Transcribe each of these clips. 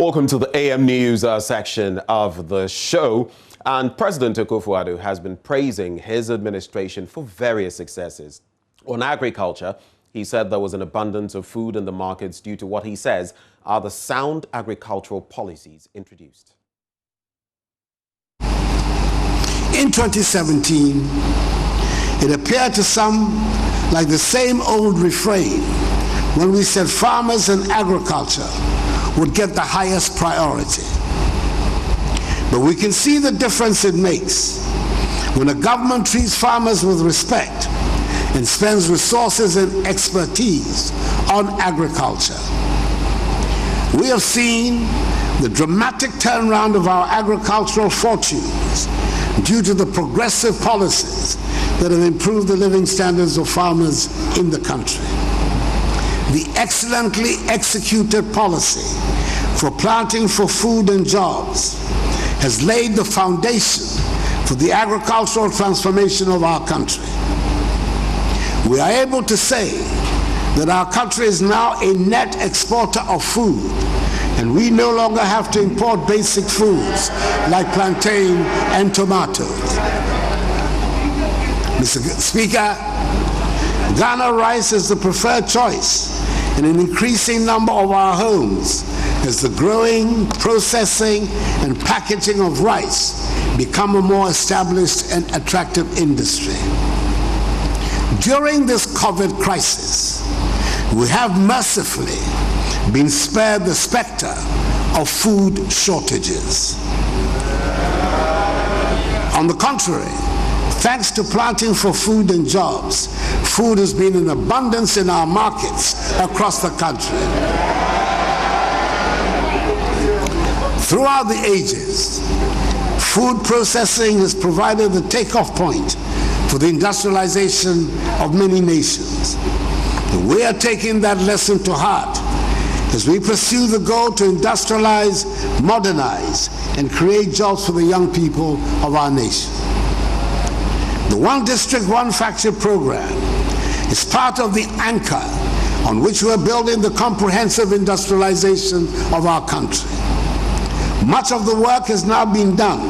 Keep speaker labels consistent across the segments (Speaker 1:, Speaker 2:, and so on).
Speaker 1: Welcome to the AM News section of the show. And President Akufo-Addo has been praising his administration for various successes. On agriculture, he said there was an abundance of food in the markets due to what he says are the sound agricultural policies introduced.
Speaker 2: In 2017, it appeared to some like the same old refrain when we said farmers and agriculture would get the highest priority. But we can see the difference it makes when a government treats farmers with respect and spends resources and expertise on agriculture. We have seen the dramatic turnaround of our agricultural fortunes due to the progressive policies that have improved the living standards of farmers in the country. The excellently executed policy for planting for food and jobs has laid the foundation for the agricultural transformation of our country. We are able to say that our country is now a net exporter of food, and we no longer have to import basic foods like plantain and tomatoes. Mr. Speaker, Ghana rice is the preferred choice in an increasing number of our homes as the growing, processing, and packaging of rice become a more established and attractive industry. During this COVID crisis, we have mercifully been spared the specter of food shortages. On the contrary, thanks to planting for food and jobs, food has been in abundance in our markets across the country. Throughout the ages, food processing has provided the takeoff point for the industrialization of many nations. And we are taking that lesson to heart as we pursue the goal to industrialize, modernize, and create jobs for the young people of our nation. The One District, One Factory program is part of the anchor on which we are building the comprehensive industrialization of our country. Much of the work has now been done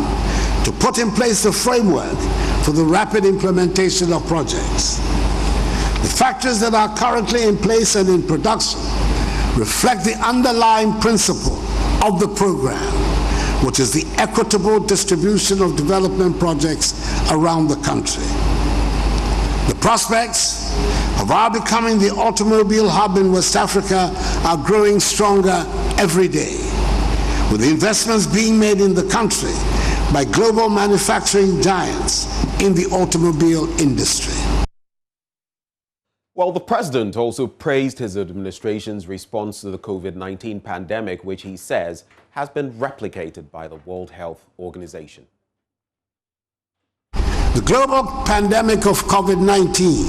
Speaker 2: to put in place the framework for the rapid implementation of projects. The factors that are currently in place and in production reflect the underlying principle of the program, which is the equitable distribution of development projects around the country. The prospects of our becoming the automobile hub in West Africa are growing stronger every day, with the investments being made in the country by global manufacturing giants in the automobile industry.
Speaker 1: Well, the president also praised his administration's response to the COVID-19 pandemic, which he says has been replicated by the World Health Organization.
Speaker 2: The global pandemic of COVID-19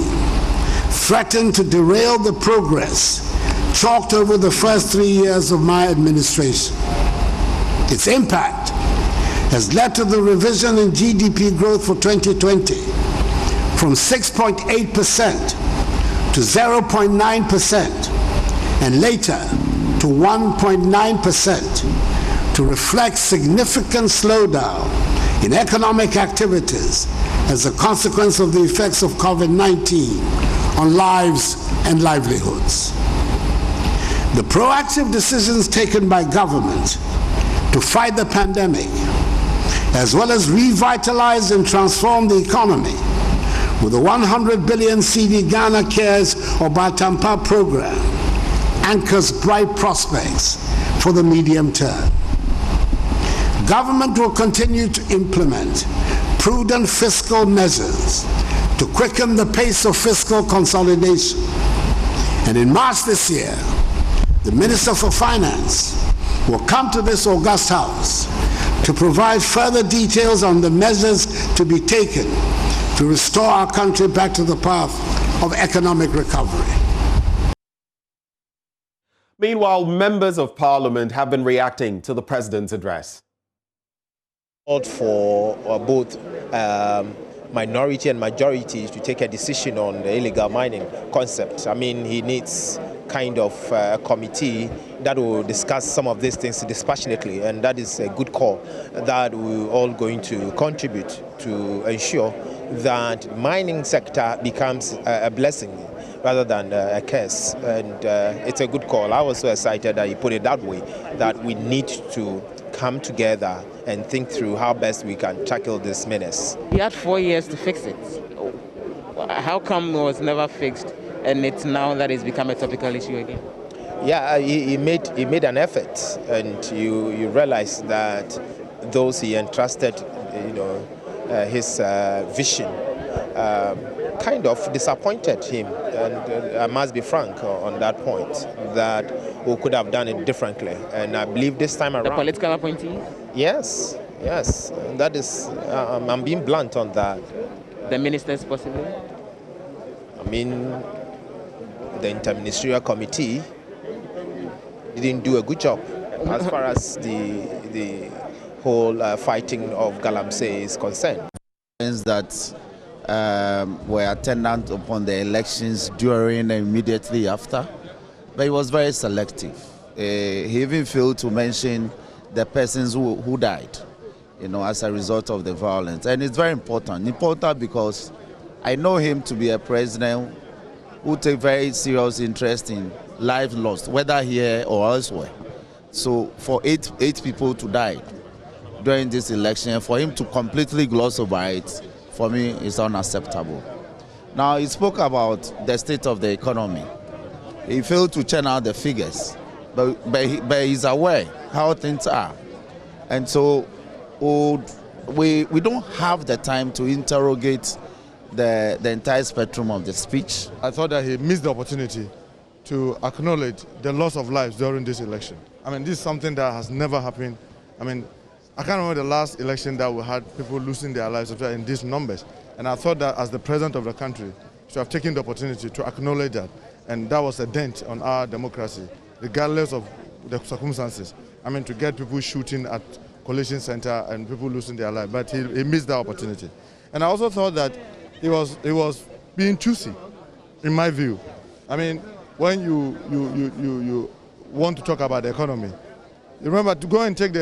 Speaker 2: threatened to derail the progress chalked over the first 3 years of my administration. Its impact has led to the revision in GDP growth for 2020 from 6.8% to 0.9% and later to 1.9% to reflect significant slowdown in economic activities as a consequence of the effects of COVID-19 on lives and livelihoods. The proactive decisions taken by government to fight the pandemic, as well as revitalize and transform the economy with the 100 billion CD Ghana Cares or Batampa program, anchors bright prospects for the medium term. Government will continue to implement prudent fiscal measures to quicken the pace of fiscal consolidation. And in March this year, the Minister for Finance will come to this august house to provide further details on the measures to be taken to restore our country back to the path of economic recovery.
Speaker 1: Meanwhile, members of Parliament have been reacting to the president's address.
Speaker 3: For both minority and majorities to take a decision on the illegal mining concept. I mean, he needs kind of committee that will discuss some of these things dispassionately, and that is a good call that we're all going to contribute to ensure that mining sector becomes a blessing rather than a curse. And it's a good call. I was so excited that you put it that way, that we need to come together and think through how best we can tackle this menace.
Speaker 4: He had 4 years to fix it. How come it was never fixed and it's now that it's become a topical issue again?
Speaker 3: Yeah, he made an effort, and you realize that those he entrusted, his vision kind of disappointed him, and I must be frank on that point, that we could have done it differently. And I believe this time around...
Speaker 4: The political appointees?
Speaker 3: Yes, that is, I'm being blunt on that.
Speaker 4: The ministers possibly?
Speaker 3: I mean, the interministerial committee didn't do a good job as far as the whole fighting of Galamsey is concerned.
Speaker 5: That were attendant upon the elections during and immediately after, but he was very selective. He even failed to mention the persons who died, as a result of the violence. And it's very important. Important because I know him to be a president who takes very serious interest in lives lost, whether here or elsewhere. So for eight people to die during this election, for him to completely gloss over it, for me, is unacceptable. Now, he spoke about the state of the economy. He failed to churn out the figures, but he's aware how things are. And so we don't have the time to interrogate the entire spectrum of the speech.
Speaker 6: I thought that he missed the opportunity to acknowledge the loss of lives during this election. I mean, this is something that has never happened. I mean, I can't remember the last election that we had people losing their lives in these numbers. And I thought that as the president of the country, should have taken the opportunity to acknowledge that. And that was a dent on our democracy, regardless of the circumstances. I mean, to get people shooting at Collation Center and people losing their lives. But he missed that opportunity. And I also thought that he was being choosy, in my view. I mean, when you want to talk about the economy, you remember to go and take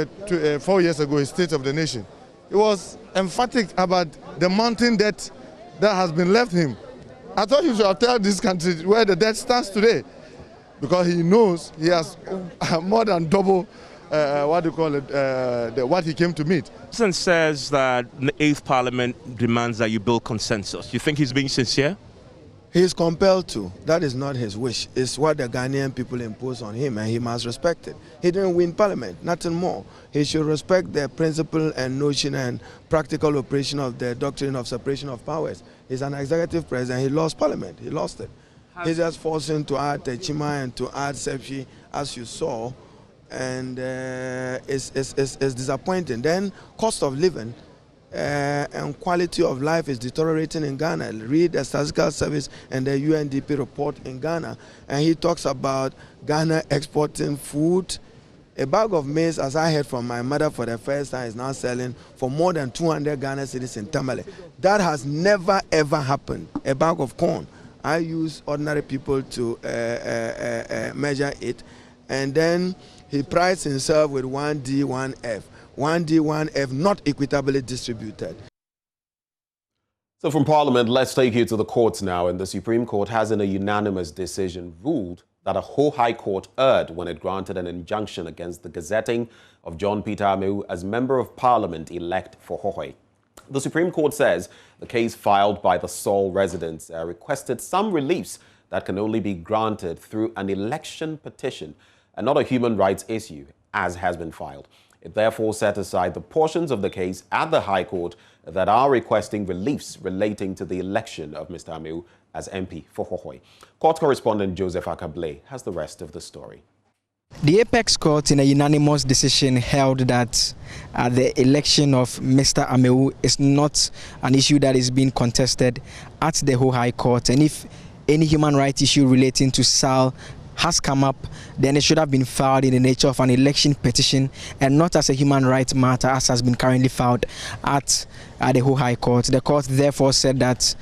Speaker 6: 4 years ago his State of the Nation. He was emphatic about the mounting debt that has been left him. I thought he should have told this country where the debt stands today, because he knows he has more than double what he came to meet.
Speaker 7: President says that the 8th Parliament demands that you build consensus. You think he's being sincere?
Speaker 8: He is compelled to. That is not his wish. It's what the Ghanaian people impose on him, and he must respect it. He didn't win Parliament, nothing more. He should respect the principle and notion and practical operation of the doctrine of separation of powers. He's an executive president. He lost Parliament. He lost it. He's just forcing to add Chima and to add Sepsi, as you saw, and it's disappointing. Then cost of living and quality of life is deteriorating in Ghana. Read the Statistical Service and the UNDP report in Ghana, and he talks about Ghana exporting food. A bag of maize, as I heard from my mother for the first time, is now selling for more than 200 Ghana cedis in Tamale. That has never ever happened. A bag of corn. I use ordinary people to measure it, and then he prides himself with 1D, 1F. 1D, 1F not equitably distributed.
Speaker 1: So from Parliament, let's take you to the courts now. And the Supreme Court has, in a unanimous decision, ruled that a whole High Court erred when it granted an injunction against the gazetting of John Peter Amewu as Member of Parliament-elect for Hohoe. The Supreme Court says the case filed by the Seoul residents requested some reliefs that can only be granted through an election petition and not a human rights issue, as has been filed. It therefore set aside the portions of the case at the High Court that are requesting reliefs relating to the election of Mr. Amewu as MP for Hohoe. Court correspondent Joseph Akable has the rest of the story.
Speaker 9: The Apex Court, in a unanimous decision, held that the election of Mr. Amewu is not an issue that is being contested at the whole High Court, and if any human rights issue relating to SAL has come up, then it should have been filed in the nature of an election petition and not as a human rights matter as has been currently filed at the Ho High Court. The court therefore said that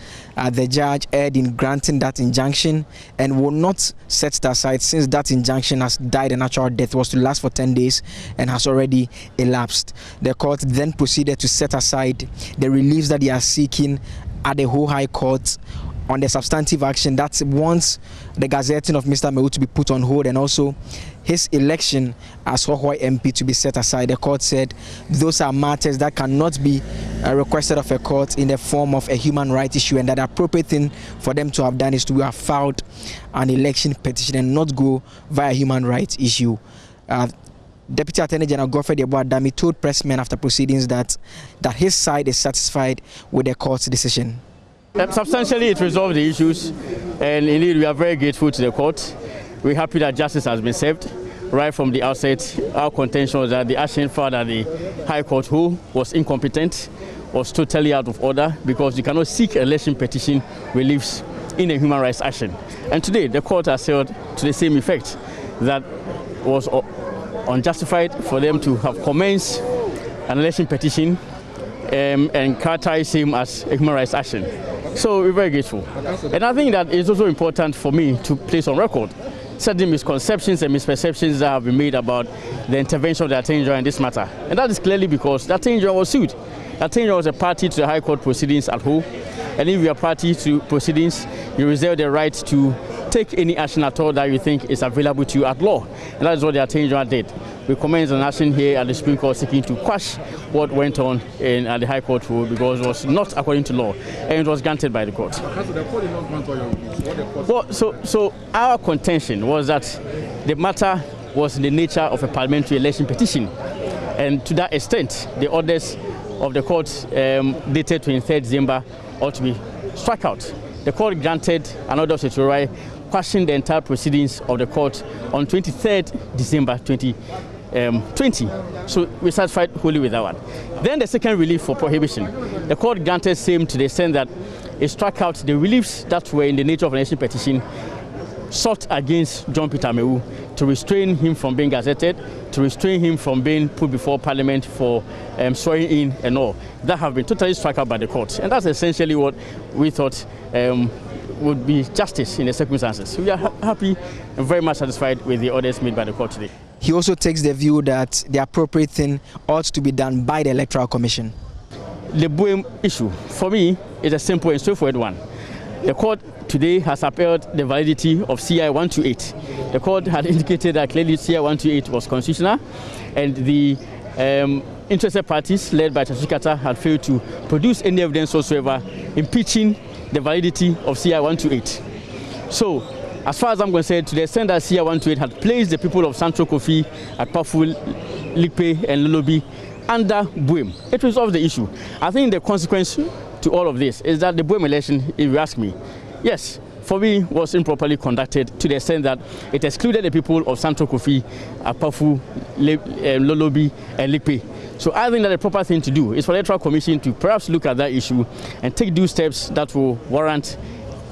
Speaker 9: the judge erred in granting that injunction and will not set it aside since that injunction has died a natural death, was to last for 10 days and has already elapsed. The court then proceeded to set aside the reliefs that they are seeking at the Ho High Court on the substantive action that wants the gazetting of Mr. Amewu to be put on hold and also his election as Outgoing MP to be set aside. The court said those are matters that cannot be requested of a court in the form of a human rights issue, and that the appropriate thing for them to have done is to have filed an election petition and not go via human rights issue. Deputy Attorney General Godfrey Adami told pressmen after proceedings that his side is satisfied with the court's decision.
Speaker 10: Substantially, it resolved the issues, and indeed we are very grateful to the court. We're happy that justice has been served. Right from the outset, our contention was that the action filed at the High Court, who was incompetent, was totally out of order, because you cannot seek election petition reliefs in a human rights action. And today, the court has held to the same effect, that was unjustified for them to have commenced an election petition and characterize him as a human rights action. So we're very grateful. And I think that it's also important for me to place on record certain misconceptions and misperceptions that have been made about the intervention of the Attorney General in this matter. And that is clearly because the Attorney General was sued. The Attorney General was a party to the High Court proceedings at Ho. And if you are party to proceedings, you reserve the right to take any action at all that you think is available to you at law. And that is what the Attorney General did. We commenced an action here at the Supreme Court seeking to quash what went on at the High Court rule, because it was not according to law and it was granted by the court. Well, so our contention was that the matter was in the nature of a parliamentary election petition, and to that extent, the orders of the court dated 23rd December ought to be struck out. The court granted an order of certiorari quashing the entire proceedings of the court on 23rd December 2020. So we're satisfied wholly with that one. Then the second relief for prohibition. The court granted same to the extent that it struck out the reliefs that were in the nature of an election petition sought against John Peter Amewu to restrain him from being gazetted, to restrain him from being put before Parliament for swearing in and all. That have been totally struck out by the court. And that's essentially what we thought would be justice in the circumstances. We are happy and very much satisfied with the orders made by the court today.
Speaker 9: He also takes the view that the appropriate thing ought to be done by the Electoral Commission.
Speaker 10: The Boehm issue, for me, is a simple and straightforward one. The court today has upheld the validity of CI 128. The court had indicated that clearly CI 128 was constitutional, and the interested parties led by Tashikata had failed to produce any evidence whatsoever impeaching the validity of CI 128. So, as far as I'm concerned, to the extent that CI 128 had placed the people of Central Kofi, Akpafu, Likpe, and Lolobi under Boehm, it resolved the issue. I think the consequence to all of this is that the Boehm election, if you ask me, yes, for me, was improperly conducted to the extent that it excluded the people of Central Kofi, Akpafu, Lolobi, and Likpe. So I think that the proper thing to do is for the Electoral Commission to perhaps look at that issue and take due steps that will warrant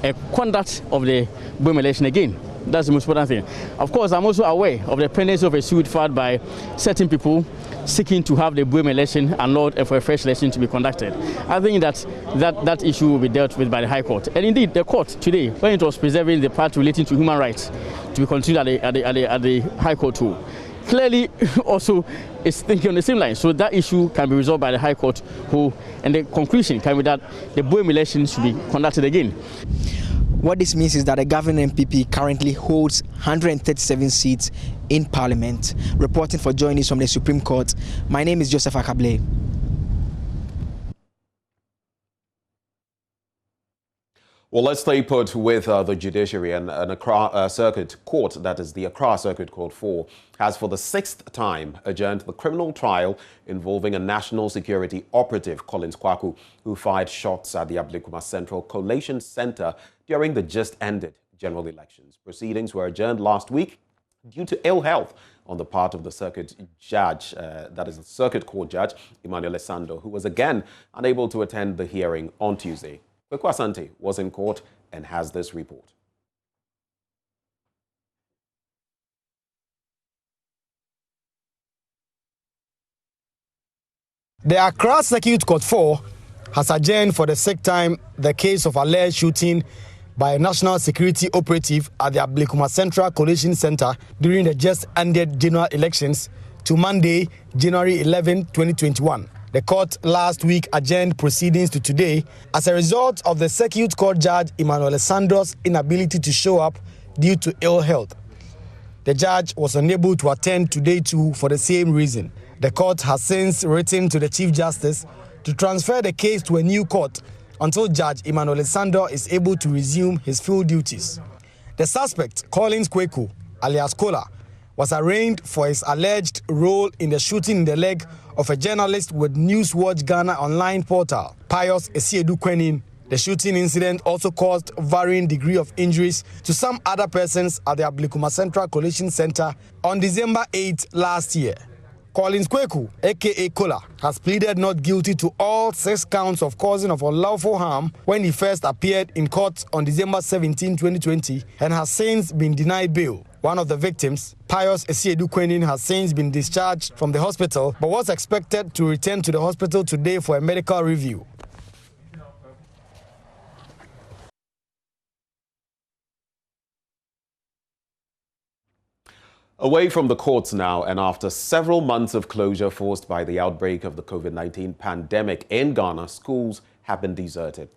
Speaker 10: a conduct of the Boehm election again. That's the most important thing. Of course, I'm also aware of the pendency of a suit filed by certain people seeking to have the Boehm election annulled and for a fresh election to be conducted. I think that issue will be dealt with by the High Court. And indeed, the court today, when it was preserving the part relating to human rights to be continued at the High Court too, clearly also is thinking on the same line. So that issue can be resolved by the High Court who, and the conclusion can be that the Boehm election should be conducted again.
Speaker 9: What this means is that the governing MPP currently holds 137 seats in Parliament. Reporting for Joy News from the Supreme Court, my name is Joseph Akable.
Speaker 1: Well, let's stay put with the judiciary, and an Accra Circuit Court, that is the Accra Circuit Court 4, has for the 6th time adjourned the criminal trial involving a national security operative, Collins Kwaku, who fired shots at the Ablekuma Central Collation Center during the just-ended general elections. Proceedings were adjourned last week due to ill health on the part of the circuit judge, that is the Circuit Court Judge, Emmanuel Esando, who was again unable to attend the hearing on Tuesday. Kwekwa Asante was in court and has this report.
Speaker 11: The Accra Circuit Court 4 has adjourned for the sixth time the case of alleged shooting by a national security operative at the Ablekuma Central Collation Center during the just ended general elections to Monday, January 11, 2021. The court last week adjourned proceedings to today as a result of the Circuit Court Judge Emmanuel Sandro's inability to show up due to ill health. The judge was unable to attend today too for the same reason. The court has since written to the Chief Justice to transfer the case to a new court until Judge Emmanuel Sandro is able to resume his full duties. The suspect, Collins Kweku, alias Kola, was arraigned for his alleged role in the shooting in the leg of a journalist with Newswatch Ghana online portal, Pius Esiedu Kwenin. The shooting incident also caused varying degree of injuries to some other persons at the Ablekuma Central Collation Center on December 8 last year. Collins Kweku, aka Kola, has pleaded not guilty to all 6 counts of causing of unlawful harm when he first appeared in court on December 17, 2020, and has since been denied bail. One of the victims, Pius Esiedu Kwenin, has since been discharged from the hospital but was expected to return to the hospital today for a medical review.
Speaker 1: Away from the courts now, and after several months of closure forced by the outbreak of the COVID-19 pandemic in Ghana, schools have been deserted.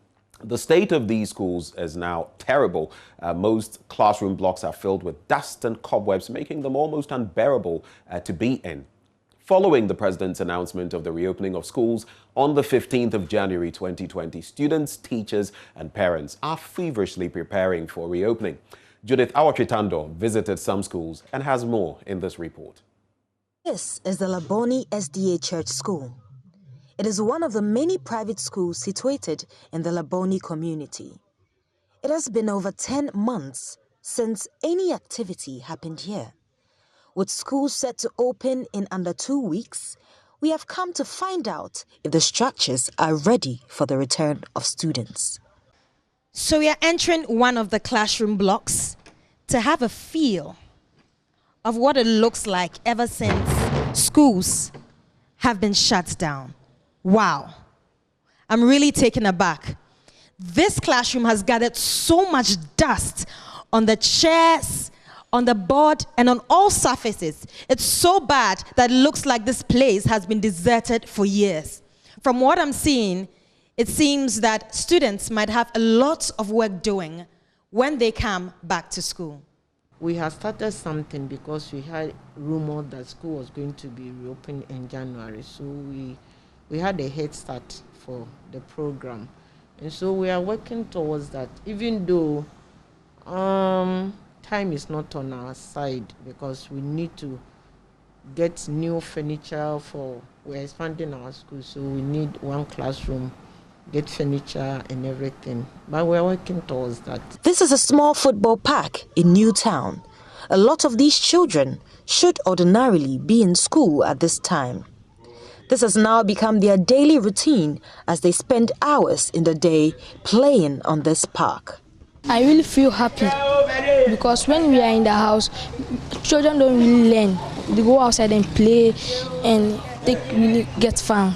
Speaker 1: The state of these schools is now terrible. Most classroom blocks are filled with dust and cobwebs, making them almost unbearable to be in. Following the president's announcement of the reopening of schools on the 15th of January 2020, students, teachers and parents are feverishly preparing for reopening. Judith Awatritando visited some schools and has more in this report.
Speaker 12: This is the Laboni SDA Church School. It is one of the many private schools situated in the Laboni community. It has been over 10 months since any activity happened here. With schools set to open in under 2 weeks, we have come to find out if the structures are ready for the return of students.
Speaker 13: So we are entering one of the classroom blocks to have a feel of what it looks like ever since schools have been shut down. Wow, I'm really taken aback. This classroom has gathered so much dust on the chairs, on the board, and on all surfaces. It's so bad that it looks like this place has been deserted for years. From what I'm seeing, it seems that students might have a lot of work doing when they come back to school.
Speaker 14: We have started something because we had rumor that school was going to be reopened in January. So we had a head start for the program. And so we are working towards that, even though time is not on our side because we need to get new furniture we're expanding our school, so we need one classroom, get furniture and everything, but we're working towards that.
Speaker 12: This is a small football park in Newtown. A lot of these children should ordinarily be in school at this time. This has now become their daily routine as they spend hours in the day playing on this park.
Speaker 15: I really feel happy because when we are in the house, children don't really learn. They go outside and play and they really get fun.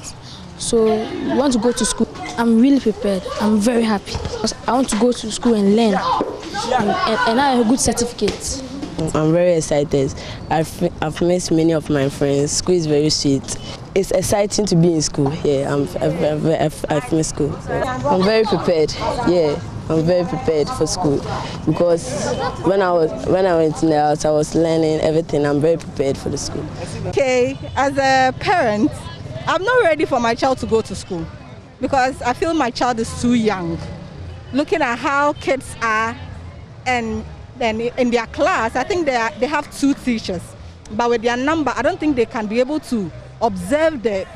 Speaker 15: So we want to go to school. I'm really prepared. I'm very happy because I want to go to school and learn and I have a good certificate.
Speaker 16: I'm very excited. I've missed many of my friends. School is very sweet. It's exciting to be in school. Yeah, I've missed school. So I'm very prepared. Yeah, I'm very prepared for school because when I went in the house, I was learning everything. I'm very prepared for the school.
Speaker 17: Okay, as a parent, I'm not ready for my child to go to school because I feel my child is too young. Looking at how kids are, and then in their class, I think they have 2 teachers. But with their number, I don't think they can be able to observe the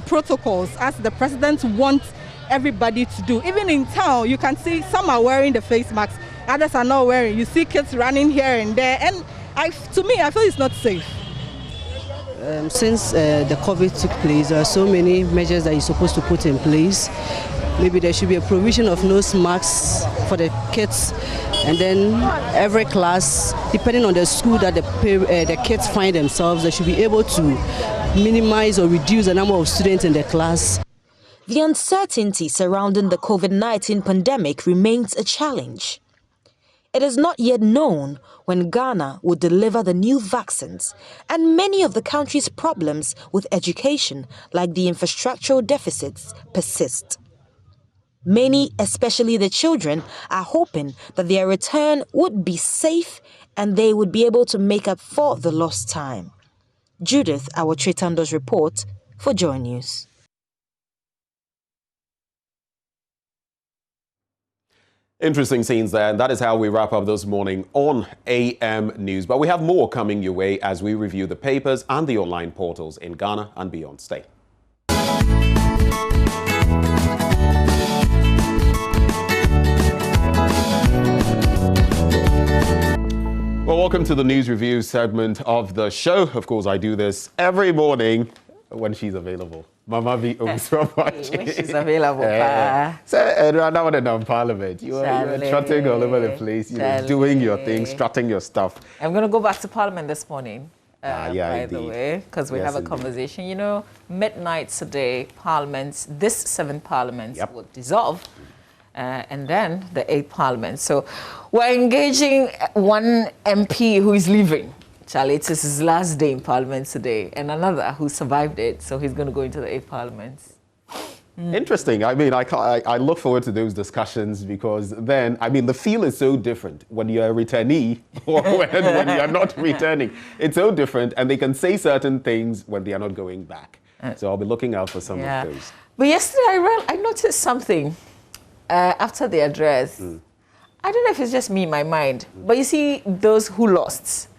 Speaker 17: protocols as the president wants everybody to do. Even in town, you can see some are wearing the face masks, others are not wearing. You see kids running here and there, and to me, I feel it's not safe.
Speaker 18: Since the COVID took place, there are so many measures that you're supposed to put in place. maybe there should be a provision of nose masks for the kids, and then every class, depending on the school that the kids find themselves, they should be able to minimize or reduce the number of students in the class.
Speaker 12: The uncertainty surrounding the COVID-19 pandemic remains a challenge. It is not yet known when Ghana will deliver the new vaccines, and many of the country's problems with education, like the infrastructural deficits, persist. Many, especially the children, are hoping that their return would be safe and they would be able to make up for the lost time. Judith Awotretando's report for Joy News.
Speaker 1: Interesting scenes there, and that is how we wrap up this morning on AM News. But we have more coming your way as we review the papers and the online portals in Ghana and beyond. Stay. Well, welcome to the news review segment of the show. Of course, I do this every morning when she's available. Mama be when she's
Speaker 19: available.
Speaker 1: So, now when I'm in Parliament, you're trotting all over the place, doing your thing, strutting your stuff.
Speaker 19: I'm going to go back to Parliament this morning,
Speaker 1: by
Speaker 19: the way, because we have a conversation. You know, midnight today, this 7th Parliament will dissolve. And then the 8th Parliament. So we're engaging one MP who is leaving. Charlie, it's his last day in Parliament today, and another who survived it, so he's going to go into the 8th Parliament.
Speaker 1: Interesting. I mean, I look forward to those discussions because then, I mean, the feel is so different when you're a returnee or when you're not returning. It's so different, and they can say certain things when they are not going back. So I'll be looking out for some of those.
Speaker 19: But yesterday I noticed something after the address. I don't know if it's just me in my mind, but you see those who lost.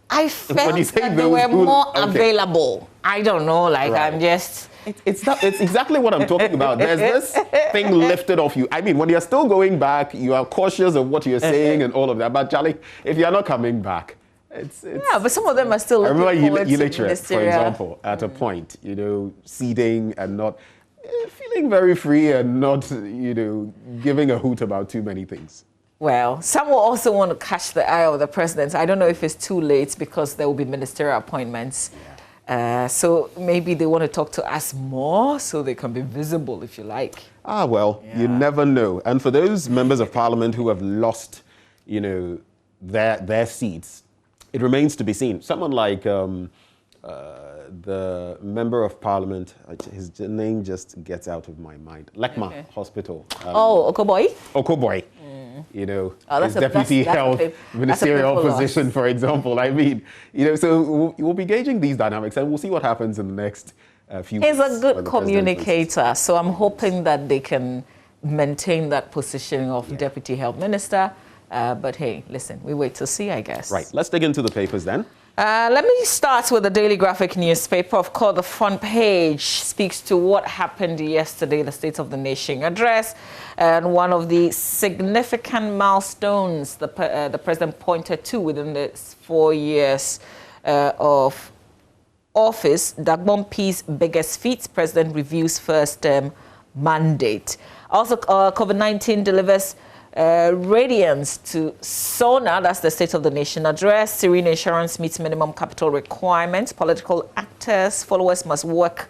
Speaker 19: I felt that they were more available. I don't know, like I'm just...
Speaker 1: It's exactly what I'm talking about. There's this thing lifted off you. I mean, when you're still going back, you are cautious of what you're saying and all of that. But Charlie, if you're not coming back, it's
Speaker 19: yeah, but some of them are still looking forward to
Speaker 1: illiterate, for example, at a point, seeding and not feeling very free and not, giving a hoot about too many things.
Speaker 19: Well, some will also want to catch the eye of the president. I don't know if it's too late because there will be ministerial appointments. So maybe they want to talk to us more so they can be visible, if you like.
Speaker 1: You never know. And for those members of parliament who have lost, their seats, it remains to be seen. Someone like the member of parliament, his name just gets out of my mind. Lekma Hospital.
Speaker 19: Okoboy?
Speaker 1: Okoboy. His deputy held ministerial position, for example. I mean, so we'll be gauging these dynamics and we'll see what happens in the next few weeks.
Speaker 19: He's a good communicator, so I'm hoping that they can maintain that position of deputy health minister. But hey, listen, we wait to see, I guess.
Speaker 1: Right, let's dig into the papers then.
Speaker 19: Let me start with the Daily Graphic newspaper. Of course, the front page speaks to what happened yesterday, the State of the Nation address, and one of the significant milestones the president pointed to within the 4 years of office. Dagbon P's biggest feats, president reviews first term mandate. Also, COVID-19 delivers radiance to SONA, that's the State of the Nation address. Serene Insurance meets minimum capital requirements. Political actors, followers must work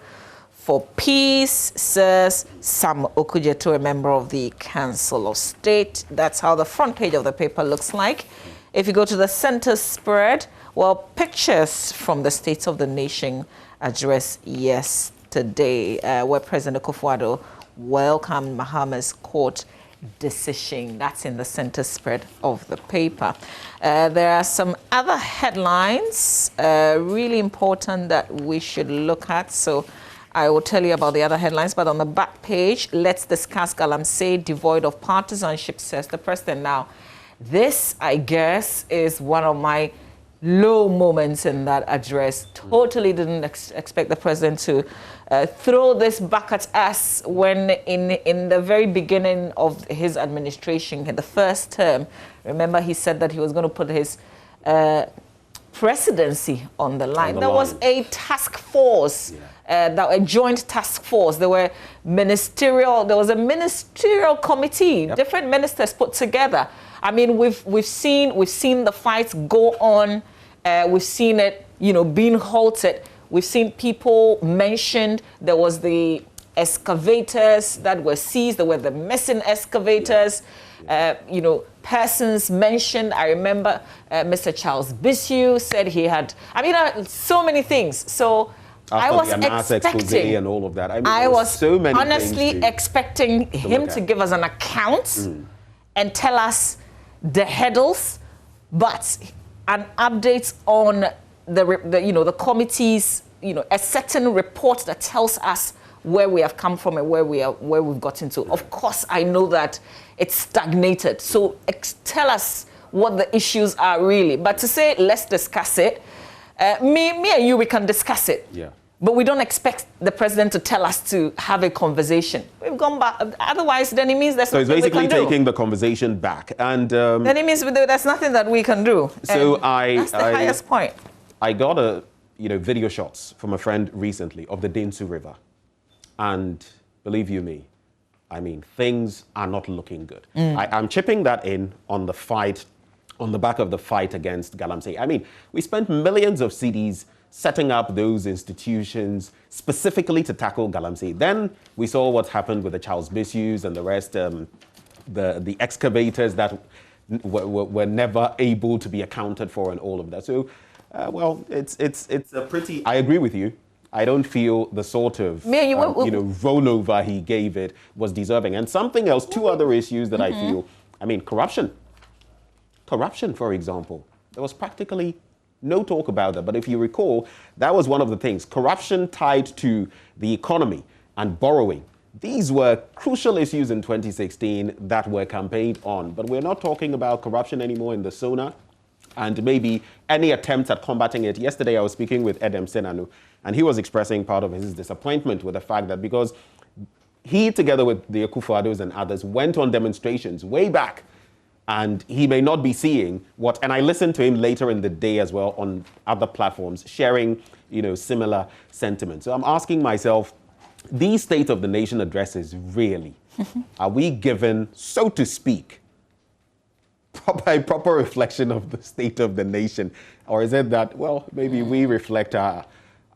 Speaker 19: for peace, says Sam Okujeto, a member of the Council of State. That's how the front page of the paper looks like. If you go to the center spread, well, pictures from the State of the Nation address yesterday, where President Akufo-Addo welcomed Mahama's court decision. That's in the center spread of the paper. There are some other headlines really important that we should look at. So I will tell you about the other headlines. But on the back page, let's discuss Galamsey devoid of partisanship, says the president. Now, this, I guess, is one of my low moments in that address. Totally didn't expect the president to throw this back at us when in the very beginning of his administration, in the first term, remember he said that he was going to put his presidency on the line. There was a task force, a joint task force. There was a ministerial committee, different ministers put together. I mean, we've seen the fights go on. We've seen it, being halted. We've seen people mentioned. There was the excavators that were seized. There were the missing excavators. Persons mentioned. I remember Mr. Charles Bissu said he had. So many things. So I was expecting
Speaker 1: and all of that.
Speaker 19: I was
Speaker 1: so many
Speaker 19: honestly expecting him to give us an account and tell us the hurdles, but an update on the committee's, a certain report that tells us where we have come from and where we've gotten to. Of course, I know that it's stagnated. So tell us what the issues are really. But to say, let's discuss it, me and you, we can discuss it.
Speaker 1: Yeah.
Speaker 19: But we don't expect the president to tell us to have a conversation. We've gone back. Otherwise, then it means there's nothing we can do.
Speaker 1: So it's basically taking the conversation back. And
Speaker 19: then it means there's nothing that we can do.
Speaker 1: So
Speaker 19: that's the highest point.
Speaker 1: I got video shots from a friend recently of the Densu River. And believe you me, things are not looking good. I'm chipping that in on the fight, on the back of the fight against Galamsey. We spent millions of cedis setting up those institutions specifically to tackle Galamsey. Then we saw what happened with the Charles Bissus and the rest, the excavators that were never able to be accounted for and all of that. So, it's a pretty, I agree with you. I don't feel the sort of rollover he gave it was deserving. And something else, two other issues that I feel, corruption. Corruption, for example. There was practically no talk about that. But if you recall, that was one of the things. Corruption tied to the economy and borrowing. These were crucial issues in 2016 that were campaigned on. But we're not talking about corruption anymore in the SONA and maybe any attempts at combating it. Yesterday, I was speaking with Edem Senanu, and he was expressing part of his disappointment with the fact that because he, together with the Akufo-Addos and others, went on demonstrations way back, and he may not be seeing what, and I listened to him later in the day as well on other platforms, sharing, similar sentiments. So I'm asking myself, these State of the Nation addresses really, are we given, so to speak, a proper reflection of the state of the nation? Or is it that, maybe we reflect our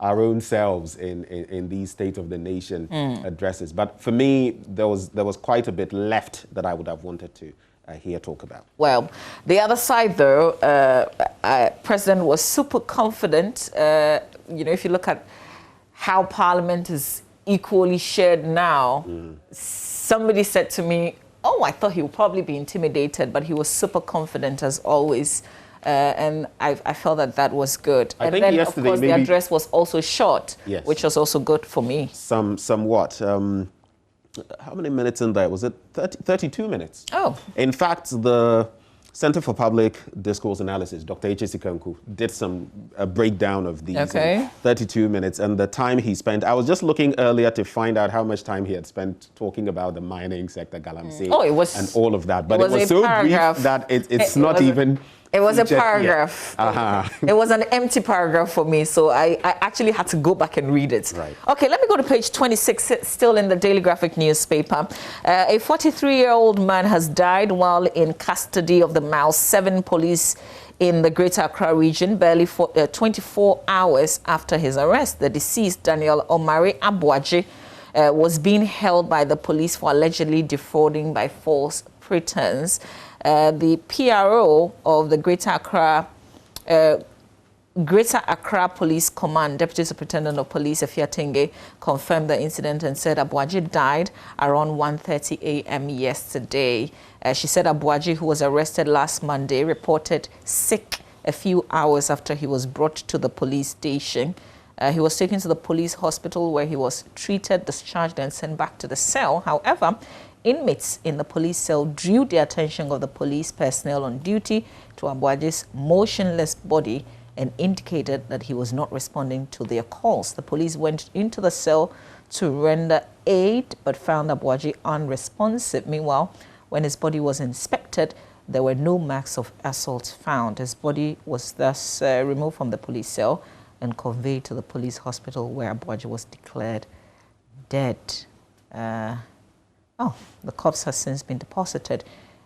Speaker 1: own selves in these State of the Nation addresses? But for me, there was quite a bit left that I would have wanted to hear talk about. Well,
Speaker 19: the other side, though, President was super confident. If you look at how Parliament is equally shared now, somebody said to me, I thought he would probably be intimidated, but he was super confident as always. And I felt that was good. And then, of course, the address was also short, which was also good for me.
Speaker 1: Somewhat. How many minutes in there? Was it 32 minutes?
Speaker 19: Oh.
Speaker 1: In fact, the Center for Public Discourse Analysis, Dr. H.A. Sikanku, did a breakdown of these 32 minutes and the time he spent. I was just looking earlier to find out how much time he had spent talking about the mining sector, Galamsey, and all of that. But it was so brief that it's not even...
Speaker 19: It was a paragraph. It was an empty paragraph for me, so I actually had to go back and read it.
Speaker 1: Right.
Speaker 19: Okay, let me go to page 26, still in the Daily Graphic newspaper. A 43-year-old man has died while in custody of the Mile 7 police in the Greater Accra region, barely 24 hours after his arrest. The deceased, Daniel Omari Abuaji, was being held by the police for allegedly defrauding by false pretense. The PRO of the Greater Accra Police Command, Deputy Superintendent of Police Efia Tenge, confirmed the incident and said Abuaji died around 1:30 a.m. yesterday. She said Abuaji, who was arrested last Monday, reported sick a few hours after he was brought to the police station. He was taken to the police hospital where he was treated, discharged, and sent back to the cell. However, inmates in the police cell drew the attention of the police personnel on duty to Abuaji's motionless body and indicated that he was not responding to their calls. The police went into the cell to render aid but found Abuaji unresponsive. Meanwhile, When his body was inspected, there were no marks of assault found. His body was thus removed from the police cell and conveyed to the police hospital where Abuaji was declared dead. The corpse has since been deposited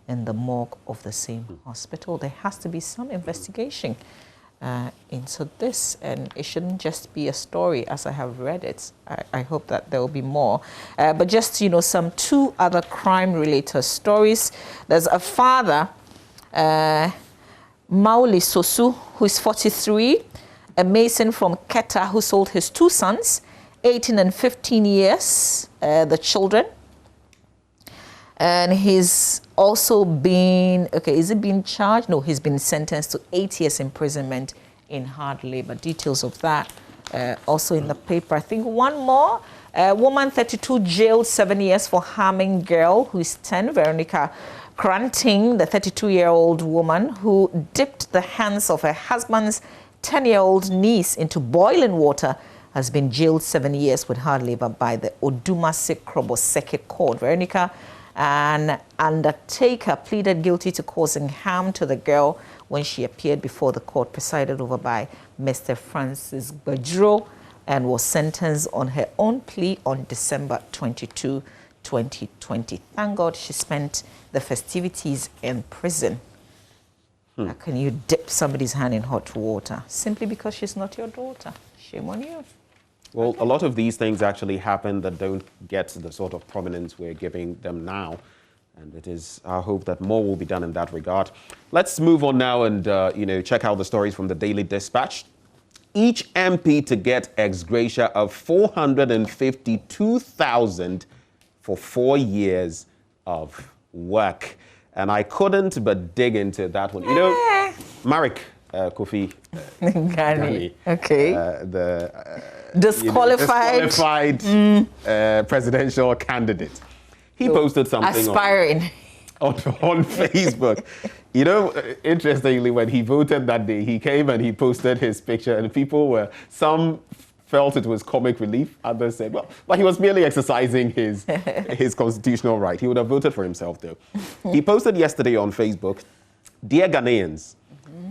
Speaker 19: in the morgue of the same hospital. There has to be some investigation into this, and it shouldn't just be a story as I have read it. I hope that there will be more. But just, some 2 other crime-related stories. There's a father, Mauli Sosu, who is 43, a mason from Keta who sold his 2 sons, 18 and 15 years, the children. And he's also been, is it being charged? No, he's been sentenced to 8 years imprisonment in hard labor. Details of that also in the paper. I think one more. Woman 32 jailed 7 years for harming girl who is 10, Veronica Kranting, the 32-year-old woman who dipped the hands of her husband's 10-year-old niece into boiling water, has been jailed 7 years with hard labor by the Odumase Krobo Circuit Court. Veronica, an undertaker, pleaded guilty to causing harm to the girl when she appeared before the court presided over by Mr. Francis Bajro, and was sentenced on her own plea on December 22, 2020. Thank God she spent the festivities in prison. How can you dip somebody's hand in hot water simply because she's not your daughter? Shame on you.
Speaker 1: Well, a lot of these things actually happen that don't get the sort of prominence we're giving them now. And it is our hope that more will be done in that regard. Let's move on now and, check out the stories from the Daily Dispatch. Each MP to get ex gratia of 452,000 for 4 years of work. And I couldn't but dig into that one. Marek Kofi
Speaker 19: Ghani. Okay.
Speaker 1: The
Speaker 19: disqualified
Speaker 1: presidential candidate. He posted something
Speaker 19: aspiring
Speaker 1: on Facebook. Interestingly, when he voted that day, he came and he posted his picture, and some felt it was comic relief. Others said, well, but he was merely exercising his constitutional right. He would have voted for himself, though. He posted yesterday on Facebook, "Dear Ghanaians,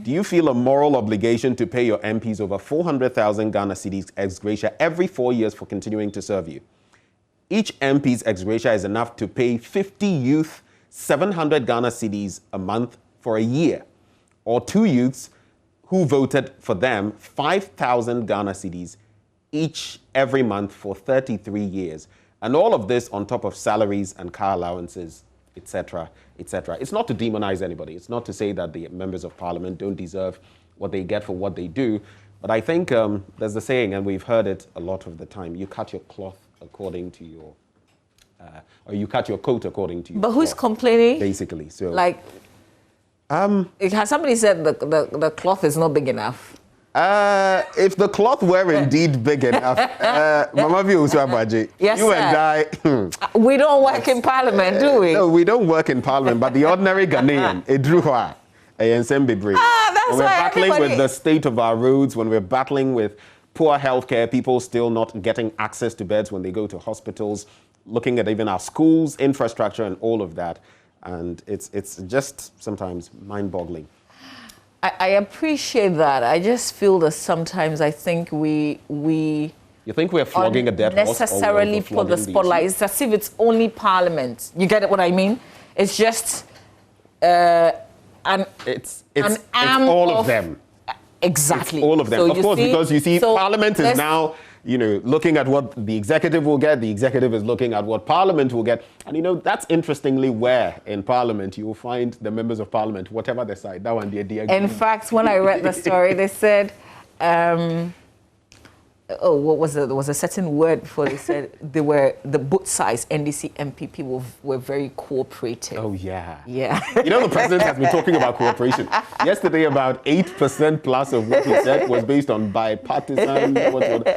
Speaker 1: do you feel a moral obligation to pay your MPs over 400,000 Ghana cedis ex gratia every 4 years for continuing to serve you? Each MP's ex gratia is enough to pay 50 youth 700 Ghana cedis a month for a year, or 2 youths who voted for them 5,000 Ghana cedis each every month for 33 years. And all of this on top of salaries and car allowances, etc., etc." It's not to demonize anybody. It's not to say that the members of parliament don't deserve what they get for what they do. But I think there's a saying, and we've heard it a lot of the time, you cut your cloth according to your, or you cut your coat according to your
Speaker 19: But who's
Speaker 1: cloth,
Speaker 19: complaining?
Speaker 1: basically. So,
Speaker 19: has somebody said the cloth is not big enough?
Speaker 1: If the cloth were indeed big enough, Mama View Uswabaji,
Speaker 19: Yes,
Speaker 1: you
Speaker 19: sir.
Speaker 1: and I.
Speaker 19: We don't work in parliament, do we?
Speaker 1: No, we don't work in parliament, but the ordinary Ghanaian, Edruha,
Speaker 19: that's
Speaker 1: when we're
Speaker 19: why
Speaker 1: battling
Speaker 19: everybody...
Speaker 1: with the state of our roads, when we're battling with poor healthcare, people still not getting access to beds when they go to hospitals, looking at even our schools, infrastructure, and all of that. And it's just sometimes mind-boggling.
Speaker 19: I appreciate that. I just feel that sometimes I think we
Speaker 1: You think we're flogging a dead horse?
Speaker 19: Necessarily put the spotlight. It's as if it's only parliament. You get what I mean? It's just
Speaker 1: it's all of them.
Speaker 19: Exactly.
Speaker 1: It's all of them.
Speaker 19: So
Speaker 1: of course, because you see, Parliament is now, looking at what the executive will get. The executive is looking at what Parliament will get. And, that's interestingly where in Parliament you will find the members of Parliament, whatever they side, that one, they agree.
Speaker 19: In fact, when I read the story, they said, what was it? There was a certain word before they said the both sides, NDC MPP were very cooperative.
Speaker 1: Oh, yeah.
Speaker 19: Yeah.
Speaker 1: The president has been talking about cooperation. Yesterday, about 8% plus of what he said was based on bipartisan.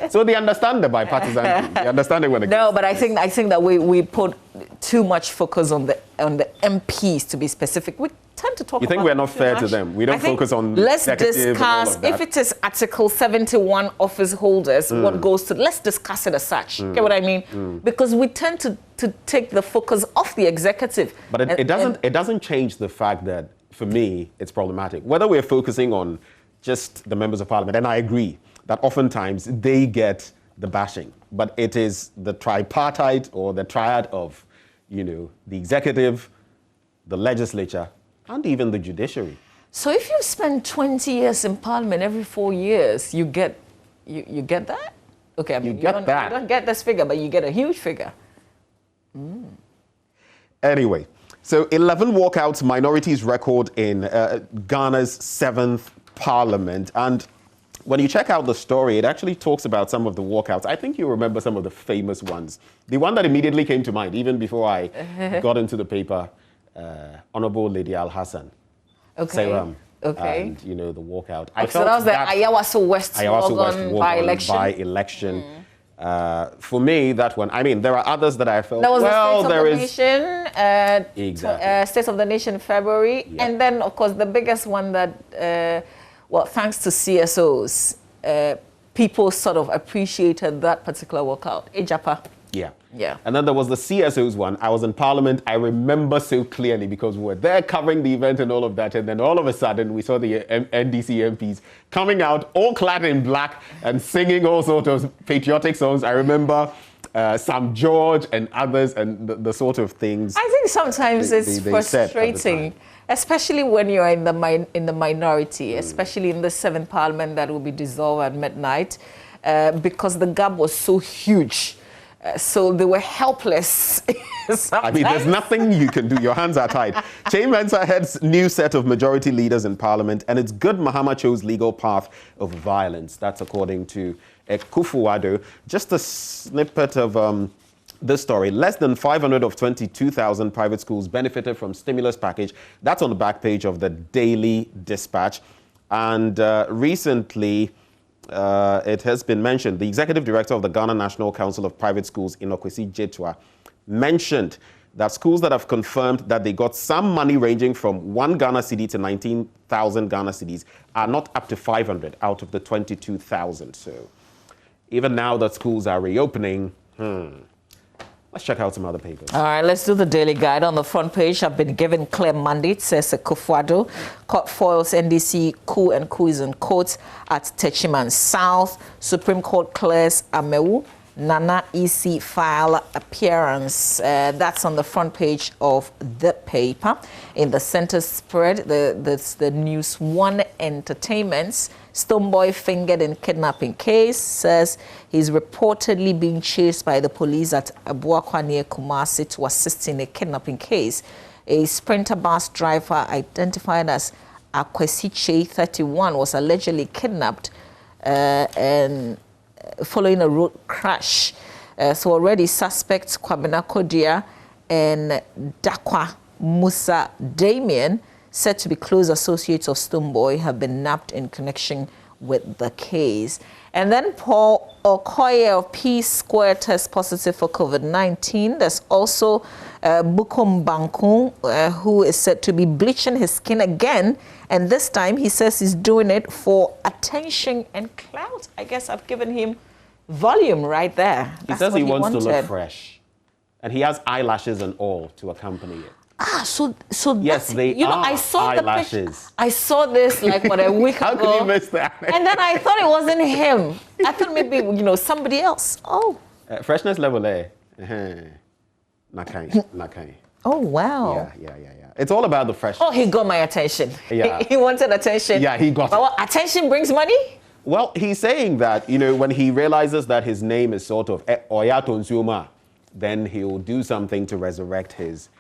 Speaker 1: So they understand the bipartisan thing. They understand it when it
Speaker 19: No, but I think that we put too much focus on the MPs, to be specific. We tend to talk about...
Speaker 1: You think we're not fair to them? We don't focus on
Speaker 19: let's
Speaker 1: executive and all
Speaker 19: discuss,
Speaker 1: of that.
Speaker 19: if it is Article 71 office holders, what goes to... Let's discuss it as such. Get what I mean? Because we tend to take the focus off the executive.
Speaker 1: But it doesn't change the fact that, for me, it's problematic. Whether we're focusing on just the members of parliament, and I agree that oftentimes they get the bashing, but it is the tripartite or the triad of, the executive, the legislature, and even the judiciary.
Speaker 19: So if you spend 20 years in parliament, every 4 years, you get that? Okay, I mean, you don't get this figure, but you get a huge figure.
Speaker 1: Anyway, so 11 walkouts, minorities record in Ghana's 7th parliament. And when you check out the story, it actually talks about some of the walkouts. I think you remember some of the famous ones. The one that immediately came to mind, even before I got into the paper, Honorable Lady Al-Hassan.
Speaker 19: Okay. Okay.
Speaker 1: And, the walkout.
Speaker 19: So that was the Ayawaso West
Speaker 1: by-election. For me, that one, I mean, there are others that I felt,
Speaker 19: there was the
Speaker 1: State
Speaker 19: of the Nation February. Yeah. And then, of course, the biggest one that, thanks to CSOs, people sort of appreciated that particular walkout. Ejapa.
Speaker 1: Yeah.
Speaker 19: Yeah.
Speaker 1: And then there was the CSOs one. I was in Parliament. I remember so clearly because we were there covering the event and all of that. And then all of a sudden, we saw the NDC MPs coming out all clad in black and singing all sorts of patriotic songs. I remember Sam George and others and the sort of things.
Speaker 19: I think sometimes it's frustrating, especially when you're in the minority, especially in the 7th Parliament that will be dissolved at midnight, because the gap was so huge. So they were helpless.
Speaker 1: I mean, there's nothing you can do. Your hands are tied. Chain Mensah heads new set of majority leaders in Parliament, and it's good Mahama chose legal path of violence. That's according to Akufo-Addo. Just a snippet of this story. Less than 500 of 22,000 private schools benefited from stimulus package. That's on the back page of the Daily Dispatch. And recently... it has been mentioned, the executive director of the Ghana National Council of Private Schools, Inokwesi Jetua, mentioned that schools that have confirmed that they got some money ranging from 1 Ghana cedi to 19,000 Ghana cedis are not up to 500 out of the 22,000. So even now that schools are reopening, let's check out some other papers.
Speaker 19: All right, let's do the Daily Guide. On the front page, I've been given clear mandate, says Akufo-Addo. Court foils NDC coup, and coup is in court at Techiman South. Supreme Court clears Amewu. Nana EC file appearance. That's on the front page of the paper. In the center spread, the News One Entertainment's Stoneboy fingered in kidnapping case, says he's reportedly being chased by the police at Abuakwa near Kumasi to assist in a kidnapping case. A Sprinter bus driver identified as Akwesiche 31 was allegedly kidnapped and following a road crash. So already suspects Kwabena Kodia and Dakwa Musa Damien, said to be close associates of Stoneboy, have been nabbed in connection with the case. And then Paul Okoye of Peace Square tests positive for COVID-19. There's also Bukom Bankun, who is said to be bleaching his skin again. And this time he says he's doing it for attention and clout. I guess I've given him volume right there.
Speaker 1: He says he wants to look fresh. And he has eyelashes and all to accompany it.
Speaker 19: So
Speaker 1: yes, they are
Speaker 19: I saw
Speaker 1: eyelashes.
Speaker 19: I saw this like a week ago.
Speaker 1: How could you miss that?
Speaker 19: And then I thought it wasn't him. I thought maybe somebody else. Oh.
Speaker 1: Freshness level there. Nakai.
Speaker 19: Oh wow.
Speaker 1: Yeah. It's all about the freshness.
Speaker 19: Oh, he got my attention.
Speaker 1: Yeah.
Speaker 19: He wanted attention.
Speaker 1: Yeah, he got
Speaker 19: it. But what, attention brings money?
Speaker 1: Well, he's saying that, when he realizes that his name is sort of Oyato Nzuma, then he'll do something to resurrect his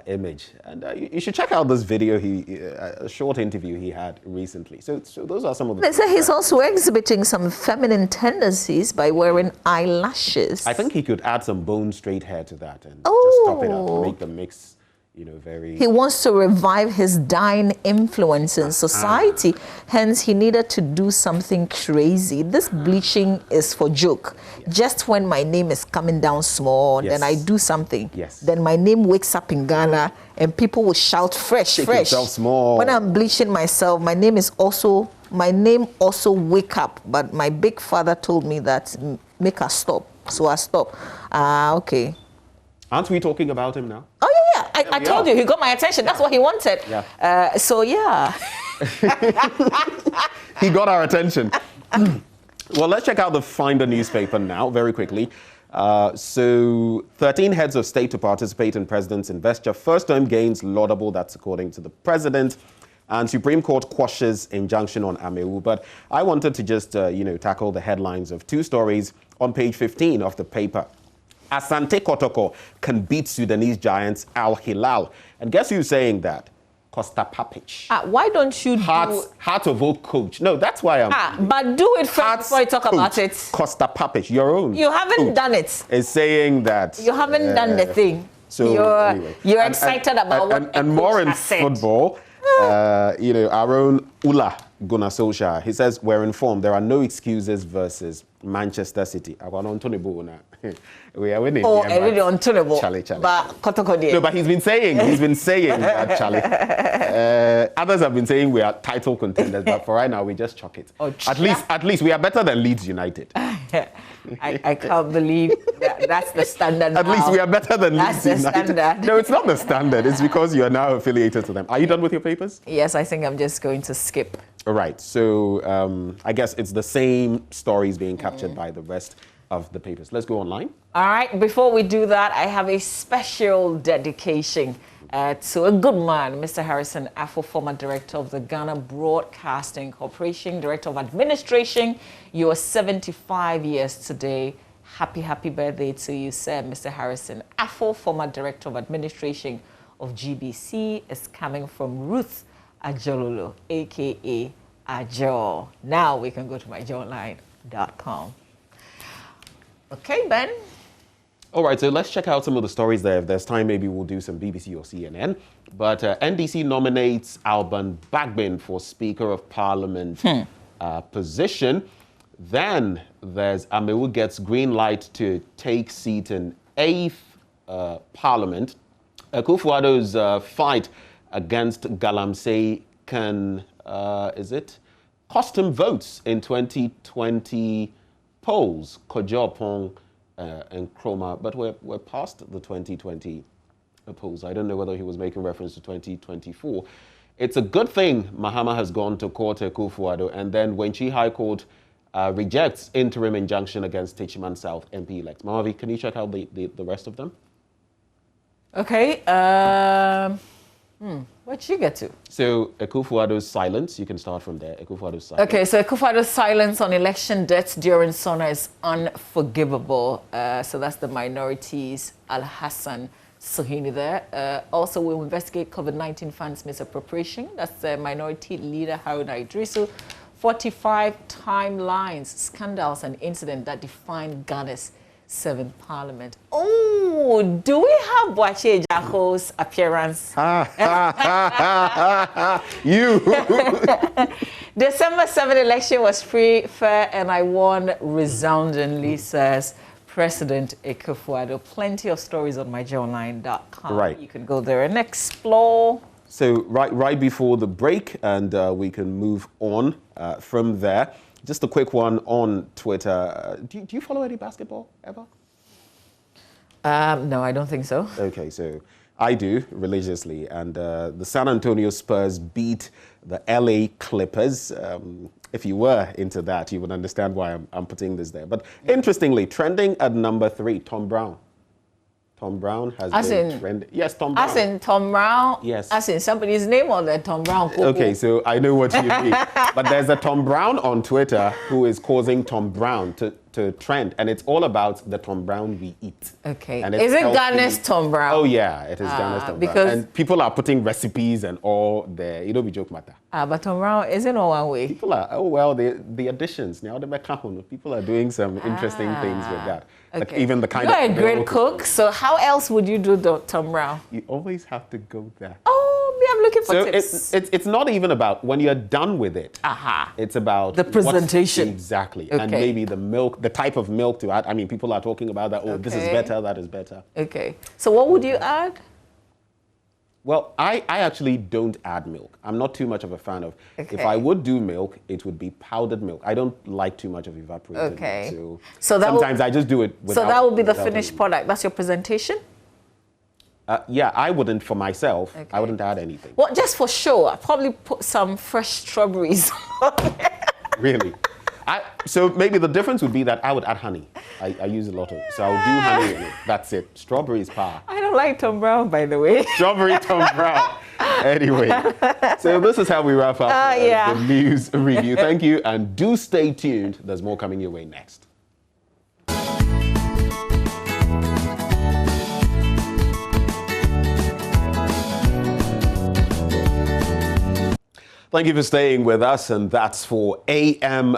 Speaker 1: image. And you should check out this video, a short interview he had recently. So those are some of the...
Speaker 19: They say he's also exhibiting some feminine tendencies by wearing eyelashes.
Speaker 1: I think he could add some bone straight hair to that and just top it up, make the mix, very...
Speaker 19: He wants to revive his dying influence in society. Hence, he needed to do something crazy. This bleaching is for joke. Just when my name is coming down small, then I do something. Then my name wakes up in Ghana and people will shout fresh,
Speaker 1: Shake
Speaker 19: fresh.
Speaker 1: yourself small.
Speaker 19: When I'm bleaching myself, my name also wake up. But my big father told me that make us stop. So I stop. Okay.
Speaker 1: Aren't we talking about him now?
Speaker 19: Oh, yeah. I told you, he got my attention. That's what he wanted.
Speaker 1: Yeah.
Speaker 19: So, yeah.
Speaker 1: He got our attention. Well, let's check out the Finder newspaper now, very quickly. So, 13 heads of state to participate in president's investiture. First-term gains laudable, that's according to the president. And Supreme Court quashes injunction on Amewu. But I wanted to just, tackle the headlines of two stories on page 15 of the paper. Asante Kotoko can beat Sudanese giants Al Hilal. And guess who's saying that? Costa Papic.
Speaker 19: Why don't you
Speaker 1: Heart of Oak coach. No, that's why I'm...
Speaker 19: but do it first before you talk about it.
Speaker 1: Costa Papic, your own.
Speaker 19: You haven't done it.
Speaker 1: Is saying that...
Speaker 19: You haven't done the thing.
Speaker 1: So
Speaker 19: you're excited about what
Speaker 1: and more in football, our own Ula Gunnar Solskjaer, he says, we're informed there are no excuses versus Manchester City. We are winning.
Speaker 19: Oh, really untenable.
Speaker 1: Charlie.
Speaker 19: But
Speaker 1: No, but he's been saying that, Charlie. Others have been saying we are title contenders, but for right now, we just chuck it. At least we are better than Leeds United.
Speaker 19: I can't believe that's the standard.
Speaker 1: At least we are better than
Speaker 19: Leeds
Speaker 1: United.
Speaker 19: That's the standard.
Speaker 1: No, it's not the standard. It's because you are now affiliated to them. Are you done with your papers?
Speaker 19: Yes, I think I'm just going to skip.
Speaker 1: All right. So I guess it's the same stories being captured by the rest of the papers. Let's go online.
Speaker 19: All right. Before we do that, I have a special dedication to a good man, Mr. Harrison Affo, former director of the Ghana Broadcasting Corporation, director of administration. You are 75 years today. Happy birthday to you, sir. Mr. Harrison Affo, former director of administration of GBC, is coming from Ruth Ajololo, a.k.a. Ajo. Now we can go to myjournline.com. Okay, Ben.
Speaker 1: All right, so let's check out some of the stories there. If there's time, maybe we'll do some BBC or CNN. But NDC nominates Alban Bagbin for Speaker of Parliament position. Then there's Amewu gets green light to take seat in 8th Parliament. Akufo-Addo's fight against Galamsey can, cost him votes in 2020 polls. Kojopong and Chroma, but we're past the 2020 polls. I don't know whether he was making reference to 2024. It's a good thing Mahama has gone to court Akufo-Addo, and then Wenchi High Court rejects interim injunction against Techiman South MP elect. Mamavi, can you check out the rest of them?
Speaker 19: Okay. What'd you get to?
Speaker 1: So Akufo-Addo's silence, you can start from there. Akufo-Addo's silence.
Speaker 19: Okay, so Akufo-Addo's silence on election debts during SONA is unforgivable. So that's the minorities, Al-Hassan Sohini there. Also, we'll investigate COVID-19 funds misappropriation. That's the minority leader, Haruna Idrisu. 45 timelines, scandals, and incidents that define Ghana's 7th Parliament. Oh, do we have Boache Jako's appearance?
Speaker 1: You!
Speaker 19: December 7th election was free, fair, and I won resoundingly, says President Akufo-Addo. Plenty of stories on myjournline.com.
Speaker 1: Right.
Speaker 19: You can go there and explore.
Speaker 1: So right before the break, and we can move on from there. Just a quick one on Twitter. Do you follow any basketball ever?
Speaker 19: No, I don't think so.
Speaker 1: Okay, so I do religiously, and the San Antonio Spurs beat the LA Clippers. If you were into that, you would understand why I'm putting this there. But interestingly, trending at number 3, Tom Brown. Tom Brown has been trending. Yes, Tom Brown.
Speaker 19: As in Tom Brown?
Speaker 1: Yes.
Speaker 19: As in somebody's name or the Tom Brown?
Speaker 1: Okay, so I know what you mean. But there's a Tom Brown on Twitter who is causing Tom Brown to trend, and it's all about the Tom Brown we eat.
Speaker 19: Okay.
Speaker 1: And
Speaker 19: Is it Ghana's Tom Brown?
Speaker 1: Oh yeah, it is Ghana's Tom Brown. And people are putting recipes and all there. You don't be joke matter.
Speaker 19: But Tom Brown isn't all one way.
Speaker 1: People are, oh well, the additions now people are doing some interesting things with that.
Speaker 19: Okay.
Speaker 1: Like even the kind
Speaker 19: You're
Speaker 1: of
Speaker 19: a great cook, so how else would you do the Tom Brown?
Speaker 1: You always have to go there.
Speaker 19: Oh, I'm looking for tips.
Speaker 1: It's not even about when you're done with it. It's about
Speaker 19: the presentation.
Speaker 1: Exactly.
Speaker 19: Okay.
Speaker 1: And maybe the milk, the type of milk to add. I mean, people are talking about that. Oh, this is better, that is better.
Speaker 19: Okay. So what would you add?
Speaker 1: Well, I actually don't add milk. I'm not too much of a fan of. If I would do milk, it would be powdered milk. I don't like too much of evaporated milk. So sometimes I just do it without.
Speaker 19: So that would be the finished product. That's your presentation?
Speaker 1: Yeah, I wouldn't for myself. I wouldn't add anything.
Speaker 19: Well, just for show, I'd probably put some fresh strawberries on it.
Speaker 1: Really? So maybe the difference would be that I would add honey. I use a lot of, so I'll do honey in it. That's it. Strawberries power.
Speaker 19: I don't like Tom Brown, by the way.
Speaker 1: Strawberry Tom Brown. Anyway, so this is how we wrap up the news review. Thank you, and do stay tuned. There's more coming your way next. Thank you for staying with us, and that's for AM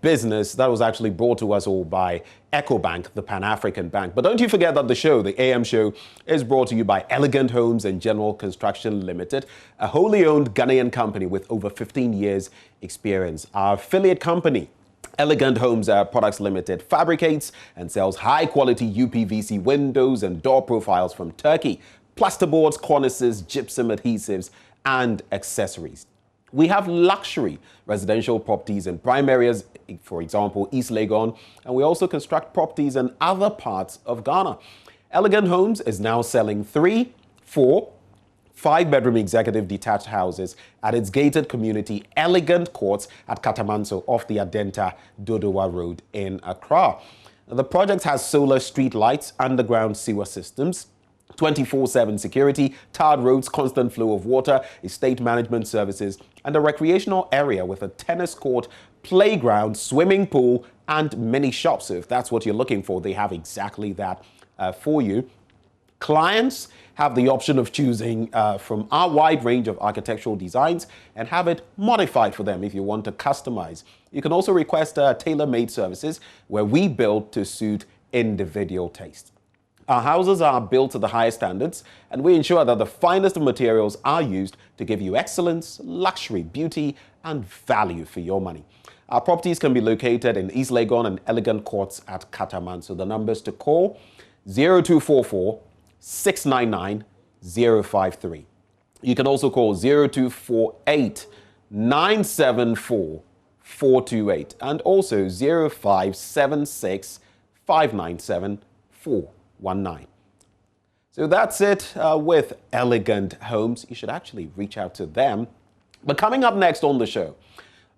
Speaker 1: Business. That was actually brought to us all by EcoBank, the Pan-African Bank. But don't you forget that the show, the AM show, is brought to you by Elegant Homes and General Construction Limited, a wholly owned Ghanaian company with over 15 years experience. Our affiliate company, Elegant Homes Products Limited, fabricates and sells high-quality UPVC windows and door profiles from Turkey, plasterboards, cornices, gypsum adhesives, and accessories. We have luxury residential properties in prime areas, for example, East Legon, and we also construct properties in other parts of Ghana. Elegant Homes is now selling 3, 4, 5-bedroom executive detached houses at its gated community, Elegant Courts at Katamanso off the Adenta Dodowa Road in Accra. The project has solar street lights, underground sewer systems, 24/7 security, tarred roads, constant flow of water, estate management services, and a recreational area with a tennis court, playground, swimming pool, and mini shop. So if that's what you're looking for, they have exactly that for you. Clients have the option of choosing from our wide range of architectural designs and have it modified for them if you want to customize. You can also request tailor-made services where we build to suit individual taste. Our houses are built to the highest standards, and we ensure that the finest of materials are used to give you excellence, luxury, beauty, and value for your money. Our properties can be located in East Legon and Elegant Courts at Katamanso. The numbers to call 0244 699 053. You can also call 0248 974 428 and also 0576 597 419. So that's it with Elegant Homes. You should actually reach out to them. But coming up next on the show,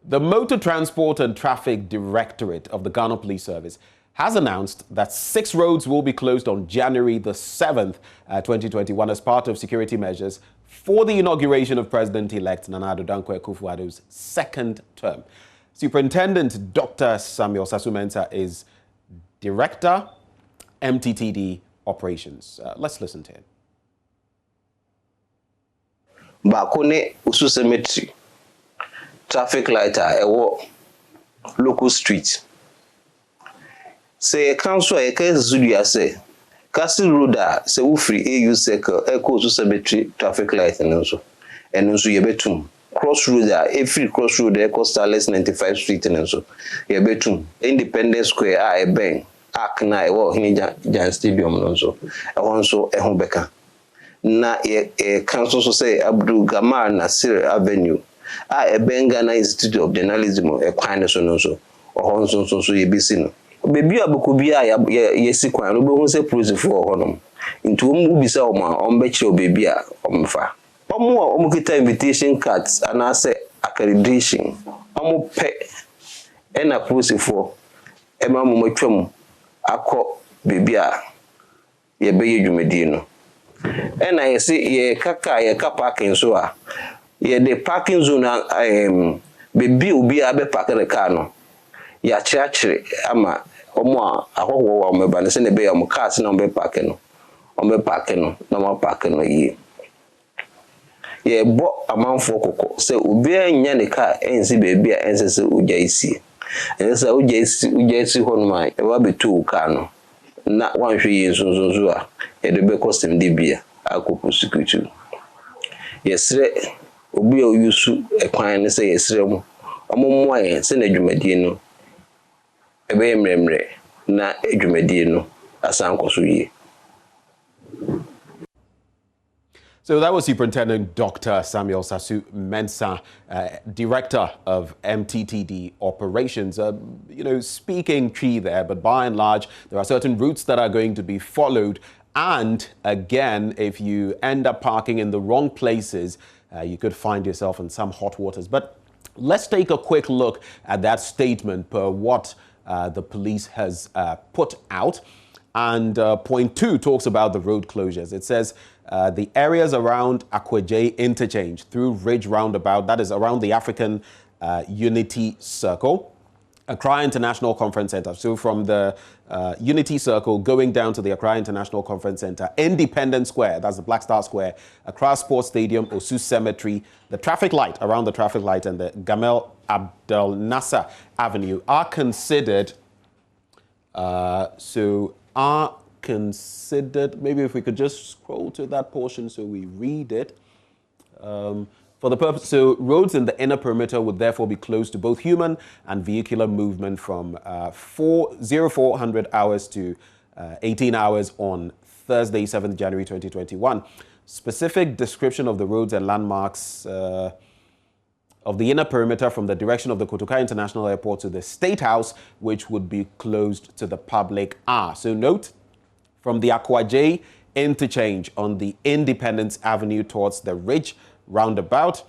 Speaker 1: the Motor Transport and Traffic Directorate of the Ghana Police Service has announced that 6 roads will be closed on January the 7th, 2021 as part of security measures for the inauguration of President-elect Nana Addo Dankwa Akufo-Addo's second term. Superintendent Dr. Samuel Sasumenta is Director, MTTD Operations. Let's listen to him.
Speaker 20: Bakone Usu Cemetery, traffic light ewo local street. Say council e ka Zulia say Castle Road say we free AU circle Echo Usu Cemetery traffic light and so yebetum. Crossroad every crossroad Echo Starless 95 Street and so yebetum. Independence Square bang. Akna ewo hini Jan Stadium nso ehon so ehun beka na council so say Abdul Gamar Nasir Avenue Ghana Institute of Journalism kwan so nso ohon so yebisi no bebi abuku bia yesi kwan no be hu say police for honom nti omu bisa o ma ombe kire bebi a omfa omu kita invitation cards and say accreditation omu pe na police for ema mu matwam akọ bebia ye beye dwumedi no na ye se ye kaka ye ka parking so a ye de parking zone bebi obi a be park the car no ya chiachire ama omo akoko wa omeba ne se ne be ya cars na ombe park no na ma park no yi ye bo amanfo kokko se obi anya ne car ensi bebi a ense se uja isi ense uja isi ho no mai e wa betu car no na wanhwe yi nsunsunsu a e de be custom de bia akoko security yesre obi a oyusu ekwan ne se yesre mu omo aye se na dwumadie no ebe emremre na dwumadie no asankoso yi.
Speaker 1: So that was Superintendent Dr. Samuel Sasu Mensah, Director of MTTD Operations. Speaking tree there, but by and large, there are certain routes that are going to be followed. And again, if you end up parking in the wrong places, you could find yourself in some hot waters. But let's take a quick look at that statement per what the police has put out. And point 2 talks about the road closures. It says the areas around Akwaje Interchange through Ridge Roundabout, that is around the African Unity Circle, Accra International Conference Center. So from the Unity Circle going down to the Accra International Conference Center, Independence Square, that's the Black Star Square, Accra Sports Stadium, Osu Cemetery, the traffic light, around the traffic light, and the Gamal Abdel Nasser Avenue are considered, maybe if we could just scroll to that portion so we read it. For the purpose, so roads in the inner perimeter would therefore be closed to both human and vehicular movement from 0400 hours to 18 hours on Thursday, 7th January 2021. Specific description of the roads and landmarks of the inner perimeter from the direction of the Kotoka International Airport to the State House, which would be closed to the public are. So note, from the Akwaje interchange on the Independence Avenue towards the Ridge Roundabout.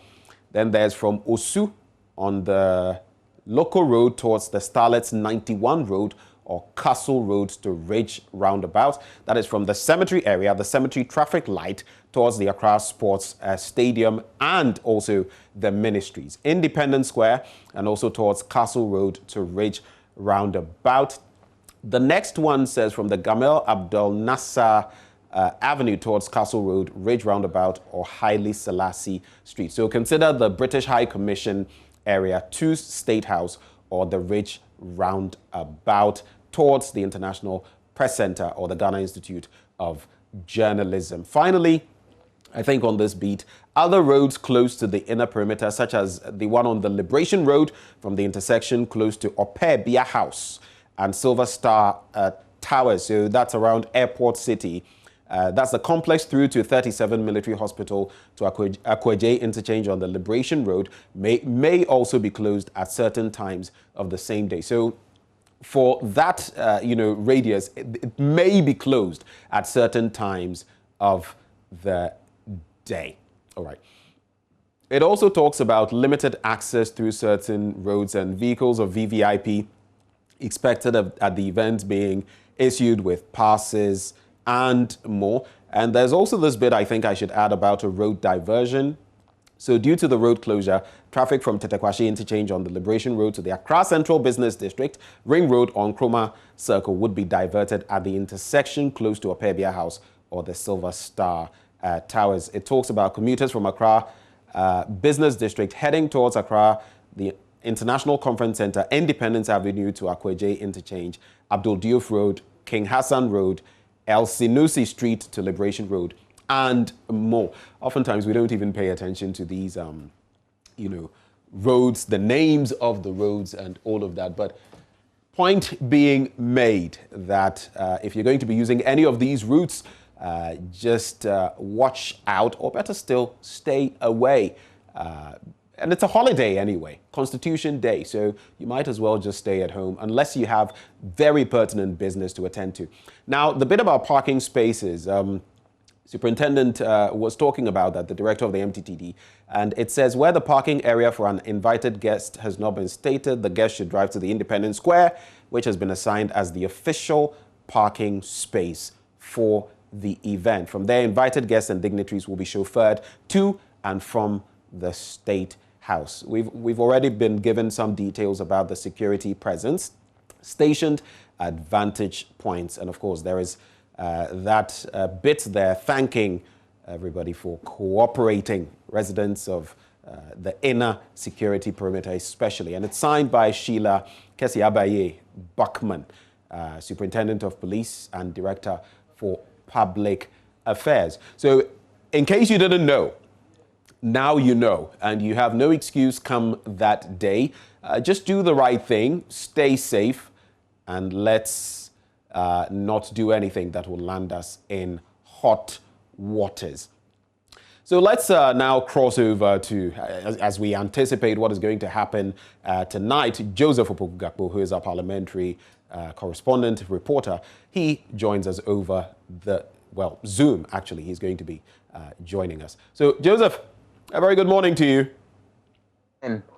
Speaker 1: Then there's from Osu on the local road towards the Starlets 91 Road or Castle Road to Ridge Roundabout. That is from the cemetery area, the cemetery traffic light towards the Accra Sports Stadium and also the ministries. Independence Square and also towards Castle Road to Ridge Roundabout. The next one says from the Gamal Abdel Nasser Avenue towards Castle Road, Ridge Roundabout, or Haile Selassie Street. So consider the British High Commission area to State House or the Ridge Roundabout towards the International Press Center or the Ghana Institute of Journalism. Finally, I think on this beat, other roads close to the inner perimeter, such as the one on the Liberation Road from the intersection close to Opebia House and Silver Star Towers. So that's around Airport City. That's the complex through to 37 Military Hospital to Akwaje Interchange on the Liberation Road may also be closed at certain times of the same day. So for that, radius, it may be closed at certain times of the day. All right. It also talks about limited access through certain roads and vehicles of VVIP expected at the event being issued with passes and more. And there's also this bit I think I should add about a road diversion. So due to the road closure, traffic from Tetekwashi Interchange on the Liberation Road to the Accra Central Business District, Ring Road on Kroma Circle would be diverted at the intersection close to Opebia House or the Silver Star Towers. It talks about commuters from Accra Business District heading towards Accra, the International Conference Center, Independence Avenue to Akwaje Interchange, Abdul Diouf Road, King Hassan Road, El Sinusi Street to Liberation Road, and more. Oftentimes, we don't even pay attention to these, roads, the names of the roads and all of that. But point being made that if you're going to be using any of these routes, just watch out, or better still, stay away. And it's a holiday anyway, Constitution Day, so you might as well just stay at home unless you have very pertinent business to attend to. Now, the bit about parking spaces, Superintendent was talking about that, the director of the MTTD, and it says where the parking area for an invited guest has not been stated, the guest should drive to the Independence Square, which has been assigned as the official parking space for the event. From there, invited guests and dignitaries will be chauffeured to and from the State House. We've already been given some details about the security presence stationed advantage points. And of course, there is that bit there thanking everybody for cooperating, residents of the inner security perimeter especially. And it's signed by Sheila Kesiabaye Buckman, Superintendent of Police and Director for Public Affairs. So in case you didn't know, now you know, and you have no excuse come that day. Just do the right thing, stay safe, and let's not do anything that will land us in hot waters. So let's now cross over to, as we anticipate what is going to happen tonight, Joseph Opoku-Gakpo, who is our parliamentary correspondent, reporter. He joins us over the, well, Zoom, actually. He's going to be joining us. So, Joseph, a very good morning to you.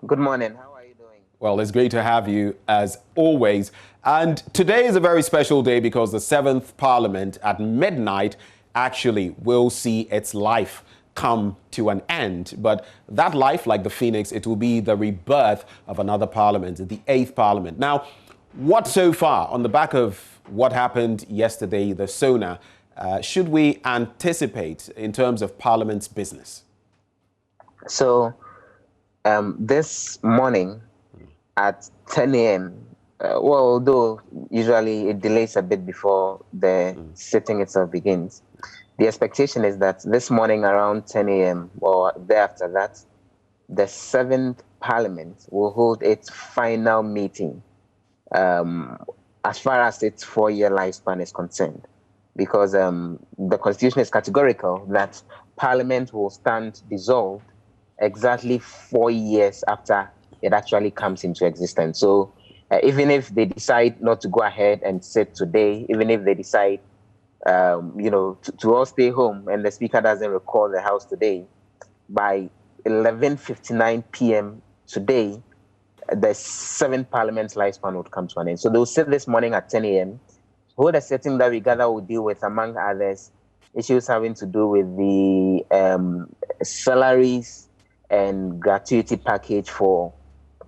Speaker 21: Good morning. How are you doing?
Speaker 1: Well, it's great to have you, as always. And today is a very special day because the 7th Parliament at midnight actually will see its life come to an end. But that life, like the phoenix, it will be the rebirth of another parliament, the 8th Parliament. Now, what so far, on the back of what happened yesterday, the SONA, should we anticipate in terms of Parliament's business?
Speaker 21: So, this morning at 10 a.m., well, although usually it delays a bit before the sitting itself begins, the expectation is that this morning around 10 a.m. or thereafter that, the 7th Parliament will hold its final meeting as far as its 4-year lifespan is concerned. Because the Constitution is categorical that Parliament will stand dissolved exactly 4 years after it actually comes into existence. So even if they decide not to go ahead and sit today, even if they decide to all stay home and the Speaker doesn't recall the House today, by 11:59 p.m. today, the 7th Parliament's lifespan would come to an end. So they'll sit this morning at 10 a.m., hold a setting that we gather will deal with, among others, issues having to do with the salaries and gratuity package for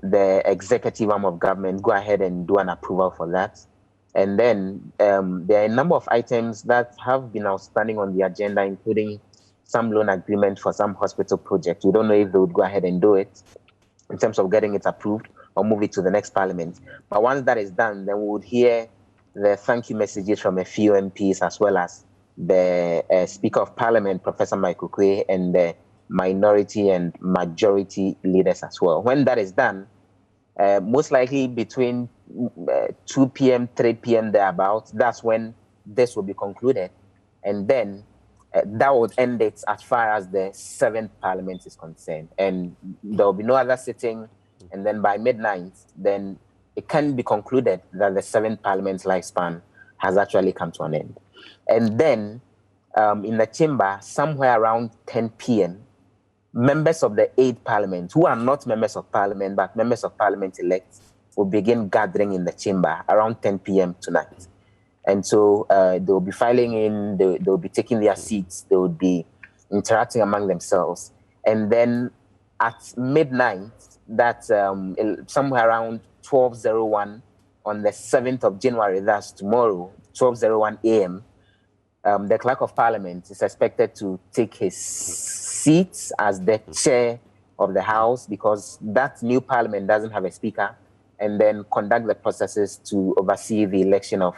Speaker 21: the executive arm of government, go ahead and do an approval for that. And then there are a number of items that have been outstanding on the agenda, including some loan agreement for some hospital project. We don't know if they would go ahead and do it in terms of getting it approved or move it to the next Parliament. But once that is done, then we would hear the thank you messages from a few MPs, as well as the Speaker of Parliament, Professor Michael Kwe, and the minority and majority leaders as well. When that is done, most likely between 2 p.m., 3 p.m. thereabouts, that's when this will be concluded. And then that would end it as far as the 7th Parliament is concerned. And there will be no other sitting. And then by midnight, then it can be concluded that the 7th Parliament's lifespan has actually come to an end. And then in the chamber, somewhere around 10 p.m., members of the 8th Parliament, who are not members of Parliament, but members of Parliament elect, will begin gathering in the chamber around 10 p.m. tonight. And so they'll be filing in, they'll be taking their seats, they will be interacting among themselves. And then at midnight, that's somewhere around 12:01 on the 7th of January, that's tomorrow, 12:01 a.m., the Clerk of Parliament is expected to take his seat as the chair of the House, because that new Parliament doesn't have a Speaker, and then conduct the processes to oversee the election of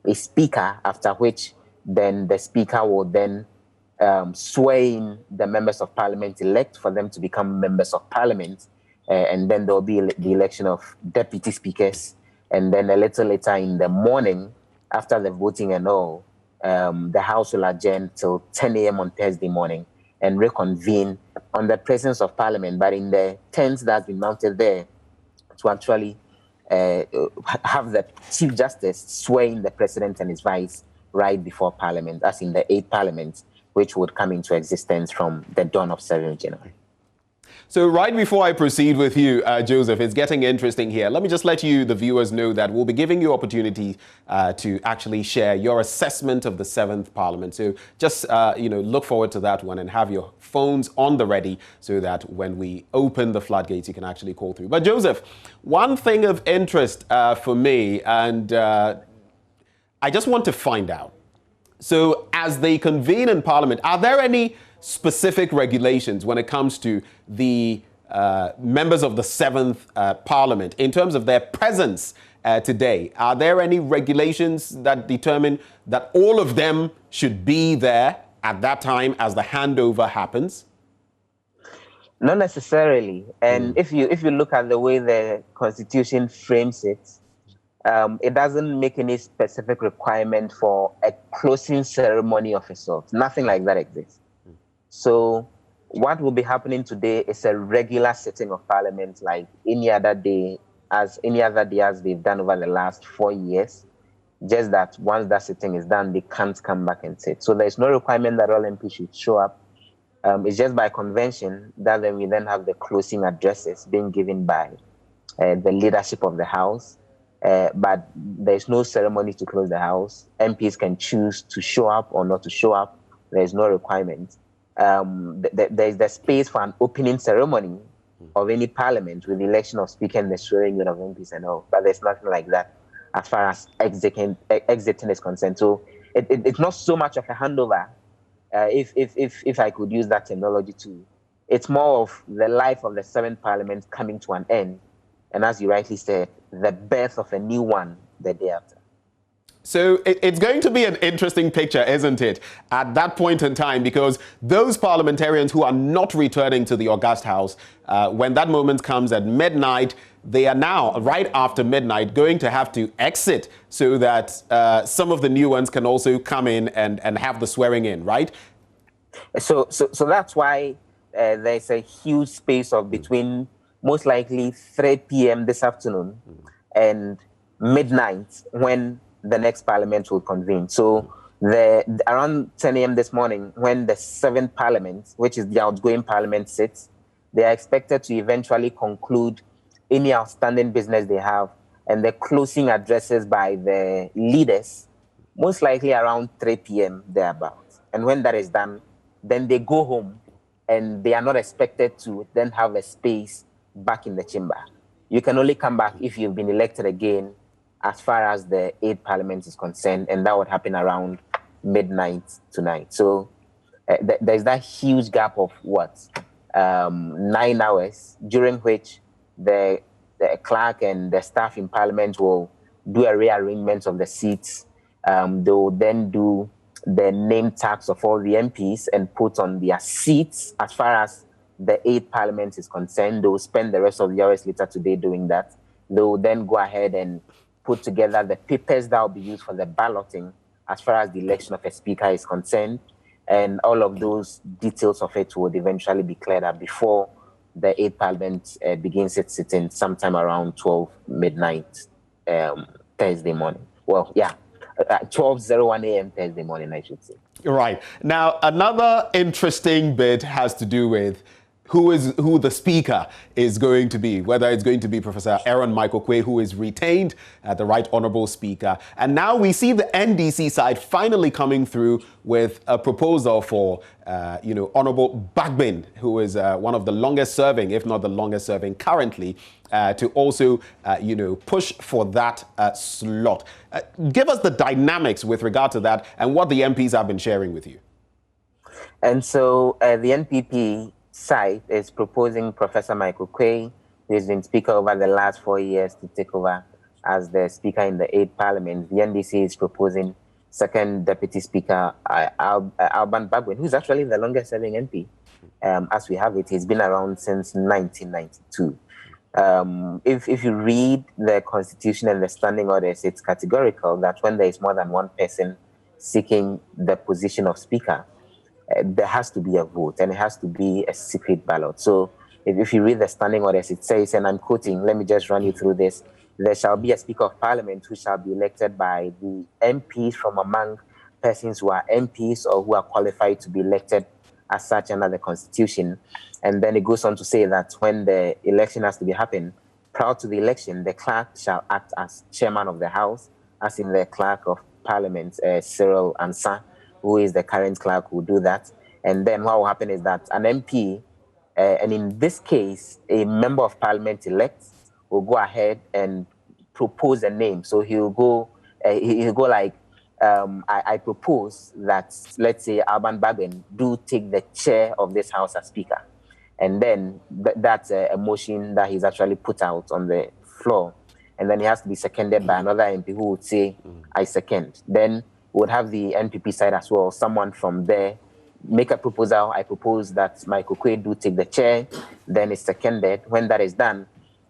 Speaker 21: a Speaker, after which then the Speaker will then swear in the members of Parliament elect for them to become members of Parliament, and then there will be the election of deputy speakers, and then a little later in the morning, after the voting and all, the House will adjourn till 10 a.m. on Thursday morning and reconvene on the presence of Parliament, but in the tents that's been mounted there to actually have the Chief Justice swear in the President and his Vice right before Parliament, as in the 8th Parliament, which would come into existence from the dawn of 7th January.
Speaker 1: So right before I proceed with you, Joseph, it's getting interesting here. Let me just let you, the viewers, know that we'll be giving you opportunity to actually share your assessment of the 7th Parliament. So just, look forward to that one and have your phones on the ready so that when we open the floodgates, you can actually call through. But Joseph, one thing of interest for me, and I just want to find out. So as they convene in Parliament, are there any specific regulations when it comes to the members of the 7th Parliament in terms of their presence today? Are there any regulations that determine that all of them should be there at that time as the handover happens?
Speaker 21: Not necessarily. And if you look at the way the Constitution frames it, it doesn't make any specific requirement for a closing ceremony of a sort. Nothing like that exists. So what will be happening today is a regular sitting of Parliament like any other day as they've done over the last 4 years. Just that once that sitting is done, they can't come back and sit. So there's no requirement that all MPs should show up. It's just by convention that then we then have the closing addresses being given by the leadership of the House. But there's no ceremony to close the House. MPs can choose to show up or not to show up. There's no requirement. There's the space for an opening ceremony of any parliament with the election of Speaker and the swearing in of MPs and all. But there's nothing like that as far as exiting is concerned. So it's not so much of a handover, if I could use that terminology too. It's more of the life of the 7th Parliament coming to an end. And as you rightly said, the birth of a new one the day after.
Speaker 1: So it's going to be an interesting picture, isn't it, at that point in time, because those parliamentarians who are not returning to the August House, when that moment comes at midnight, they are now, right after midnight, going to have to exit so that some of the new ones can also come in and have the swearing in, right?
Speaker 21: So that's why there's a huge space of between most likely 3 p.m. this afternoon and midnight when the next parliament will convene. So around 10 a.m. this morning, when the 7th Parliament, which is the outgoing parliament, sits, they are expected to eventually conclude any outstanding business they have and the closing addresses by the leaders, most likely around 3 p.m. thereabouts. And when that is done, then they go home and they are not expected to then have a space back in the chamber. You can only come back if you've been elected again as far as the 8th Parliament is concerned, and that would happen around midnight tonight. So there's that huge gap of 9 hours, during which the clerk and the staff in Parliament will do a rearrangement of the seats. They will then do the name tags of all the MPs and put on their seats. As far as the 8th Parliament is concerned, they will spend the rest of the hours later today doing that. They will then go ahead and put together the papers that will be used for the balloting as far as the election of a speaker is concerned. And all of those details of it would eventually be cleared up before the 8th Parliament begins its sitting sometime around 12 midnight Thursday morning. Well, yeah, 12:01 a.m. Thursday morning, I should say.
Speaker 1: Right. Now, another interesting bit has to do with who the speaker is going to be, whether it's going to be Professor Aaron Michael Quay, who is retained at the Right Honourable Speaker. And now we see the NDC side finally coming through with a proposal for, Honourable Bagbin, who is one of the longest serving, if not the longest serving currently, to also, push for that slot. Give us the dynamics with regard to that and what the MPs have been sharing with you.
Speaker 21: And so the NPP side is proposing Professor Michael Quay, who has been Speaker over the last 4 years, to take over as the Speaker in the 8th Parliament. The NDC is proposing Second Deputy Speaker Alban Bagbin, who's actually the longest serving MP. As we have it, he's been around since 1992. If you read the Constitution and the standing orders, it's categorical that when there is more than one person seeking the position of Speaker, there has to be a vote, and it has to be a secret ballot. So if you read the standing orders, it says, and I'm quoting, let me just run you through this: there shall be a Speaker of Parliament who shall be elected by the MPs from among persons who are MPs or who are qualified to be elected as such under the Constitution. And then it goes on to say that when the election has to be happen, prior to the election, the clerk shall act as chairman of the House, as in the clerk of Parliament, Cyril Ansah, who is the current clerk, who do that. And then what will happen is that an MP, and in this case, a member of Parliament elect, will go ahead and propose a name. So he'll go like I propose that, let's say, Alban Bagbin do take the chair of this House as Speaker. And then that's a motion that he's actually put out on the floor. And then he has to be seconded by another MP who would say, I second. Then we would have the NPP side as well, someone from there make a proposal. I propose that Michael Quaid do take the chair, then it's seconded. When that is done,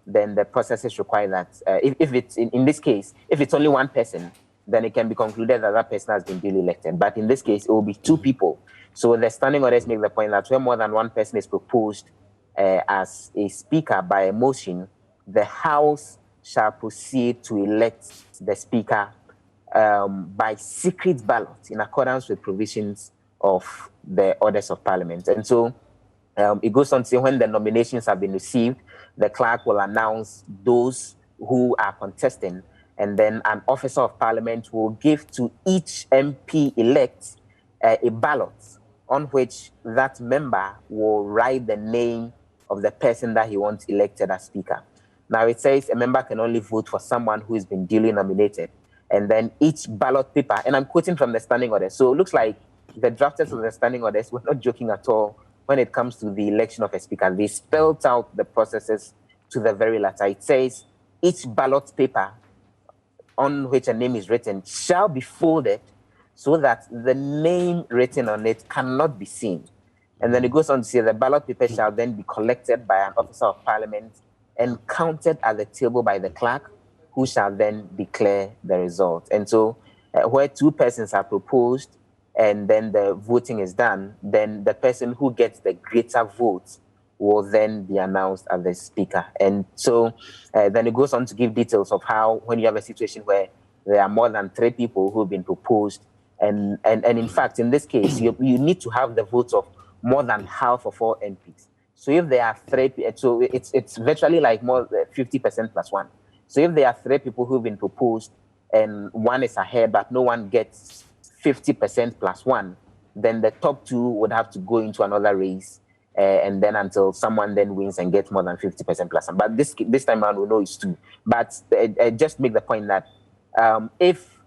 Speaker 21: then the processes require that, if it's, in this case, if it's only one person, then it can be concluded that that person has been duly elected. But in this case, it will be two people. So the standing orders make the point that where more than one person is proposed as a speaker by a motion, the House shall proceed to elect the speaker by secret ballot in accordance with provisions of the orders of Parliament. And so it goes on to say when the nominations have been received, the clerk will announce those who are contesting, and then an officer of Parliament will give to each MP-elect a ballot on which that member will write the name of the person that he wants elected as Speaker. Now it says a member can only vote for someone who has been duly nominated, and then each ballot paper, and I'm quoting from the standing order, so it looks like the drafters of the standing orders were not joking at all when it comes to the election of a speaker. They spelled out the processes to the very letter. It says each ballot paper on which a name is written shall be folded so that the name written on it cannot be seen. And then it goes on to say the ballot paper shall then be collected by an officer of Parliament and counted at the table by the clerk, who shall then declare the result. And so where two persons are proposed and then the voting is done, then the person who gets the greater votes will then be announced as the speaker. And so then it goes on to give details of how when you have a situation where there are more than 3 people who have been proposed, and in fact, in this case, you need to have the votes of more than half of all MPs. So if there are 3, so it's virtually like more 50% plus 1. So if there are 3 people who've been proposed and one is ahead, but no one gets 50% plus 1, then the top 2 would have to go into another race, and then until someone then wins and gets more than 50% plus 1. But this time around, we know it's 2. But just make the point that if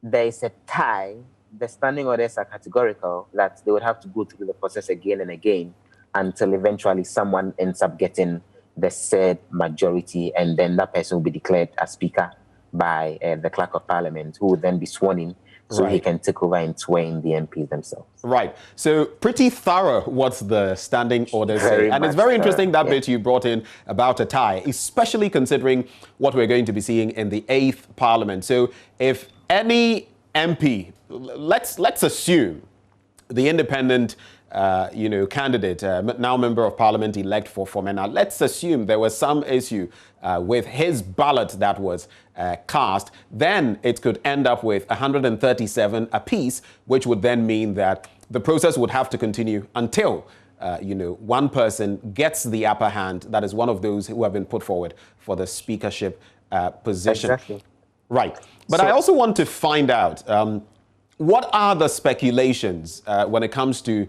Speaker 21: there is a tie, the standing orders are categorical that they would have to go through the process again and again until eventually someone ends up getting the said majority, and then that person will be declared as speaker by the clerk of Parliament, who will then be sworn in so he can take over and swear in the MPs themselves.
Speaker 1: Right. So pretty thorough what the standing orders say. And it's very interesting that bit you brought in about a tie, especially considering what we're going to be seeing in the 8th Parliament. So if any MP, let's assume the independent candidate, now member of Parliament elect for Fomena, let's assume there was some issue with his ballot that was cast, then it could end up with 137 apiece, which would then mean that the process would have to continue until one person gets the upper hand. That is one of those who have been put forward for the speakership position.
Speaker 21: Exactly.
Speaker 1: Right. But I also want to find out what are the speculations when it comes to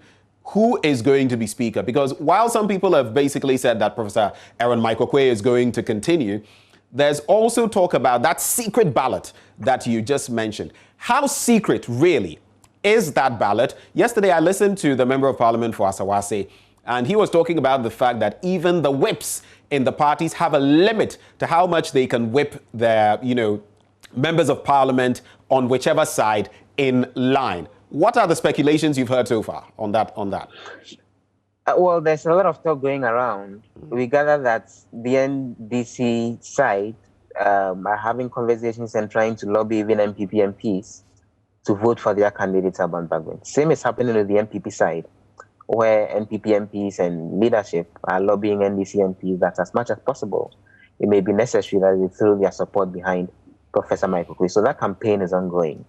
Speaker 1: who is going to be speaker? Because while some people have basically said that Professor Aaron Michael Quay is going to continue, there's also talk about that secret ballot that you just mentioned. How secret, really, is that ballot? Yesterday, I listened to the Member of Parliament for Asawase, and he was talking about the fact that even the whips in the parties have a limit to how much they can whip their, members of Parliament on whichever side in line. What are the speculations you've heard so far on that?
Speaker 21: Well, there's a lot of talk going around. We gather that the NDC side are having conversations and trying to lobby even MPP MPs to vote for their candidate, Alban Bagbin. Same is happening with the MPP side, where MPP MPs and leadership are lobbying NDC MPs that as much as possible, it may be necessary that they throw their support behind Professor Michael Quay. So that campaign is ongoing.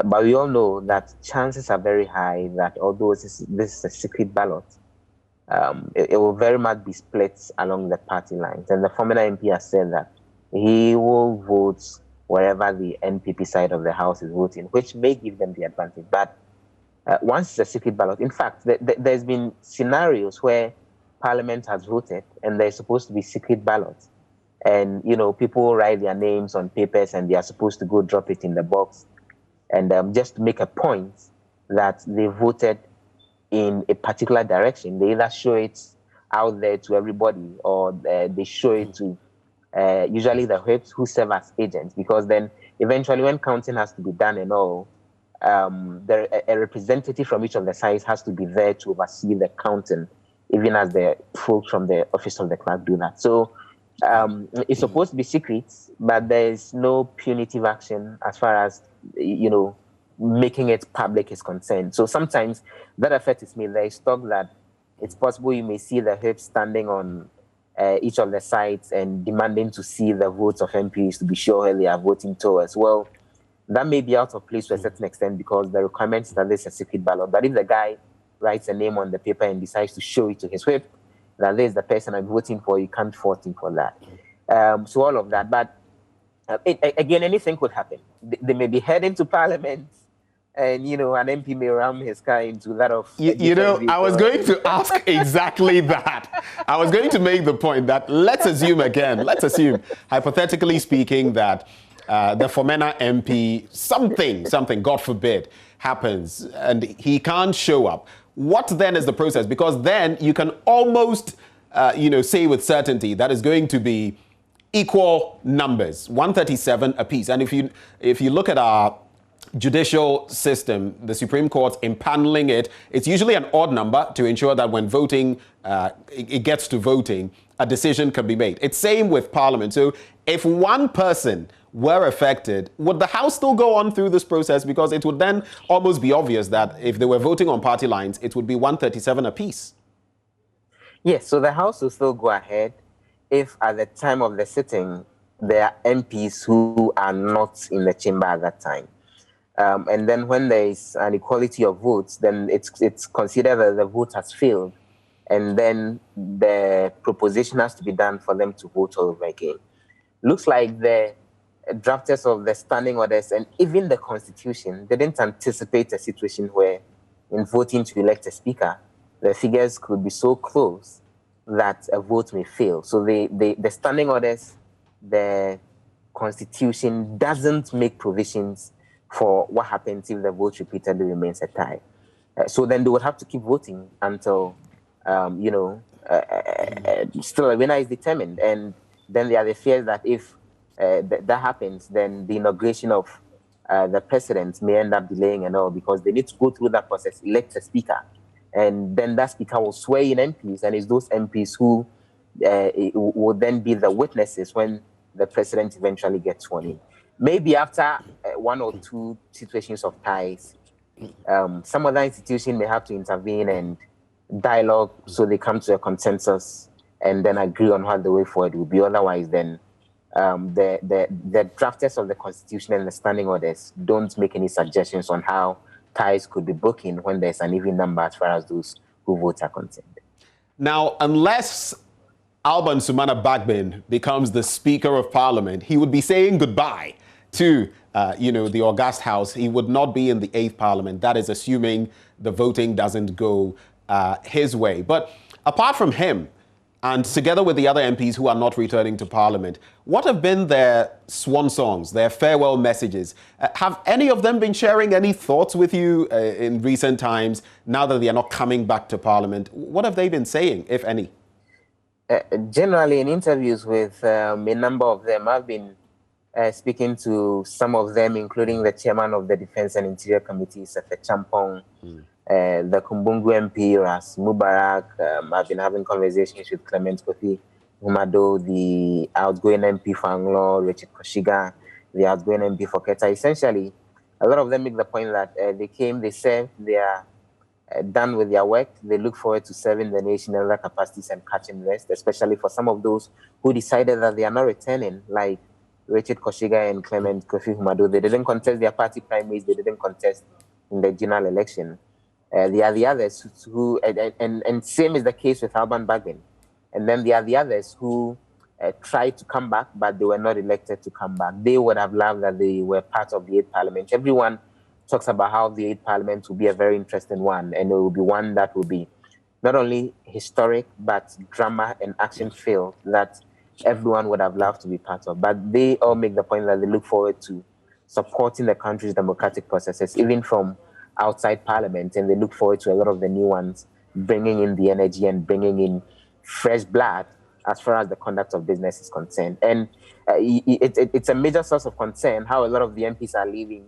Speaker 21: But we all know that chances are very high that although this is a secret ballot, it will very much be split along the party lines. And the former MP has said that he will vote wherever the NPP side of the House is voting, which may give them the advantage. But once it's a secret ballot, in fact, there's been scenarios where Parliament has voted and there's supposed to be secret ballots. And, people write their names on papers and they are supposed to go drop it in the box. and just to make a point that they voted in a particular direction. They either show it out there to everybody, or they show it to usually the whips who serve as agents, because then eventually when counting has to be done and all, a representative from each of the sides has to be there to oversee the counting, even as the folks from the office of the clerk do that. So it's supposed to be secret, but there is no punitive action as far as, making it public is concerned. So sometimes that effect is made. There is talk that it's possible you may see the whip standing on each of the sides and demanding to see the votes of MPs to be sure they are voting towards. Well, that may be out of place to a certain extent, because the requirement is that there's a secret ballot. But if the guy writes a name on the paper and decides to show it to his whip, that there's the person I'm voting for, you can't fault him for that. So all of that. But again, anything could happen. They may be heading to Parliament, and, an MP may ram his car into that of...
Speaker 1: I was going to ask exactly that. I was going to make the point that let's assume, hypothetically speaking, that the Fomena MP, something, God forbid, happens, and he can't show up. What then is the process? Because then you can almost, say with certainty that is going to be equal numbers, 137 apiece. And if you look at our judicial system, the Supreme Court impaneling it, it's usually an odd number to ensure that when voting, it gets to voting, a decision can be made. It's same with Parliament. So if one person were affected, would the House still go on through this process? Because it would then almost be obvious that if they were voting on party lines, it would be 137 apiece.
Speaker 21: Yes, so the House will still go ahead if at the time of the sitting, there are MPs who are not in the chamber at that time. And then when there is an equality of votes, then it's considered that the vote has failed. And then the proposition has to be done for them to vote all over again. Looks like the drafters of the standing orders and even the Constitution didn't anticipate a situation where, in voting to elect a speaker, the figures could be so close that a vote may fail. So the standing orders, the Constitution doesn't make provisions for what happens if the vote repeatedly remains a tie. So then they would have to keep voting until, still a winner is determined. And then there are the fears that if that happens, then the inauguration of the president may end up delaying and all, because they need to go through that process, elect a speaker. And then that speaker will swear in MPs, and it's those MPs who will then be the witnesses when the president eventually gets sworn in. Maybe after one or two situations of ties, some other institution may have to intervene and dialogue so they come to a consensus and then agree on how the way forward will be. Otherwise, then the drafters of the Constitution and the standing orders don't make any suggestions on how ties could be broken when there's an even number as far as those who vote are concerned.
Speaker 1: Now, unless Alban Sumana Bagbin becomes the Speaker of Parliament, he would be saying goodbye to, the august House. He would not be in the 8th Parliament. That is assuming the voting doesn't go his way. But apart from him, and together with the other MPs who are not returning to Parliament, what have been their swan songs, their farewell messages? Have any of them been sharing any thoughts with you in recent times, now that they are not coming back to Parliament? What have they been saying, if any?
Speaker 21: Generally, in interviews with a number of them, I've been speaking to some of them, including the chairman of the Defense and Interior Committee, Sefe Champong, the Kumbungu MP, Ras Mubarak. I've been having conversations with Clement Kofi Humado, the outgoing MP for Anglo, Richard Koshiga, the outgoing MP for Keta. Essentially, a lot of them make the point that they came, they served, they are done with their work. They look forward to serving the nation in other capacities and catching rest, especially for some of those who decided that they are not returning, like Richard Koshiga and Clement Kofi Humado. They didn't contest their party primaries, they didn't contest in the general election. There are the others who, and same is the case with Alban Bagbin. And then there are the others who tried to come back, but they were not elected to come back. They would have loved that they were part of the 8th Parliament. Everyone talks about how the 8th Parliament will be a very interesting one, and it will be one that will be not only historic, but drama and action-filled that everyone would have loved to be part of. But they all make the point that they look forward to supporting the country's democratic processes, even from outside Parliament, and they look forward to a lot of the new ones, bringing in the energy and bringing in fresh blood as far as the conduct of business is concerned. And it's a major source of concern how a lot of the MPs are leaving.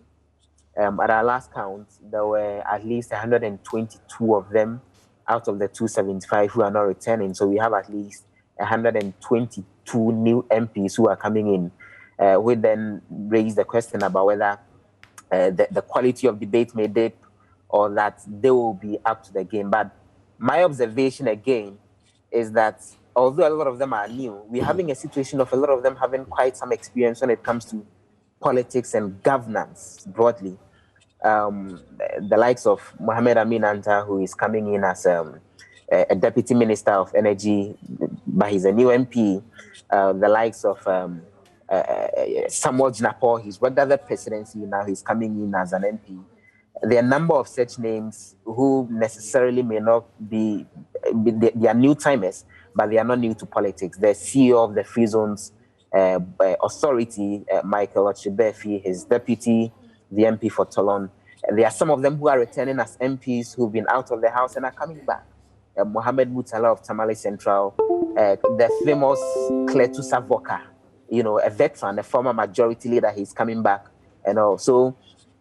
Speaker 21: At our last count, there were at least 122 of them out of the 275 who are not returning. So we have at least 122 new MPs who are coming in. We then raise the question about whether the quality of debate may dip or that they will be up to the game. But my observation again is that although a lot of them are new, we're having a situation of a lot of them having quite some experience when it comes to politics and governance broadly. The likes of Mohamed Amin Anta, who is coming in as a Deputy Minister of Energy, but he's a new MP. The likes of Samuel Jinapor, he's worked at the presidency, now he's coming in as an MP. There are a number of such names who necessarily may not be, they are new timers, but they are not new to politics. The CEO of the Free Zones Authority, Michael Ochibefi, his deputy, the MP for Toulon. There are some of them who are returning as MPs who've been out of the house and are coming back. Mohamed Mutala of Tamale Central, the famous Kletu Savoka, a veteran, a former majority leader, he's coming back. And also,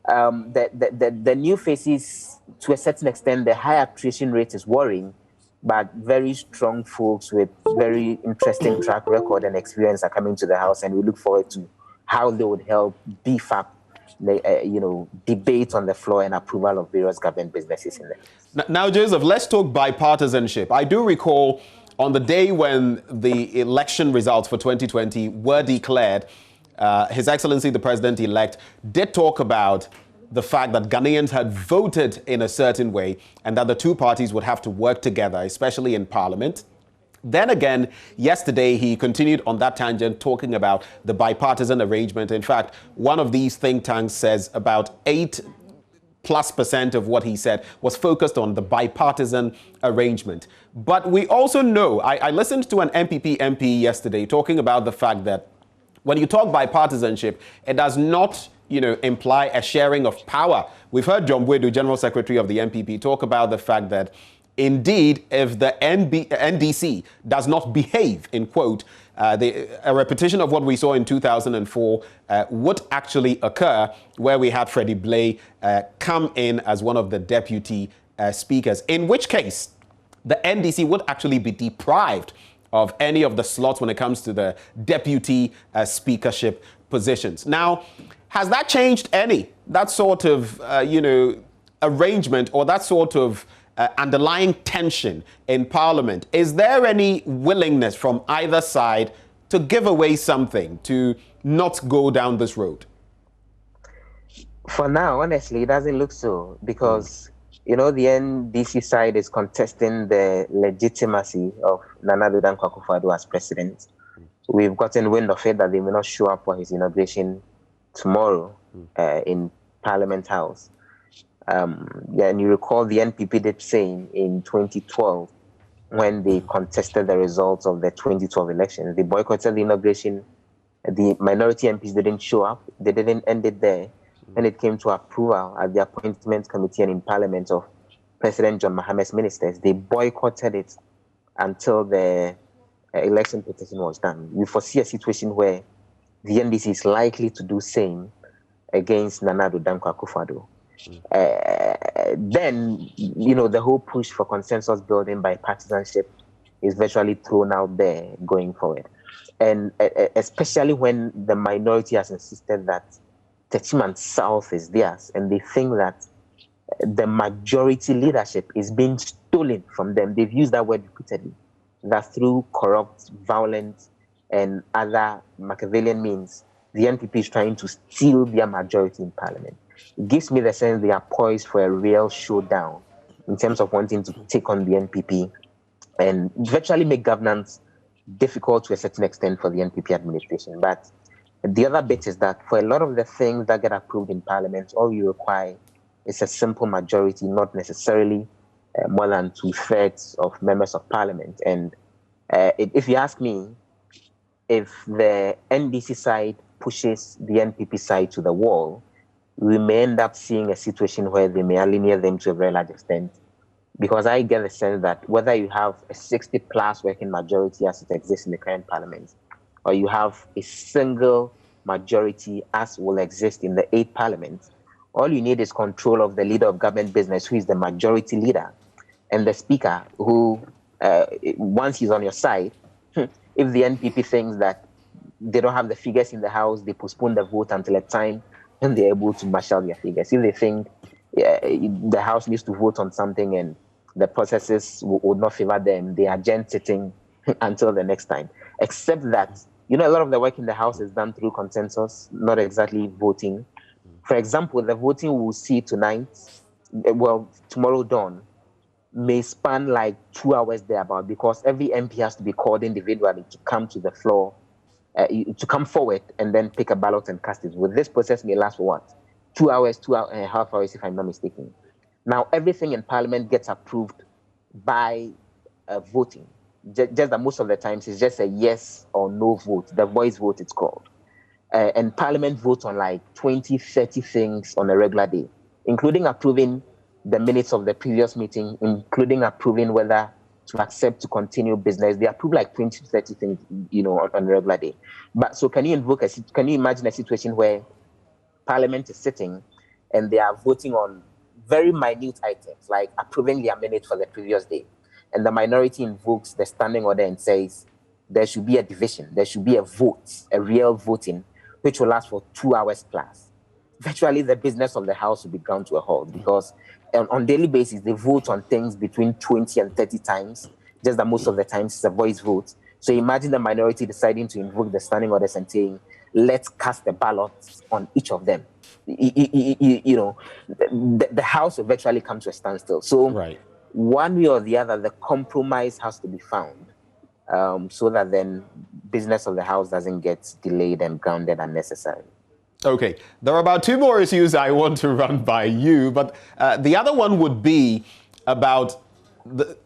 Speaker 21: the new faces, to a certain extent, the high attrition rate is worrying, but very strong folks with very interesting track record and experience are coming to the house, and we look forward to how they would help beef up the debate on the floor and approval of various government businesses in there.
Speaker 1: Now, Joseph, let's talk bipartisanship. I do recall on the day when the election results for 2020 were declared, His Excellency the President-elect did talk about the fact that Ghanaians had voted in a certain way and that the two parties would have to work together, especially in Parliament. Then again, yesterday, he continued on that tangent talking about the bipartisan arrangement. In fact, one of these think tanks says about 8+% of what he said was focused on the bipartisan arrangement. But we also know, I listened to an MPP MP yesterday talking about the fact that when you talk bipartisanship, it does not imply a sharing of power. We've heard John Bwedu, General Secretary of the MPP, talk about the fact that indeed, if the NDC does not behave, in quote, a repetition of what we saw in 2004 would actually occur, where we had Freddie Blay come in as one of the deputy speakers, in which case the NDC would actually be deprived of any of the slots when it comes to the deputy speakership positions. Now, has that changed any? That sort of, arrangement or that sort of underlying tension in Parliament? Is there any willingness from either side to give away something, to not go down this road?
Speaker 21: For now, honestly, it doesn't look so, because, the NDC side is contesting the legitimacy of Nana Addo Dankwa Akufo-Addo as president. We've gotten wind of it that they may not show up for his inauguration tomorrow in Parliament House. And you recall the NPP did saying in 2012, when they contested the results of the 2012 elections, they boycotted the inauguration. The minority MPs didn't show up. They didn't end it there. When it came to approval at the Appointments Committee and in Parliament of President John Mahamat's ministers, they boycotted it until the election petition was done. We foresee a situation where the NDC is likely to do same against Nana Addo Dankwa Akufo-Addo. Then, the whole push for consensus building by partisanship is virtually thrown out there going forward. And especially when the minority has insisted that Techiman South is theirs, and they think that the majority leadership is being stolen from them. They've used that word repeatedly, that through corrupt, violent, and other Machiavellian means, the NPP is trying to steal their majority in Parliament. It gives me the sense they are poised for a real showdown in terms of wanting to take on the NPP and virtually make governance difficult to a certain extent for the NPP administration. But the other bit is that for a lot of the things that get approved in Parliament, all you require is a simple majority, not necessarily more than 2/3 of members of Parliament. And if you ask me, if the NDC side pushes the NPP side to the wall, we may end up seeing a situation where they may alienate them to a very large extent. Because I get the sense that whether you have a 60-plus working majority as it exists in the current parliament, or you have a single majority as will exist in the 8th parliament, all you need is control of the leader of government business, who is the majority leader, and the speaker, who, once he's on your side, if the NPP thinks that they don't have the figures in the House, they postpone the vote until a time when they're able to marshal their figures. If they think the House needs to vote on something and the processes would not favor them, they are gen sitting until the next time. Except that, a lot of the work in the House is done through consensus, not exactly voting. For example, the voting we'll see tonight, tomorrow dawn, may span like 2 hours thereabout, because every MP has to be called individually to come to the floor, to come forward and then pick a ballot and cast it. With this process may last for what? 2 hours, 2.5 hours, if I'm not mistaken. Now, everything in Parliament gets approved by voting. Just that most of the times it's just a yes or no vote, the voice vote it's called. And Parliament votes on like 20, 30 things on a regular day, including approving the minutes of the previous meeting, including approving whether to accept to continue business. They approve like 20 to 30 things, on a regular day. But so can you imagine a situation where Parliament is sitting and they are voting on very minute items, like approving their minute for the previous day, and the minority invokes the standing order and says there should be a division, there should be a vote, a real voting, which will last for 2 hours plus. Virtually the business of the House will be ground to a halt, because on daily basis they vote on things between 20 and 30 times, just that most of the times it's a voice vote. So imagine the minority deciding to invoke the standing orders and saying, let's cast the ballots on each of them. The House will virtually come to a standstill. So one way or the other, the compromise has to be found, so that then business of the House doesn't get delayed and grounded unnecessarily.
Speaker 1: Okay, there are about 2 more issues I want to run by you, but the other one would be about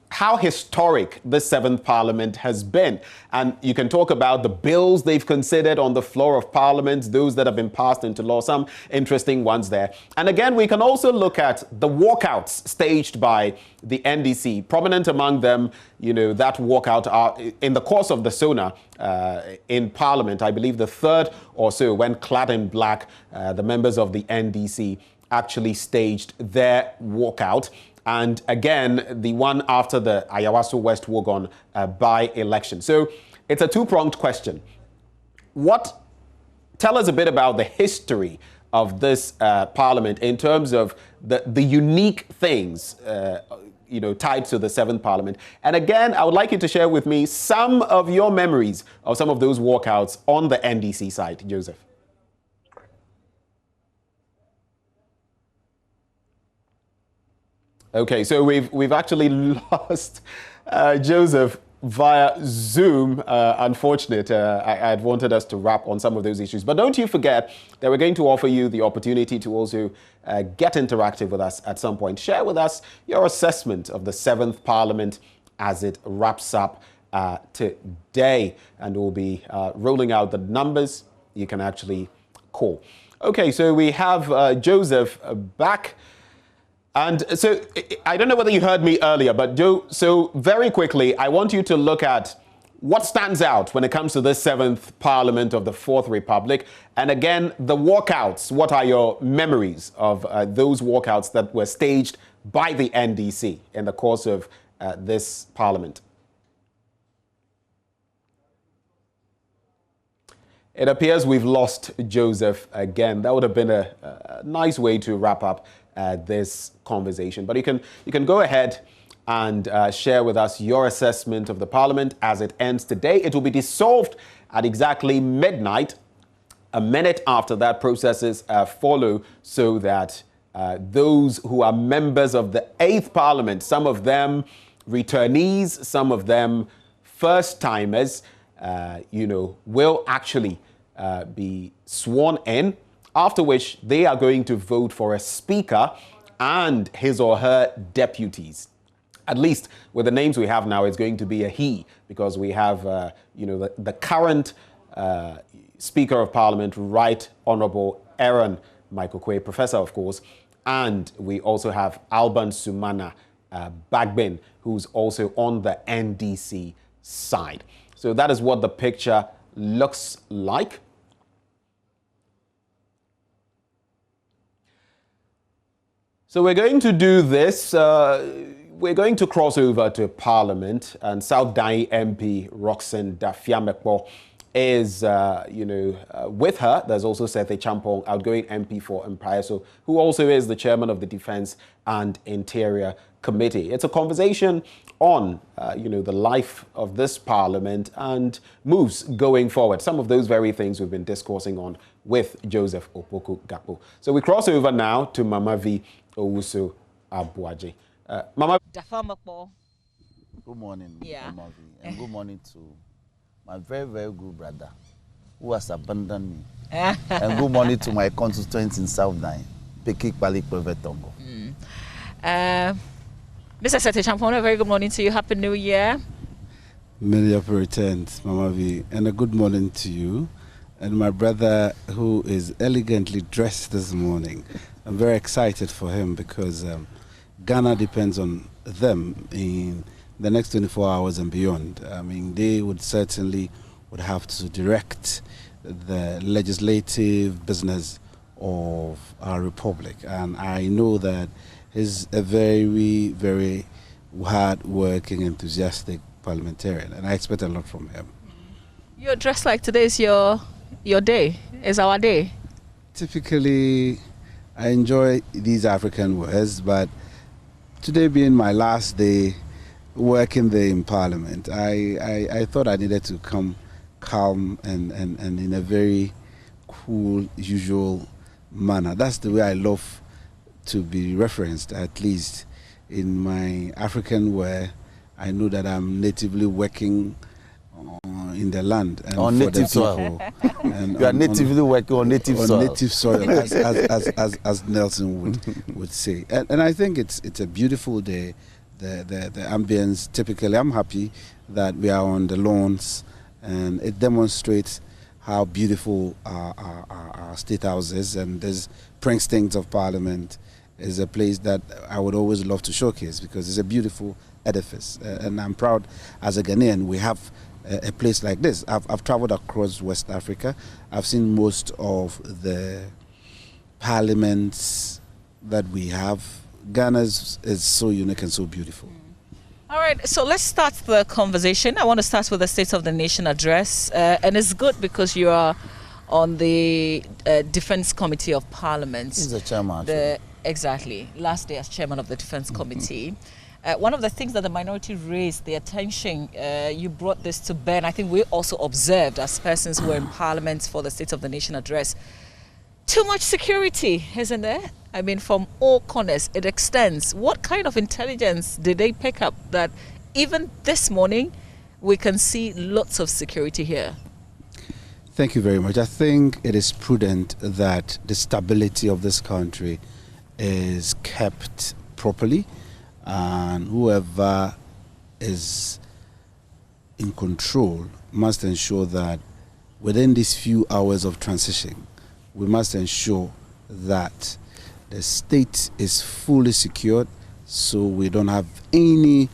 Speaker 1: how historic the 7th Parliament has been. And you can talk about the bills they've considered on the floor of Parliament, those that have been passed into law, some interesting ones there. And again, we can also look at the walkouts staged by the NDC. Prominent among them, that walkout are in the course of the SONA in Parliament, I believe the 3rd or so, when clad in black, the members of the NDC actually staged their walkout. And again, the one after the Ayawaso West Wogon by-election. So it's a two-pronged question. Tell us a bit about the history of this Parliament in terms of the unique things tied to the 7th Parliament. And again, I would like you to share with me some of your memories of some of those walkouts on the NDC side, Joseph. Okay, so we've actually lost Joseph via Zoom. Unfortunate. I had wanted us to wrap on some of those issues. But don't you forget that we're going to offer you the opportunity to also get interactive with us at some point. Share with us your assessment of the 7th Parliament as it wraps up today. And we'll be rolling out the numbers you can actually call. Okay, so we have Joseph back. And so I don't know whether you heard me earlier, but so very quickly, I want you to look at what stands out when it comes to the 7th Parliament of the 4th Republic. And again, the walkouts. What are your memories of those walkouts that were staged by the NDC in the course of this Parliament? It appears we've lost Joseph again. That would have been a nice way to wrap up this conversation. But you can go ahead and share with us your assessment of the Parliament as it ends today. It will be dissolved at exactly midnight. A minute after that, processes follow so that those who are members of the 8th Parliament, some of them returnees, some of them first-timers, will actually be sworn in, after which they are going to vote for a speaker and his or her deputies. At least with the names we have now, it's going to be a he, because we have, the current Speaker of Parliament, Right Honourable Aaron Michael Quay, Professor, of course, and we also have Alban Sumana Bagbin, who's also on the NDC side. So that is what the picture looks like. So we're going to do this. We're going to cross over to Parliament, and South Dai MP Roxanne Dafiamekpo is, with her. There's also Sethe Champong, outgoing MP for Mpaeso, who also is the chairman of the Defence and Interior Committee. It's a conversation on, the life of this Parliament and moves going forward. Some of those very things we've been discoursing on with Joseph Opoku Gakpo. So we cross over now to Mama V Owusu Abuaji. Mama.
Speaker 5: Good morning, Mama V, and good morning to my very, very good brother who has abandoned me. And good morning to my constituents in South Nine, Pekik Balik Prevetongo.
Speaker 19: Mr. Sethe Champong, a very good morning to you. Happy New Year.
Speaker 2: Many happy returns, Mama V, and a good morning to you and my brother who is elegantly dressed this morning. I'm very excited for him because Ghana depends on them in the next 24 hours and beyond. I mean, they would certainly have to direct the legislative business of our republic. And I know that he's a very, very hard-working, enthusiastic parliamentarian, and I expect a lot from him.
Speaker 19: You're dressed like today is your day, is our day.
Speaker 2: Typically, I enjoy these African wears, but today being my last day working there in Parliament, I thought I needed to come calm and in a very cool, usual manner. That's the way I love to be referenced, at least in my African wear. I know that I'm natively working in the land and
Speaker 5: on native soil.
Speaker 2: And
Speaker 5: you are natively working on native soil.
Speaker 2: On native soil, as Nelson would say. And I think it's a beautiful day. The ambience, typically, I'm happy that we are on the lawns, and it demonstrates how beautiful our state house is. And this precincts of Parliament is a place that I would always love to showcase because it's a beautiful edifice. And I'm proud as a Ghanaian we have a place like this. I've traveled across West Africa. I've seen most of the parliaments that we have. Ghana is so unique and so beautiful.
Speaker 19: All right, so let's start the conversation. I want to start with the State of the Nation address. And it's good because you are on the Defence Committee of Parliament.
Speaker 5: He's the chairman.
Speaker 19: Exactly. Last day as chairman of the Defence Committee. One of the things that the minority raised, the attention, you brought this to bear, and I think we also observed as persons who were in Parliament for the State of the Nation address. Too much security, isn't there? I mean, from all corners, it extends. What kind of intelligence did they pick up that even this morning we can see lots of security here?
Speaker 2: Thank you very much. I think it is prudent that the stability of this country is kept properly, and whoever is in control must ensure that within these few hours of transition, we must ensure that the state is fully secured so we don't have any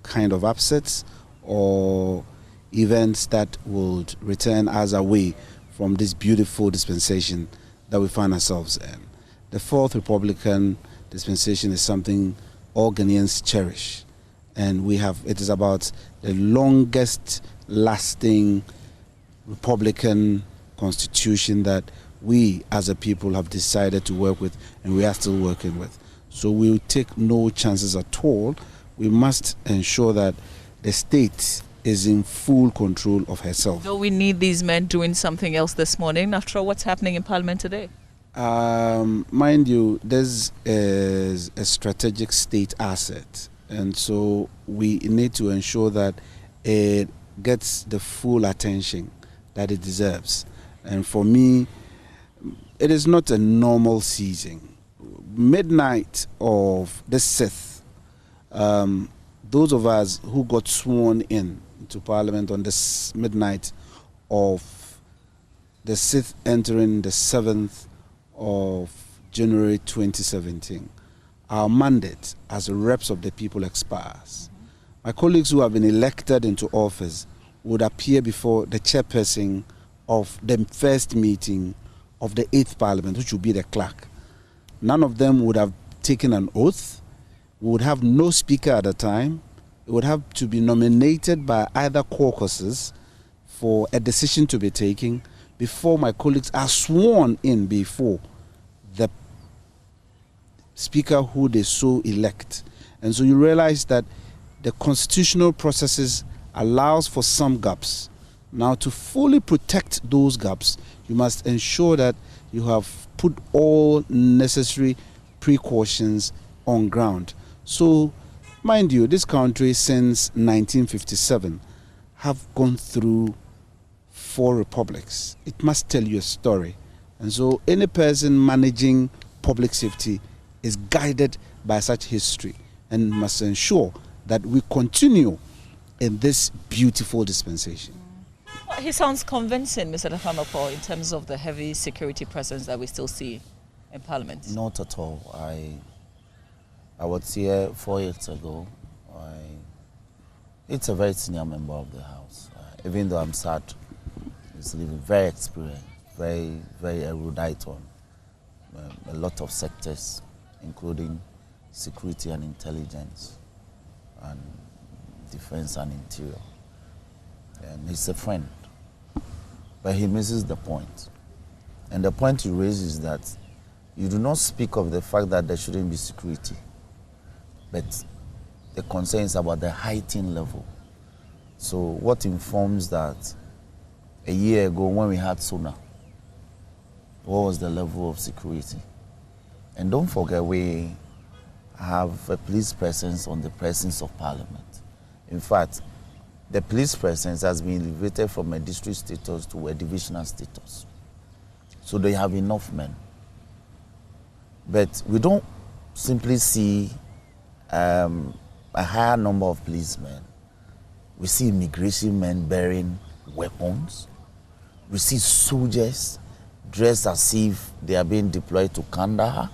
Speaker 2: kind of upsets or events that would return us away from this beautiful dispensation that we find ourselves in. The Fourth Republican dispensation is something all Ghanaians cherish, and it is about the longest lasting Republican constitution that we as a people have decided to work with, and we are still working with. So we will take no chances at all. We must ensure that the state is in full control of herself.
Speaker 19: Do we need these men doing something else this morning? After all, what's happening in Parliament today?
Speaker 2: Mind you, this is a strategic state asset, and so we need to ensure that it gets the full attention that it deserves. And for me, it is not a normal season. Midnight of the 6th, those of us who got sworn in to Parliament on this midnight of the 6th entering the 7th of January 2017, our mandate as reps of the people expires. My colleagues who have been elected into office would appear before the chairperson of the first meeting of the 8th Parliament, which would be the clerk. None of them would have taken an oath. We would have no speaker at a time. It would have to be nominated by either caucuses for a decision to be taken before my colleagues are sworn in before the speaker who they so elect. And so you realize that the constitutional processes allows for some gaps. Now, to fully protect those gaps, you must ensure that you have put all necessary precautions on ground. So, mind you, this country since 1957 have gone through 4 republics. It must tell you a story. And so any person managing public safety is guided by such history and must ensure that we continue in this beautiful dispensation.
Speaker 19: Well, he sounds convincing, Mr. Dafamapo, in terms of the heavy security presence that we still see in Parliament.
Speaker 5: Not at all. I was here 4 years ago. It's a very senior member of the House. Even though I'm sad, he's very experienced, very, very erudite on a lot of sectors, including security and intelligence, and defense and interior. And he's a friend, but he misses the point. And the point he raises is that you do not speak of the fact that there shouldn't be security, but the concern is about the heightened level. So what informs that a year ago when we had SONA, what was the level of security? And don't forget, we have a police presence on the presence of Parliament. In fact, the police presence has been elevated from a district status to a divisional status. So they have enough men. But we don't simply see a higher number of policemen. We see immigration men bearing weapons. We see soldiers dressed as if they are being deployed to Kandahar.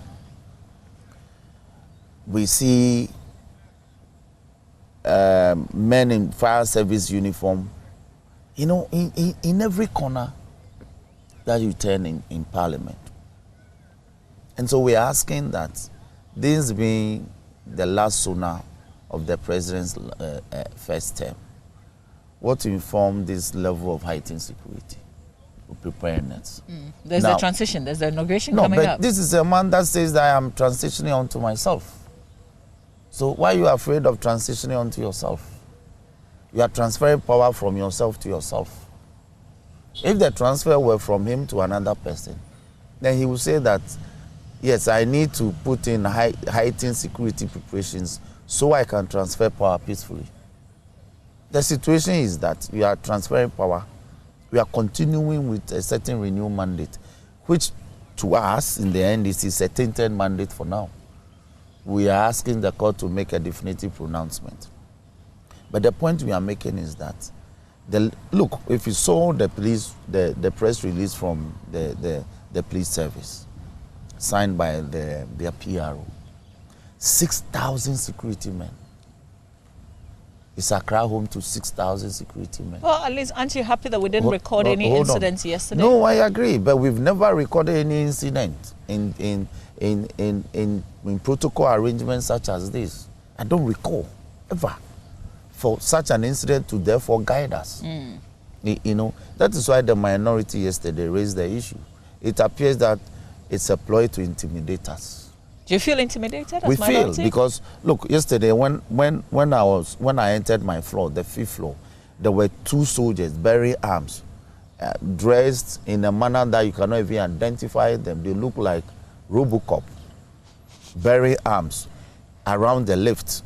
Speaker 5: We see men in fire service uniform, you know, in every corner that you turn in Parliament. And so we're asking that this being the last SONA of the President's first term, what informed this level of heightened security, preparedness?
Speaker 19: There's
Speaker 5: now,
Speaker 19: the transition, there's the inauguration
Speaker 5: no,
Speaker 19: coming
Speaker 5: but
Speaker 19: up.
Speaker 5: This is a man that says that I am transitioning onto myself. So why are you afraid of transitioning onto yourself? You are transferring power from yourself to yourself. If the transfer were from him to another person, then he would say that, yes, I need to put in heightened security preparations so I can transfer power peacefully. The situation is that we are transferring power. We are continuing with a certain renewed mandate, which to us, in the end, is a tainted mandate for now. We are asking the court to make a definitive pronouncement. But the point we are making is that, look, if you saw the the press release from the police service, signed by their PRO, 6,000 security men. Is Accra home to 6,000 security men?
Speaker 19: Well, at least aren't you happy that we didn't record any incidents yesterday?
Speaker 5: No, I agree, but we've never recorded any incident in protocol arrangements such as this. I don't recall ever for such an incident to therefore guide us. You know, that is why the minority yesterday raised the issue. It appears that it's a ploy to intimidate us.
Speaker 19: Do you feel intimidated as
Speaker 5: We
Speaker 19: minority?
Speaker 5: feel, because look, yesterday when I entered my floor, the 5th floor, there were 2 soldiers bearing arms, dressed in a manner that you cannot even identify them. They look like Robocop, bearing arms around the lift.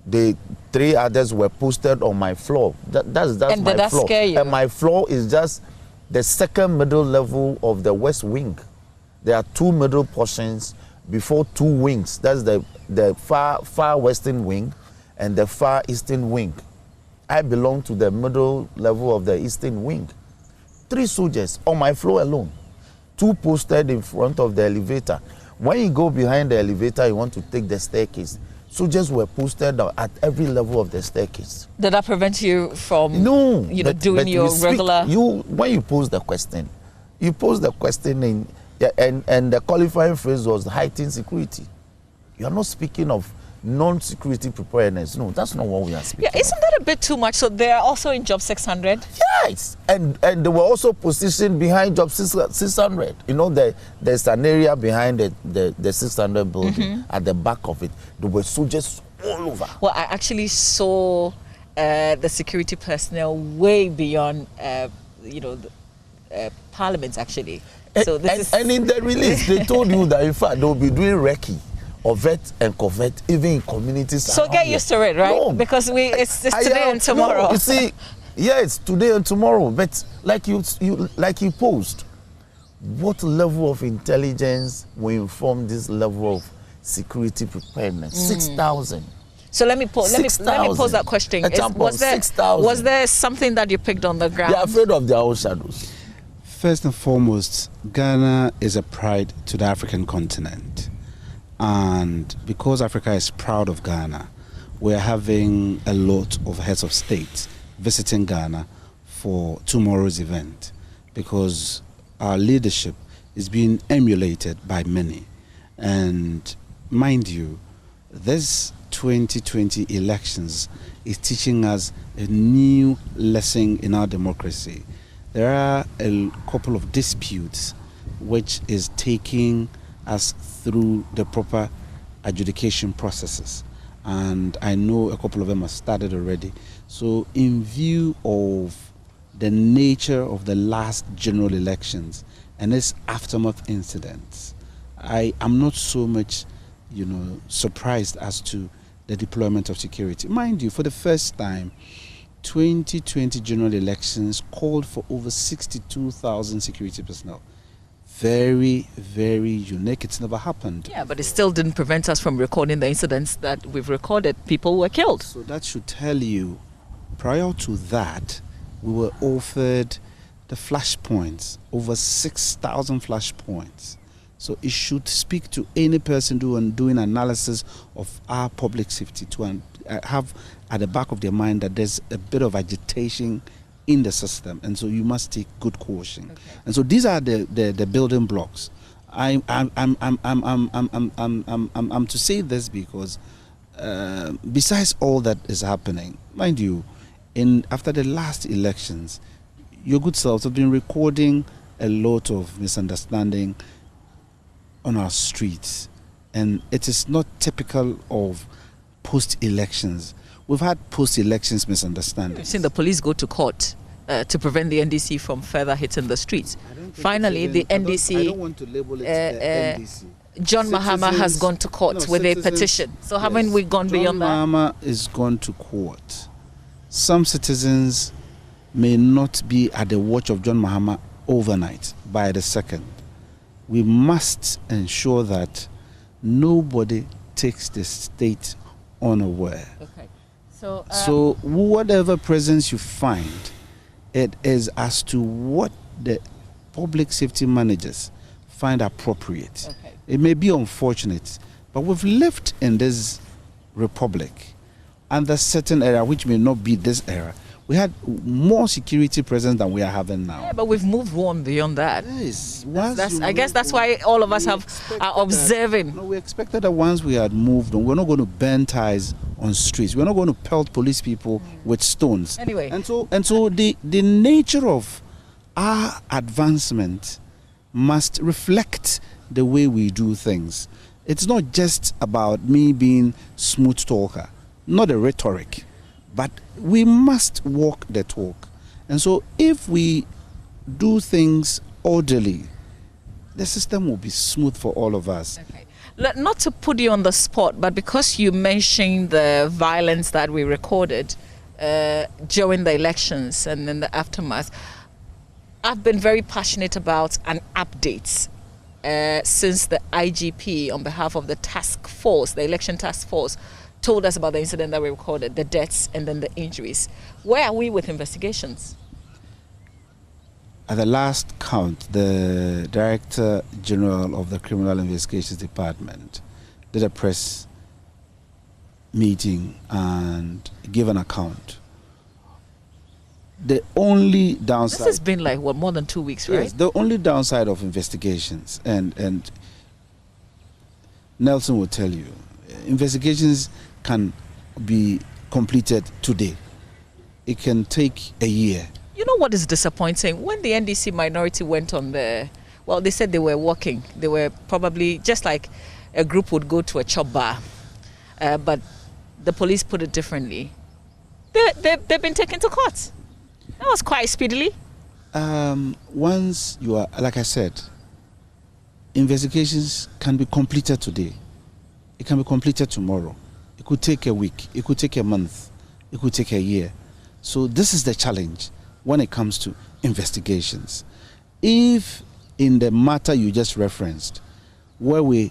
Speaker 5: The 3 others were posted on my floor. That's
Speaker 19: and
Speaker 5: my
Speaker 19: did that
Speaker 5: floor.
Speaker 19: scare you?
Speaker 5: And my floor is just the second middle level of the west wing. There are 2 middle portions before 2 wings. That's the far western wing and the far eastern wing. I belong to the middle level of the eastern wing. 3 soldiers on my floor alone. 2 posted in front of the elevator. When you go behind the elevator, you want to take the staircase. Soldiers were posted at every level of the staircase.
Speaker 19: Did that prevent you from doing your regular...
Speaker 5: When you pose the question, in and the qualifying phrase was heightened security. You are not speaking of non-security preparedness. No, that's not what we are speaking.
Speaker 19: Yeah, isn't that a bit too much? So they are also in Job 600?
Speaker 5: Yes, and they were also positioned behind Job 600. You know, there's an area behind the 600 building. At the back of it. There were soldiers all over.
Speaker 19: Well, I actually saw the security personnel way beyond, Parliament, actually. So
Speaker 5: and in the release, they told you that, in fact, they'll be doing recce. Overt and covert, even in communities.
Speaker 19: So get used to it, right? No. Because it's today and tomorrow.
Speaker 5: No, you see, yeah, it's today and tomorrow. But like you posed, what level of intelligence will inform this level of security preparedness? 6,000.
Speaker 19: So let me pose that question. Was there something that you picked on the ground?
Speaker 5: They're afraid of their own shadows.
Speaker 2: First and foremost, Ghana is a pride to the African continent. And because Africa is proud of Ghana, we're having a lot of heads of state visiting Ghana for tomorrow's event, because our leadership is being emulated by many. And mind you, this 2020 elections is teaching us a new lesson in our democracy. There are a couple of disputes which is taking us through the proper adjudication processes, and I know a couple of them have started already. So in view of the nature of the last general elections and its aftermath incidents, I am not so much surprised as to the deployment of security. Mind you, for the first time, 2020 general elections called for over 62,000 security personnel. Very, very unique. It's never happened.
Speaker 19: Yeah, but it still didn't prevent us from recording the incidents that we've recorded. People were killed.
Speaker 2: So that should tell you, prior to that, we were offered the flashpoints, over 6,000 flashpoints. So it should speak to any person doing analysis of our public safety to have at the back of their mind that there's a bit of agitation in the system, and so you must take good caution. Okay. And so these are the building blocks. I'm to say this because besides all that is happening, mind you, after the last elections, your good selves have been recording a lot of misunderstanding on our streets, and it is not typical of post-elections. We've had post-elections misunderstandings.
Speaker 19: We've seen the police go to court to prevent the NDC from further hitting the streets. Finally, the NDC...
Speaker 2: I don't want to label it NDC.
Speaker 19: John Mahama has gone to court with a petition. So haven't we gone beyond that?
Speaker 2: John Mahama is gone to court. Some citizens may not be at the watch of John Mahama overnight by the second. We must ensure that nobody takes the state unaware.
Speaker 19: Okay.
Speaker 2: So whatever presence you find, it is as to what the public safety managers find appropriate.
Speaker 19: Okay.
Speaker 2: It may be unfortunate, but we've lived in this republic under certain era, which may not be this era. We had more security presence than we are having now.
Speaker 19: Yeah, but we've moved on beyond that.
Speaker 2: Yes.
Speaker 19: I guess that's why all of us are observing.
Speaker 2: No, we expected that once we had moved on, we're not going to burn ties on streets. We're not going to pelt police people with stones.
Speaker 19: Anyway.
Speaker 2: And so the nature of our advancement must reflect the way we do things. It's not just about me being smooth talker, not a rhetoric. But we must walk the talk. And so if we do things orderly, the system will be smooth for all of us.
Speaker 19: Okay. Not to put you on the spot, but because you mentioned the violence that we recorded during the elections and in the aftermath, I've been very passionate about an update since the IGP, on behalf of the task force, the election task force, told us about the incident that we recorded, the deaths and then the injuries. Where are we with investigations?
Speaker 2: at the last count, the Director General of the Criminal Investigations Department did a press meeting and gave an account. The only downside...
Speaker 19: This has been like, what, more than 2 weeks, right?
Speaker 2: Yes, the only downside of investigations, and Nelson will tell you, investigations can be completed today. It can take a year.
Speaker 19: You know what is disappointing? When the NDC minority went on the... Well, they said they were walking. They were probably just like a group would go to a chop bar. But the police put it differently. They've been taken to court. That was quite speedily.
Speaker 2: Once you are, like I said, investigations can be completed today. It can be completed tomorrow. It could take a week. It could take a month. It could take a year. So this is the challenge when it comes to investigations. If in the matter you just referenced, where we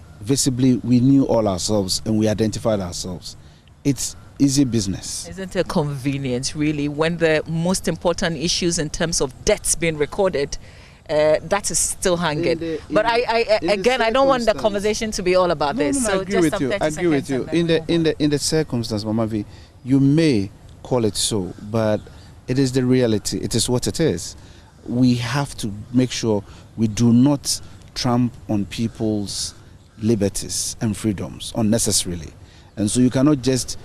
Speaker 2: knew all ourselves and we identified ourselves, it's easy business.
Speaker 19: Isn't it convenient, really, when the most important issues in terms of deaths being recorded, that is still hanging? But I don't want the conversation to be all about this.
Speaker 2: I agree with you. I agree with you. In the circumstance, Mama V, you may call it so, but it is the reality. It is what it is. We have to make sure we do not tramp on people's liberties and freedoms unnecessarily. And so you cannot just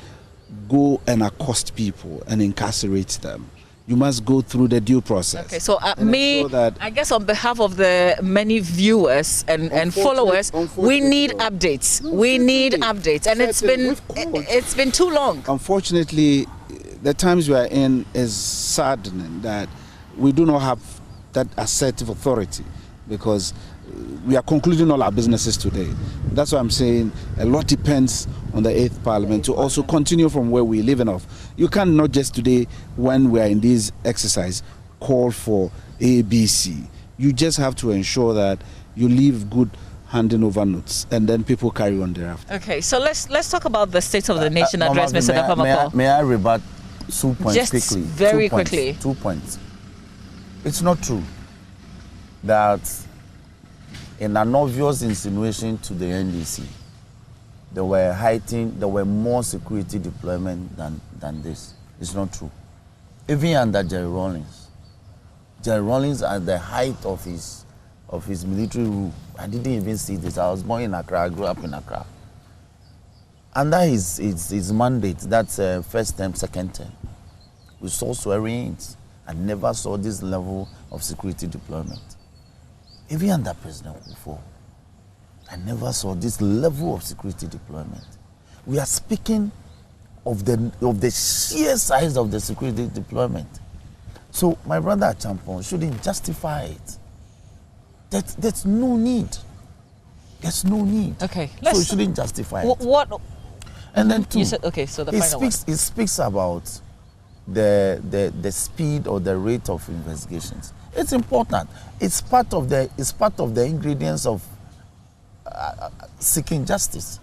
Speaker 2: go and accost people and incarcerate them. You must go through the due process.
Speaker 19: Okay, so I guess on behalf of the many viewers and followers, we need updates. We need updates, and it's been too long.
Speaker 2: Unfortunately, the times we are in is saddening that we do not have that assertive authority, because we are concluding all our businesses today. That's why I'm saying a lot depends on the 8th Parliament to also continue from where we're living off. You cannot just today, when we are in this exercise, call for ABC. You just have to ensure that you leave good handing over notes, and then people carry on thereafter.
Speaker 19: Okay, so let's talk about the State of the Nation address, Mr. Dapamako.
Speaker 5: May I rebut 2 points
Speaker 19: just
Speaker 5: quickly?
Speaker 19: Very quickly.
Speaker 5: 2 points. It's not true that in an obvious insinuation to the NDC, there were more security deployment than this. It's not true. Even under Jerry Rawlings at the height of his military rule, I didn't even see this. I was born in Accra, I grew up in Accra. Under his mandate, that's first term, second term, we saw swearing-ins. I never saw this level of security deployment. Even under President Kufuor, I never saw this level of security deployment. We are speaking of the sheer size of the security deployment. So my brother Champon shouldn't justify it. There's no need. There's no need.
Speaker 19: Okay,
Speaker 5: so he shouldn't justify it.
Speaker 19: What?
Speaker 5: And then two.
Speaker 19: You said, okay, so the final one.
Speaker 5: It speaks about the speed or the rate of investigations. It's important. It's part of the ingredients of seeking justice.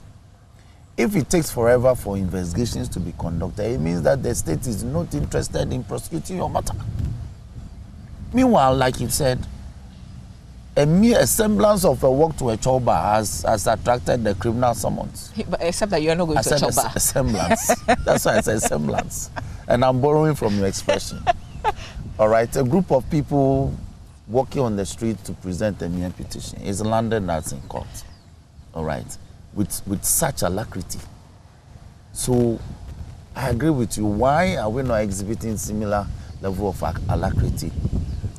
Speaker 5: If it takes forever for investigations to be conducted, it means that the state is not interested in prosecuting your matter. Meanwhile, like you said, a mere semblance of a walk to a choba has attracted the criminal summons.
Speaker 19: But except that you're not going to a choba.
Speaker 5: A semblance. That's why I said semblance. And I'm borrowing from your expression. All right, a group of people walking on the street to present a mere petition is landed that's in court. All right, with such alacrity. So I agree with you. Why are we not exhibiting similar level of alacrity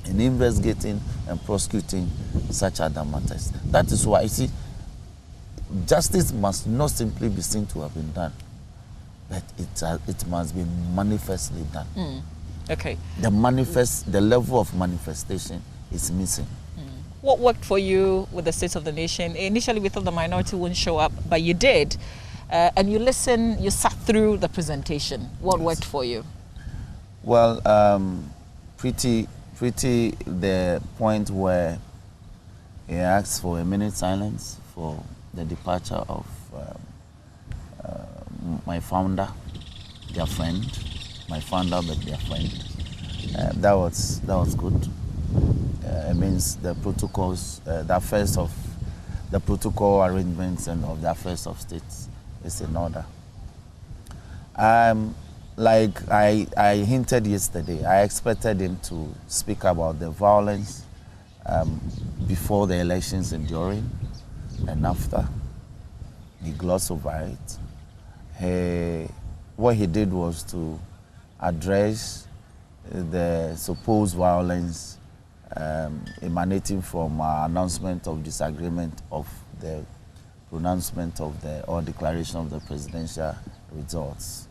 Speaker 5: in investigating and prosecuting such other matters? That is why, you see, justice must not simply be seen to have been done, but it must be manifestly done.
Speaker 19: Okay.
Speaker 5: The level of manifestation is missing.
Speaker 19: What worked for you with the State of the Nation? Initially, we thought the minority wouldn't show up, but you did. And you listened, you sat through the presentation. What worked for you?
Speaker 5: Well, pretty the point where he asked for a minute silence for the departure of my founder, their friend, my founder, but their friend. That was good. It means the protocols, the affairs of the protocol arrangements and of the affairs of states is in order. Like I hinted yesterday, I expected him to speak about the violence before the elections and during and after. He glossed over it. What he did was to address the supposed violence emanating from our announcement of disagreement of the pronouncement of the or declaration of the presidential results.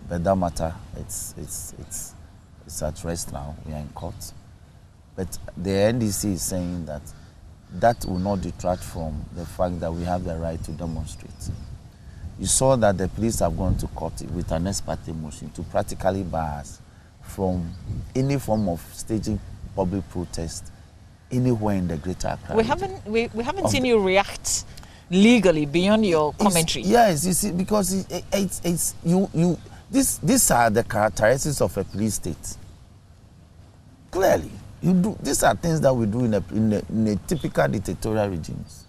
Speaker 5: But that matter, it's at rest now. We are in court. But the NDC is saying that that will not detract from the fact that we have the right to demonstrate. You saw that the police have gone to court with an ex parte motion to practically bar us from any form of staging public protest anywhere in the Greater Accra.
Speaker 19: We haven't seen you react legally beyond your commentary.
Speaker 5: Yes, you see, because these are the characteristics of a police state. Clearly, these are things that we do in a typical dictatorial regimes.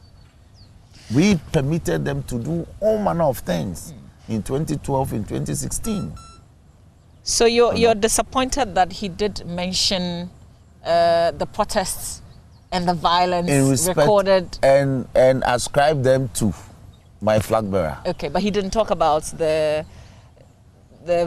Speaker 5: We permitted them to do all manner of things in 2012, in 2016.
Speaker 19: So you're disappointed that he did mention the protests and the violence recorded
Speaker 5: and ascribe them to my flag bearer.
Speaker 19: Okay, but he didn't talk about the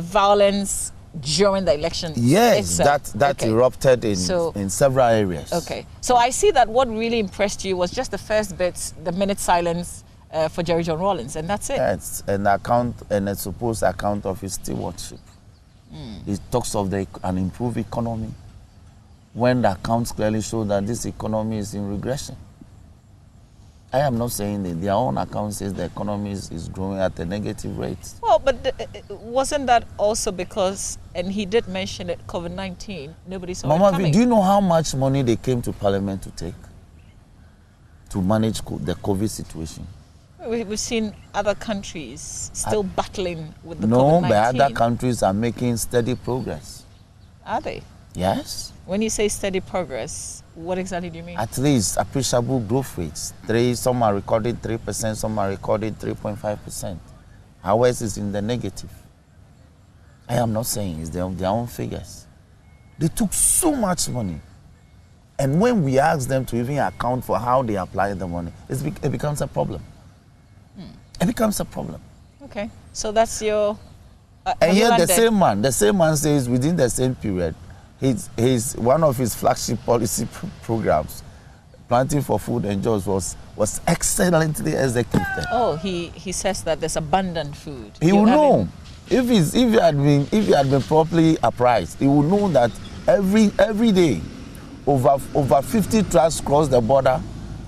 Speaker 19: violence during the election.
Speaker 5: Yes, that erupted in several areas.
Speaker 19: Okay, so I see that what really impressed you was just the first bit, the minute silence for Jerry John Rawlings, and that's it.
Speaker 5: It's an account and a supposed account of his stewardship. It talks of an improved economy, when the accounts clearly show that this economy is in regression. I am not saying that their own account says the economy is growing at a negative rate.
Speaker 19: Well, but wasn't that also because, and he did mention it, COVID-19, nobody saw it coming.
Speaker 5: Do you know how much money they came to Parliament to take to manage the COVID situation?
Speaker 19: We've seen other countries still battling with the COVID-19.
Speaker 5: No, but other countries are making steady progress.
Speaker 19: Are they?
Speaker 5: Yes.
Speaker 19: When you say steady progress, what exactly do you mean?
Speaker 5: At least appreciable growth rates. Some are recording 3%, some are recording 3.5%. Ours is in the negative. I am not saying it's their own figures. They took so much money. And when we ask them to even account for how they apply the money, it becomes a problem. It becomes a problem.
Speaker 19: Okay, so that's your...
Speaker 5: and yet the same man says within the same period, one of his flagship policy programs, Planting for Food and Jobs, was excellently executed.
Speaker 19: Oh, he says that there's abundant food.
Speaker 5: He will know. If he had been properly apprised, he would know that every day over 50 trucks cross the border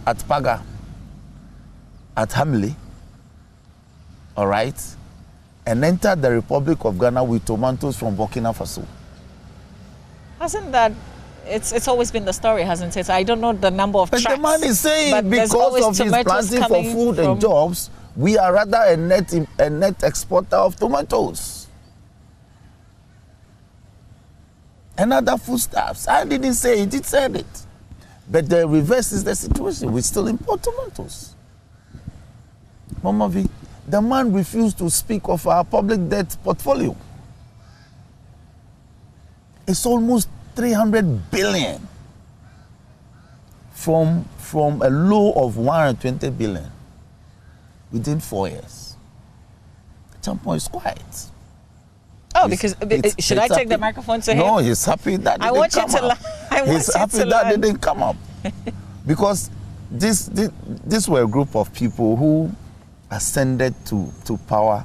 Speaker 5: at Paga, at Hamley, all right, and enter the Republic of Ghana with tomatoes from Burkina Faso.
Speaker 19: Hasn't that, it's always been the story, hasn't it? I don't know the number of trucks.
Speaker 5: But the man is saying because of his Planting for Food and Jobs, we are rather a net exporter of tomatoes and other foodstuffs. I didn't say it, it said it. But the reverse is the situation. We still import tomatoes. Mama V, the man refused to speak of our public debt portfolio. It's almost 300 billion from a low of 120 billion within 4 years. Champion is quiet.
Speaker 19: Oh, because should I take the microphone to him?
Speaker 5: No, he's happy that didn't come up. He's happy that didn't come up. Because this were a group of people who ascended to power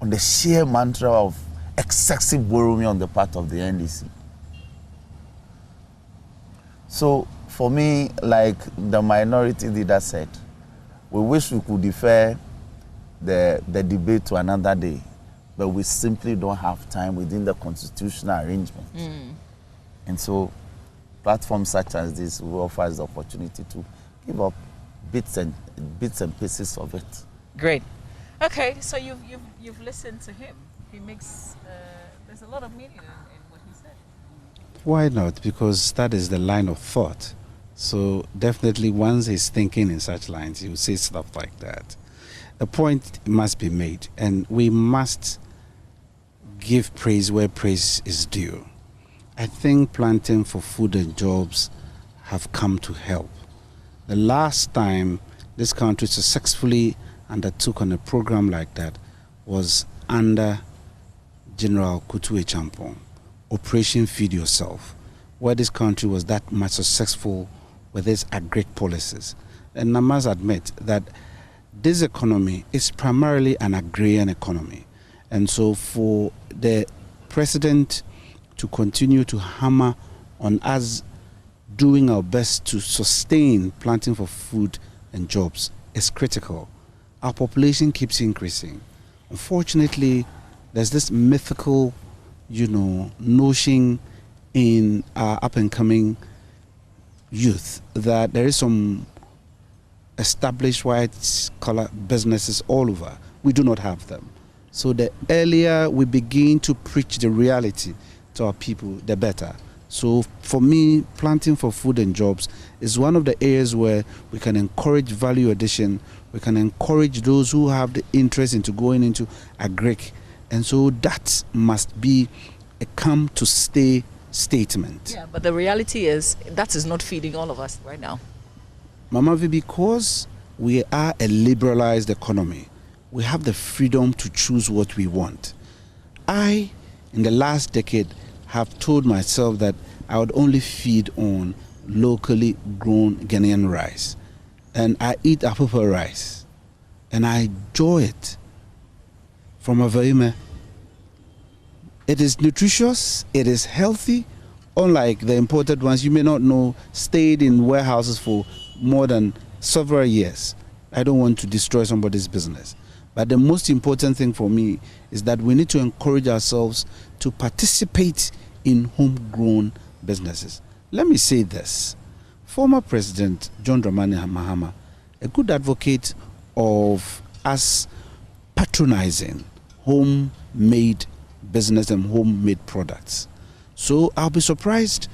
Speaker 5: on the sheer mantra of excessive borrowing on the part of the NDC. So for me, like the minority leader said, we wish we could defer the debate to another day, but we simply don't have time within the constitutional arrangement. And so platforms such as this will offer us the opportunity to give up bits and pieces of it.
Speaker 19: Great. Okay, so you've listened to him. He makes there's a lot of meaning in what he said.
Speaker 2: Why not? Because that is the line of thought. So definitely once he's thinking in such lines, he will say stuff like that. The point must be made, and we must give praise where praise is due. I think planting for food and jobs have come to help. The last time this country successfully undertook on a program like that was under General Kutu Echampong, Operation Feed Yourself, where this country was that much successful with its agri policies. And I must admit that this economy is primarily an agrarian economy. And so for the president to continue to hammer on us doing our best to sustain planting for food and jobs is critical. Our population keeps increasing. Unfortunately, there's this mythical, notion in our up-and-coming youth that there is some established white-collar businesses all over. We do not have them. So the earlier we begin to preach the reality to our people, the better. So for me, planting for food and jobs is one of the areas where we can encourage value addition. We can encourage those who have the interest into going into agric. And so that must be a come to stay statement.
Speaker 4: Yeah, but the reality is that is not feeding all of us right now.
Speaker 2: Mama V, because we are a liberalized economy, we have the freedom to choose what we want. I, in the last decade, have told myself that I would only feed on locally grown Ghanaian rice. And I eat apupa rice. And I enjoy it from Avaime. It is nutritious, it is healthy, unlike the imported ones you may not know stayed in warehouses for more than several years. I don't want to destroy somebody's business. But the most important thing for me is that we need to encourage ourselves to participate in homegrown businesses. Let me say this. Former President John Dramani Mahama, a good advocate of us patronizing homemade business and homemade products. So I'll be surprised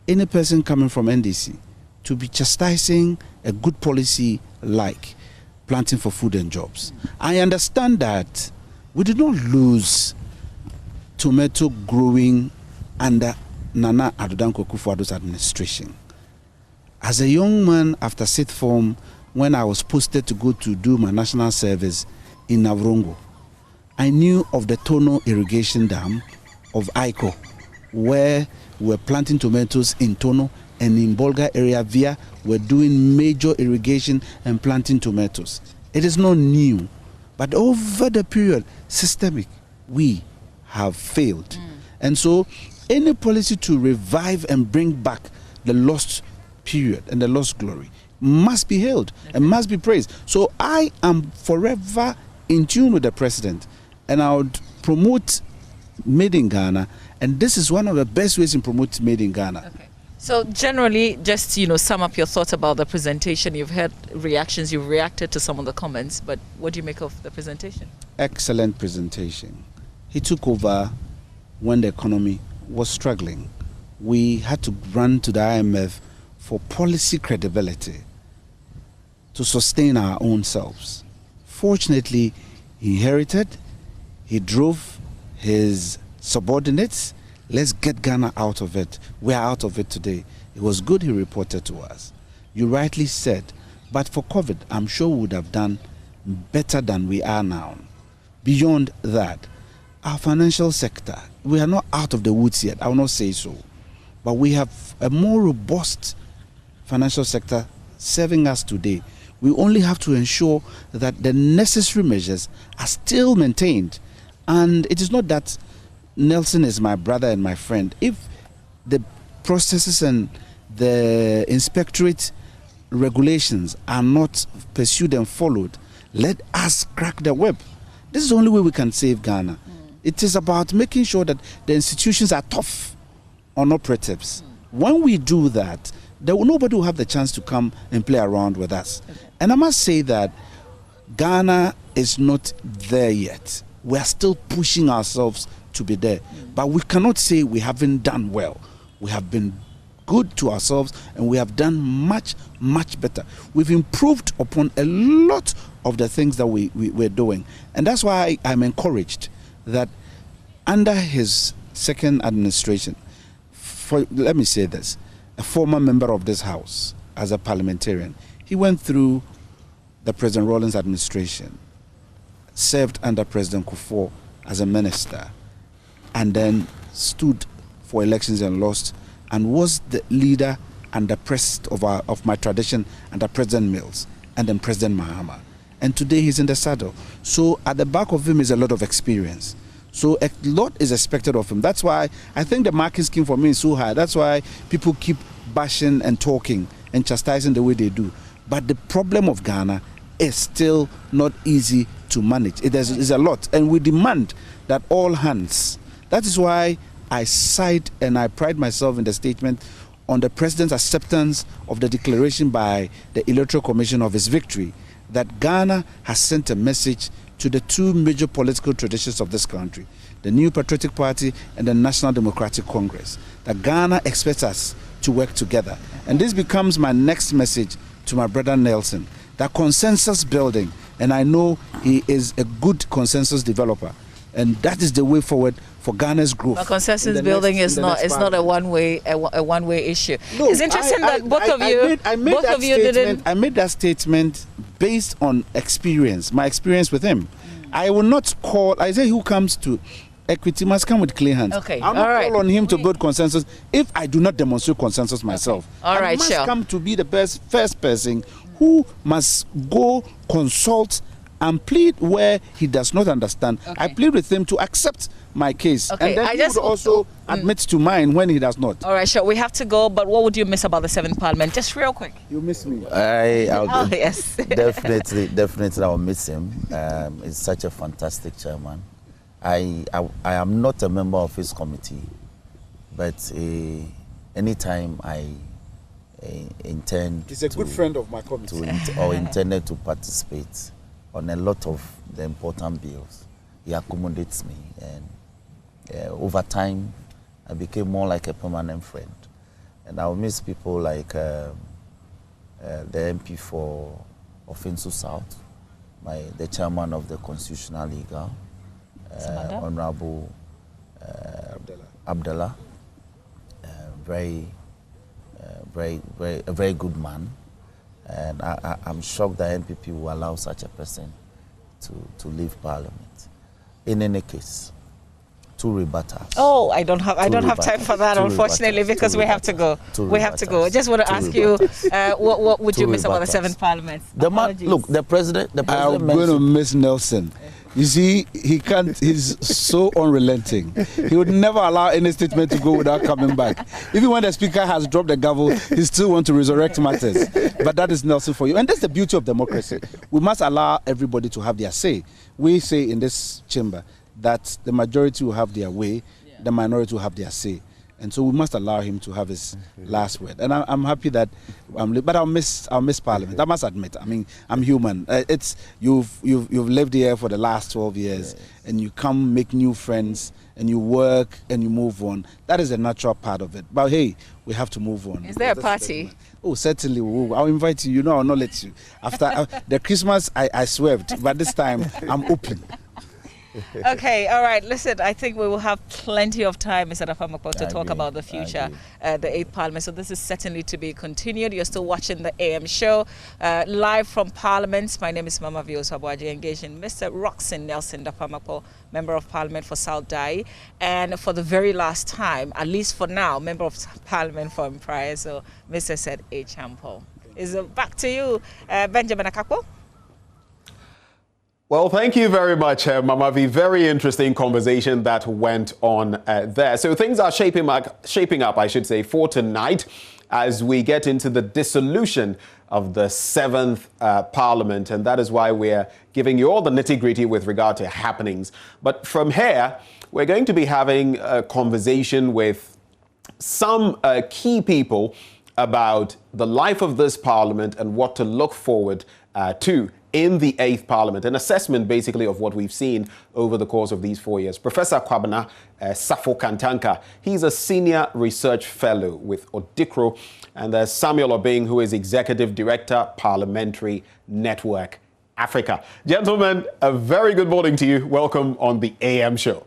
Speaker 2: any person coming from NDC to be chastising a good policy like planting for food and jobs. I understand that we did not lose tomato growing under Nana Addo Dankwa Akufo-Addo's administration. As a young man after sixth form, when I was posted to go to do my national service in Navrongo, I knew of the Tono irrigation dam of Aiko, where we were planting tomatoes in Tono, and in Bolga area via we're doing major irrigation and planting tomatoes. It is not new, but over the period, systemic, we have failed. And so any policy to revive and bring back the lost period and the lost glory must be hailed and must be praised. So I am forever in tune with the president, and I would promote Made in Ghana, and this is one of the best ways in promoting Made in Ghana.
Speaker 4: Okay. So generally, just sum up your thoughts about the presentation. You've heard reactions, you've reacted to some of the comments, but what do you make of the presentation?
Speaker 2: Excellent presentation. He took over when the economy was struggling. We had to run to the IMF for policy credibility to sustain our own selves. Fortunately, he inherited, he drove his subordinates. Let's get Ghana out of it. We're out of it today. It was good he reported to us. You rightly said, but for COVID, I'm sure we would have done better than we are now. Beyond that, our financial sector, we are not out of the woods yet. I will not say so. But we have a more robust financial sector serving us today. We only have to ensure that the necessary measures are still maintained. And it is not that Nelson is my brother and my friend. If the processes and the inspectorate regulations are not pursued and followed, let us crack the whip. This is the only way we can save Ghana. It is about making sure that the institutions are tough on operatives. When we do that, nobody will have the chance to come and play around with us. And I must say that Ghana is not there yet. We are still pushing ourselves to be there. But we cannot say we haven't done well. We have been good to ourselves, and we have done much, much better. We've improved upon a lot of the things that we're doing. And that's why I'm encouraged that under his second administration, let me say this, a former member of this house, as a parliamentarian, he went through the President Rawlings administration, served under President Kufuor as a minister, and then stood for elections and lost, and was the leader and the priest of my tradition under President Mills and then President Mahama. And today he's in the saddle. So at the back of him is a lot of experience. So a lot is expected of him. That's why I think the marking scheme for me is so high. That's why people keep bashing and talking and chastising the way they do. But the problem of Ghana is still not easy to manage. It is a lot. And we demand that all hands. That is why I cite and I pride myself in the statement on the President's acceptance of the declaration by the Electoral Commission of his victory, that Ghana has sent a message to the two major political traditions of this country, the New Patriotic Party and the National Democratic Congress, that Ghana expects us to work together. And this becomes my next message to my brother Nelson, that consensus building, and I know he is a good consensus developer, and that is the way forward for Ghana's growth.
Speaker 4: But consensus building is not a one-way issue.
Speaker 2: No,
Speaker 4: it's interesting that both of you didn't.
Speaker 2: I made that statement based on experience, my experience with him. I will not call. I say who comes to equity must come with clean hands.
Speaker 4: Okay,
Speaker 2: I'll not call on him to build consensus if I do not demonstrate consensus myself.
Speaker 4: Okay. All right,
Speaker 2: I must come to be the first person who must go consult and plead where he does not understand. Okay. I plead with him to accept my case.
Speaker 4: Okay.
Speaker 2: And then he would also admit to mine when he does not.
Speaker 4: All right, sure. We have to go, but what would you miss about the 7th Parliament? Just real quick.
Speaker 2: You miss me.
Speaker 4: Yes.
Speaker 5: Definitely I'll miss him. He's such a fantastic chairman. I am not a member of his committee, but anytime I intend
Speaker 2: he's a good friend of my committee.
Speaker 5: Or intended to participate on a lot of the important bills. He accommodates me, and over time, I became more like a permanent friend. And I'll miss people like the MP for Offensu South, the chairman of the Constitutional Legal, Honorable Abdallah, a very good man. And I'm shocked that NPP will allow such a person to leave Parliament. In any case, two rebuttals.
Speaker 4: Oh, I don't have time for that, unfortunately, because we have to go. I just want to ask you, what would you miss about the 7th Parliament?
Speaker 5: The president.
Speaker 2: I'm going to miss Nelson. You see, he can't. He's so unrelenting. He would never allow any statement to go without coming back. Even when the speaker has dropped the gavel, he still wants to resurrect matters. But that is Nelson for you. And that's the beauty of democracy. We must allow everybody to have their say. We say in this chamber that the majority will have their way, the minority will have their say. And so we must allow him to have his last word. And I'm happy that, but I'll miss Parliament. I must admit. I mean, I'm human. You've lived here for the last 12 years, and you come make new friends, and you work, and you move on. That is a natural part of it. But hey, we have to move on.
Speaker 4: Is there a party?
Speaker 2: Oh, certainly. I'll invite you. You know, I'll not let you. After the Christmas, I swerved, but this time I'm open.
Speaker 4: Okay, all right. Listen, I think we will have plenty of time, Mr. Dapamakpo, to talk about the future, the 8th Parliament. So this is certainly to be continued. You're still watching the AM show live from Parliament. My name is Mama Vio Sabwaji, engaging Mr. Roxin Nelson Dapamakpo, Member of Parliament for South Dai, and for the very last time, at least for now, Member of Parliament for Mpraia. So Mr. Said A. Champo. Is it back to you, Benjamin Akakpo?
Speaker 1: Well, thank you very much, Mama V. Very interesting conversation that went on there. So things are shaping up, I should say, for tonight as we get into the dissolution of the 7th Parliament. And that is why we're giving you all the nitty-gritty with regard to happenings. But from here, we're going to be having a conversation with some key people about the life of this Parliament and what to look forward to in the 8th Parliament, an assessment basically of what we've seen over the course of these 4 years. Professor Kwabena Safo Kantanka, he's a senior research fellow with Odikro, and there's Samuel Obeng, who is Executive Director, Parliamentary Network Africa. Gentlemen, a very good morning to you. Welcome on the AM show.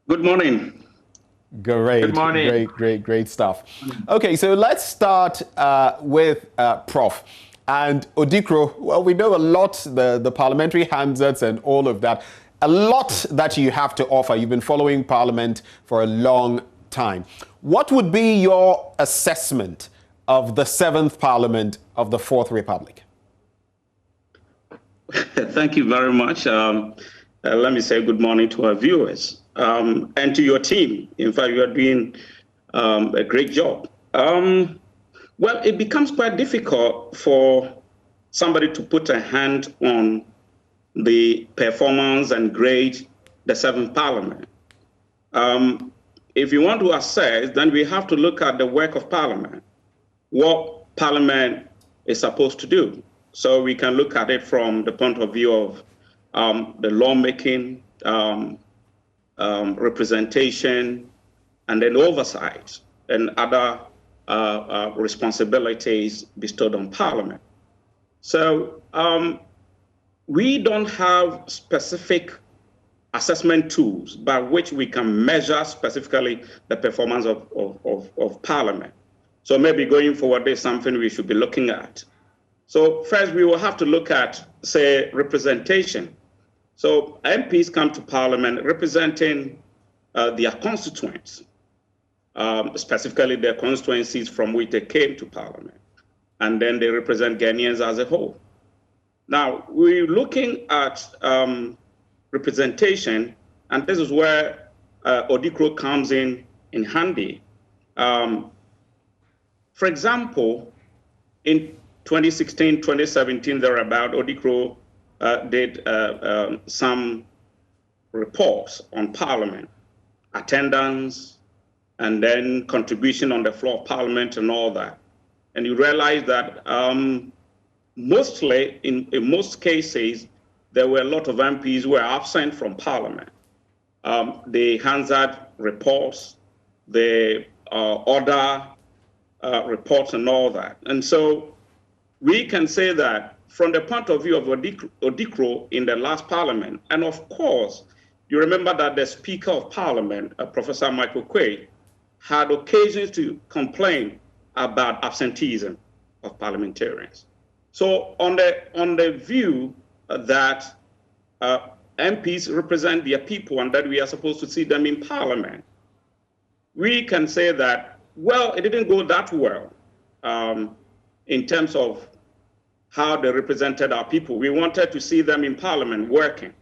Speaker 3: Good morning.
Speaker 1: Great.
Speaker 3: Good morning.
Speaker 1: Great stuff. Okay, so let's start with Prof. And Odikro. Well, we know a lot, the parliamentary handsets and all of that. A lot that you have to offer. You've been following Parliament for a long time. What would be your assessment of the 7th Parliament of the 4th Republic?
Speaker 3: Thank you very much. Let me say good morning to our viewers and to your team. In fact, you are doing a great job. Well, it becomes quite difficult for somebody to put a hand on the performance and grade the 7th Parliament. If you want to assess, then we have to look at the work of Parliament, what Parliament is supposed to do. So we can look at it from the point of view of the lawmaking, representation, and then oversight and other responsibilities bestowed on Parliament. So we don't have specific assessment tools by which we can measure specifically the performance of Parliament. So maybe going forward, there's something we should be looking at. So first, we will have to look at, say, representation. So MPs come to Parliament representing their constituents, specifically their constituencies from which they came to Parliament. And then they represent Ghanaians as a whole. Now, we're looking at representation, and this is where Odikro comes in handy. For example, in 2016, 2017, thereabout, Odikro did some reports on Parliament, attendance, and then contribution on the floor of Parliament and all that. And you realize that mostly, in most cases, there were a lot of MPs who were absent from Parliament. The Hansard reports, the other reports and all that. And so we can say that from the point of view of Odikro in the last Parliament, and of course, you remember that the Speaker of Parliament, Professor Michael Quay, had occasions to complain about absenteeism of parliamentarians. So on the view that MPs represent their people and that we are supposed to see them in Parliament, we can say that, well, it didn't go that well in terms of how they represented our people. We wanted to see them in Parliament working.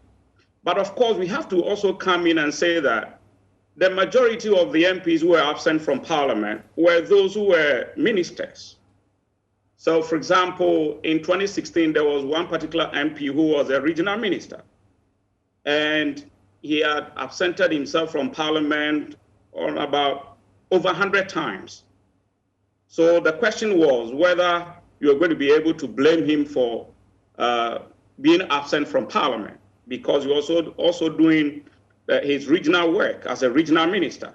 Speaker 3: But of course, we have to also come in and say that the majority of the MPs who were absent from Parliament were those who were ministers. So, for example, in 2016, there was one particular MP who was a regional minister, and he had absented himself from Parliament on about over 100 times. So the question was whether you are going to be able to blame him for being absent from Parliament, because he was also doing his regional work as a regional minister.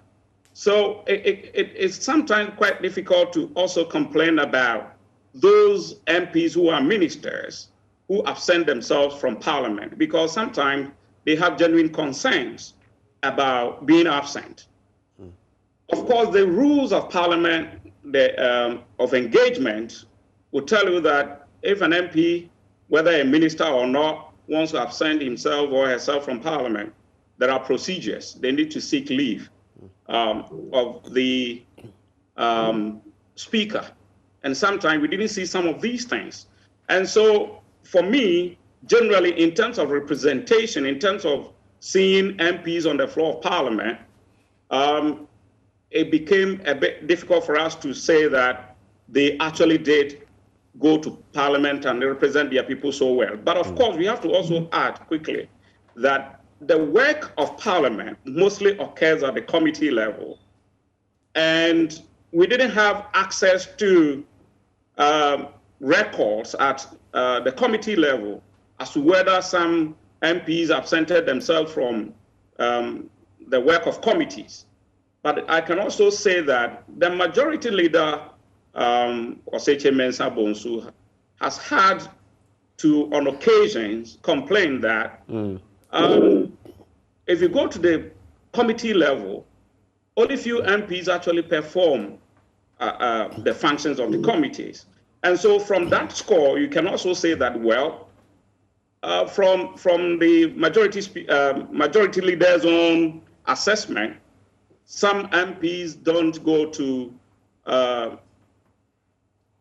Speaker 3: So it's sometimes quite difficult to also complain about those MPs who are ministers who absent themselves from Parliament, because sometimes they have genuine concerns about being absent. Of course, the rules of Parliament, of engagement, will tell you that if an MP, whether a minister or not, wants to absent himself or herself from Parliament, there are procedures. They need to seek leave of the Speaker. And sometimes we didn't see some of these things. And so for me, generally, in terms of representation, in terms of seeing MPs on the floor of Parliament, it became a bit difficult for us to say that they actually did go to Parliament and represent their people so well. But of course, we have to also add quickly that the work of Parliament mostly occurs at the committee level. And we didn't have access to records at the committee level as to whether some MPs absented themselves from the work of committees. But I can also say that the majority leader, Oseche Mensah Bonsu, has had to, on occasions, complain that if you go to the committee level, only few MPs actually perform the functions of the committees. And so from that score, you can also say that, well, from the majority leader's own assessment, some MPs don't go to